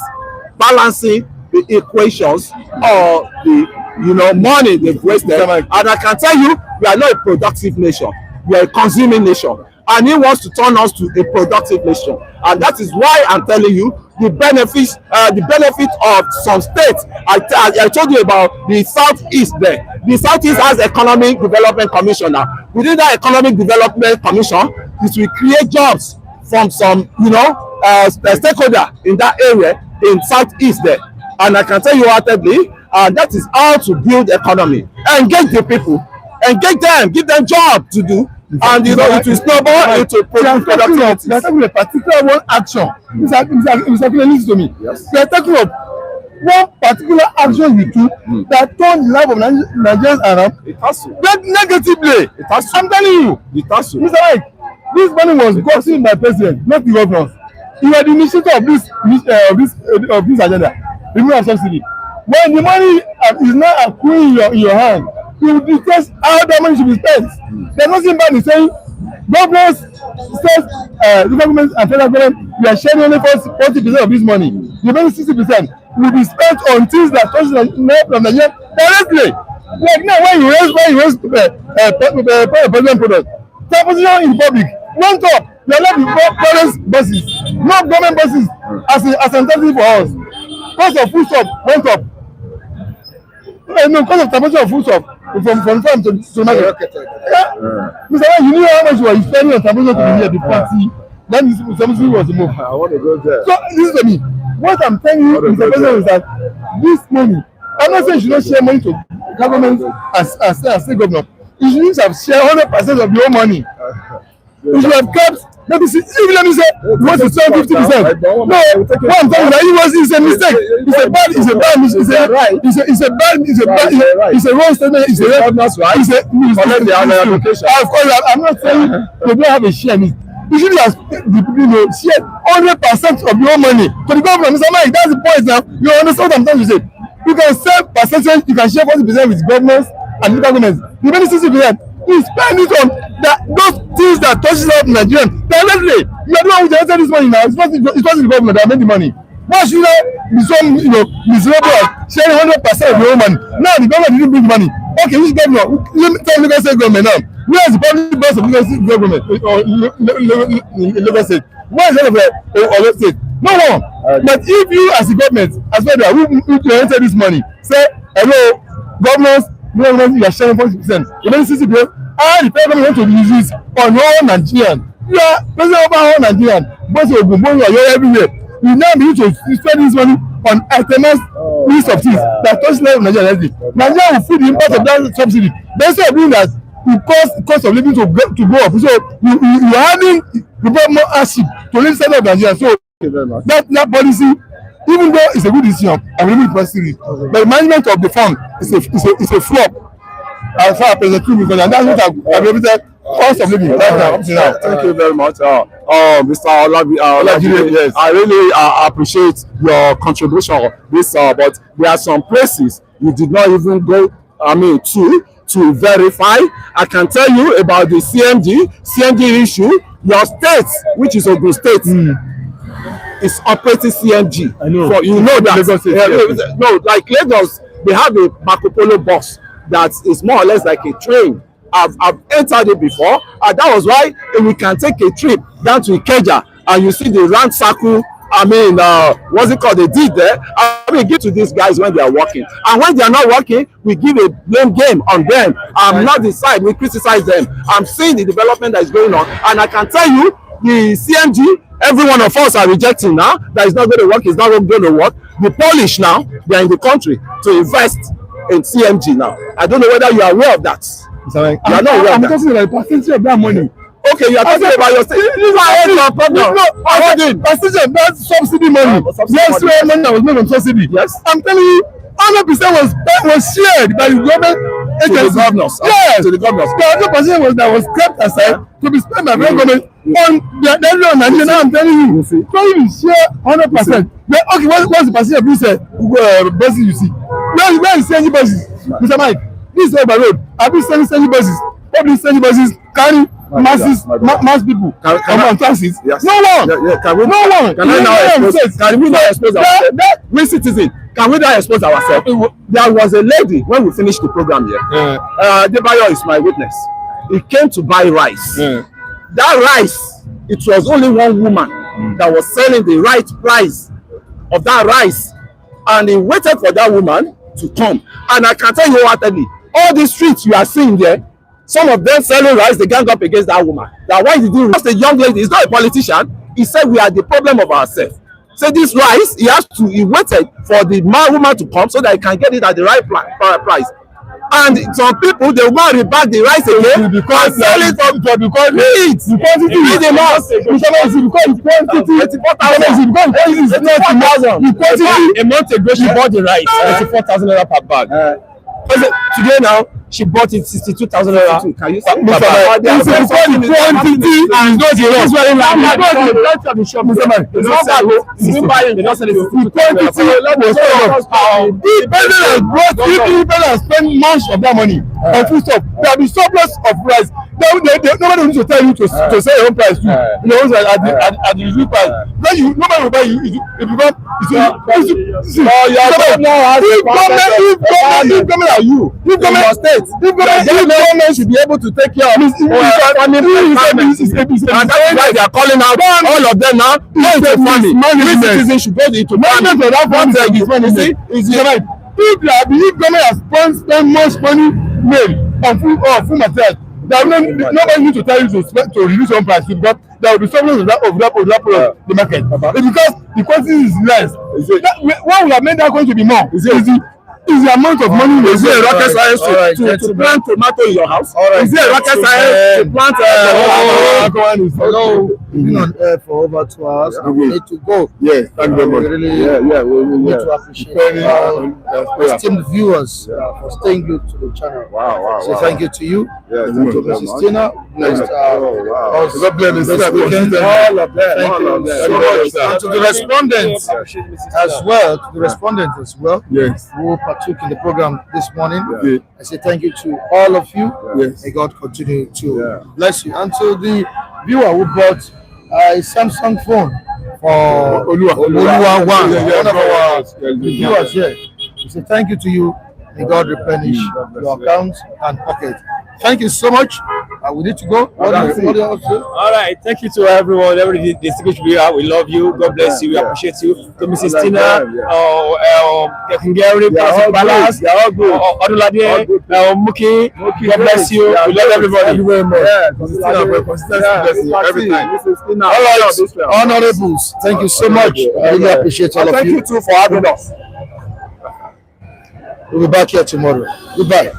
Speaker 9: balancing the equations of the money they've wasted. And I can tell you, we are not a productive nation, we are a consuming nation. And he wants to turn us to a productive nation, and that is why I'm telling you the benefit of some states. I told you about the southeast there. The southeast has economic development commission now. Within that economic development commission, it will create jobs from some stakeholder in that area in southeast there. And I can tell you heartedly, that is how to build economy. Engage the people, engage them, give them job to do. And it will snowball into productivity.
Speaker 3: We are talking of a particular one action. Mr. Listen to me.
Speaker 9: Yes.
Speaker 3: We are talking of one particular action you took that turned the life of Nigerians around.
Speaker 9: It has to.
Speaker 3: But negatively.
Speaker 9: It has to.
Speaker 3: I'm telling you.
Speaker 9: It has to.
Speaker 3: Mr. Wike, this money was gotten by president, not the governors. You are the initiator of this agenda. Remove of subsidy. When the money is not accruing in your hand, you will discuss how that money should be spent. There's nothing bad in saying governors, state, the government and federal government, we are sharing only 40% of this money. The remaining 60% will be spent on things that touch the Nigeria directly. Like now, when you raise president product, transportation in public, one top, you are left with government buses, no government buses as an alternative for us. Cost of food stuff went up. No, cost of transportation of food stuff from farm to market. Mr. Wike, you knew how much you were spending on transportation to be here, the party. Then something was moved.
Speaker 9: I want to go there.
Speaker 3: So listen to me. What I'm telling you, Mr. President, is that this money, I'm not saying you should not share money to government as state governor. You should have shared 100% of your money. You should have kept. Let me say, you want to sell 50%. No, what I'm telling you, it's a mistake. It's a wrong statement. Of course, I'm not saying they don't have a share in it. You should have shared 100% of your money to the government. Mr. Mike, that's the point now. You understand what I'm trying to say? You can sell percentage, you can share 40% with governments and local governments. The remaining 60%. You spend it on those things that touches out Nigerians directly. You are the one who generated this money now. It's not the government that made the money. Why should I be so miserable sharing 100% of your own money? Now the government didn't bring the money. Okay, which governor? Let me tell Lagos State government now. Where is the public bus of Lagos State government or Lagos State? Where is the Lagos State? No one. But if you as the government, as well as who generated this money, say hello, governors. You are sharing 40%. You don't see the how the federal government want to use it on all Nigerian. You are president over all Nigerian. But you are everywhere. You now need to spend this money on itemized list of things that touch life of Nigeria. Nigeria will feel the impact of that subsidy. But instead of doing that, it cause cost of living to go up. So you are having the more hardship to live inside of Nigeria. So that policy Even though it's a good decision, I'm really impressed with it. But the management of the fund is a flop. As far as President Tinubu is concerned, and that's what I've represented cost of living right now up to now.
Speaker 9: Thank you very much, Mr. Olajide. Yes. I really appreciate your contribution. This, but there are some places you did not even go. I mean, to verify. I can tell you about the CNG issue. Your state, which is Ogun State, is operating CNG.
Speaker 3: I know.
Speaker 9: So you know that.
Speaker 3: Lagos State,
Speaker 9: no, like Lagos, they have a Marco Polo bus that is more or less like a train. I've entered it before, and that was why we can take a trip down to Ikeja and you see the round circle. I mean, what's it called? They did there. I mean, give to these guys when they are working, and when they are not working, we give a blame game on them. I'm not the side. We criticize them. I'm seeing the development that is going on, and I can tell you, the CNG, every one of us are rejecting now. That is not going to work. It's not going to work. The Polish now, they are in the country to invest in CNG now. I don't know whether you are aware of that. You are not aware of that.
Speaker 3: I'm talking about the percentage of that money.
Speaker 9: Okay, you are talking about your state. This is your problem.
Speaker 3: Percentage of that subsidy money. Yes, money that was made from subsidy.
Speaker 9: Yes.
Speaker 3: I'm telling you, 100% was shared by the government agencies.
Speaker 9: To the governors.
Speaker 3: Yes.
Speaker 9: To the governors.
Speaker 3: The other percent that was kept aside to be spent by the government on the area. And now I'm telling you, so you share 100%. Then, okay, what's the percentage of this buses you see? Where is CNG buses? Mr. Mike, this is over road. Have you seen CNG buses? Public CNG buses carry mass people on taxis?
Speaker 9: Yes.
Speaker 3: No one.
Speaker 9: Can we now expose ourselves? We citizens, can we now expose ourselves? There was a lady when we finished the program here. Debayo is my witness. He came to buy rice. That rice, it was only one woman that was selling the right price of that rice, and he waited for that woman to come. And I can tell you what, all these streets you are seeing there, some of them selling rice, they gang up against that woman. That why did you? Just a young lady, he's not a politician. He said we are the problem of ourselves. So this rice, he waited for the woman to come so that he can get it at the right price. And some people, they will go and reback the rice again and sell it on because it. The quantity is the most. Because the quantity is 24,000. Because it's not 2,000. The quantity.
Speaker 8: A month ago, she bought the rice 24,000 naira per bag. Today now, she bought it 62,000 naira. Can you see? The quantity and not the rice.
Speaker 3: People that spend much of that money on food stuff. There will be surplus of rice. Nobody needs to tell you to sell your own price too. You know, at the usual price. Then nobody will buy you. If government are you, if government should be able to take care of and that's why they are calling out all of them now. Every citizen should go into management of that fund. If government has spent much money on food materials, nobody need to tell you to reduce your own price because there will be something of that the market. Because the quantity is less. What will have made that going to be more? Is the amount of money.
Speaker 9: Is it a rocket science to plant tomato in your house? Is it a rocket science to plant
Speaker 2: Hello, we've been on air for over 2 hours and we need to go.
Speaker 3: Yes, thank you very much.
Speaker 2: We need to appreciate our esteemed viewers for staying glued to the channel. So thank you to you, to Mrs. Tina,
Speaker 3: God bless
Speaker 2: this weekend, all of them. Thank you so much. And to the respondents as well,
Speaker 3: yes,
Speaker 2: who partook in the program this morning. I say thank you to all of you. May God continue to bless you. And to the viewer who bought a Samsung phone for Oluwa one of our viewers here. We say thank you to you. May God replenish your accounts and pocket. Thank you so much. We need to go. What do you want to say?
Speaker 8: All right. Thank you to everyone. Every distinguished viewer. We love you. God bless you. We appreciate you. To Mrs. Tina, Kengeri, Palace, Odulade, Muki. God bless you. We love everybody.
Speaker 3: Thank you very much. Every time.
Speaker 2: All right, honorables. Thank you so much. I really appreciate all of you.
Speaker 9: Thank you too for having us.
Speaker 2: We'll be back here tomorrow. Goodbye.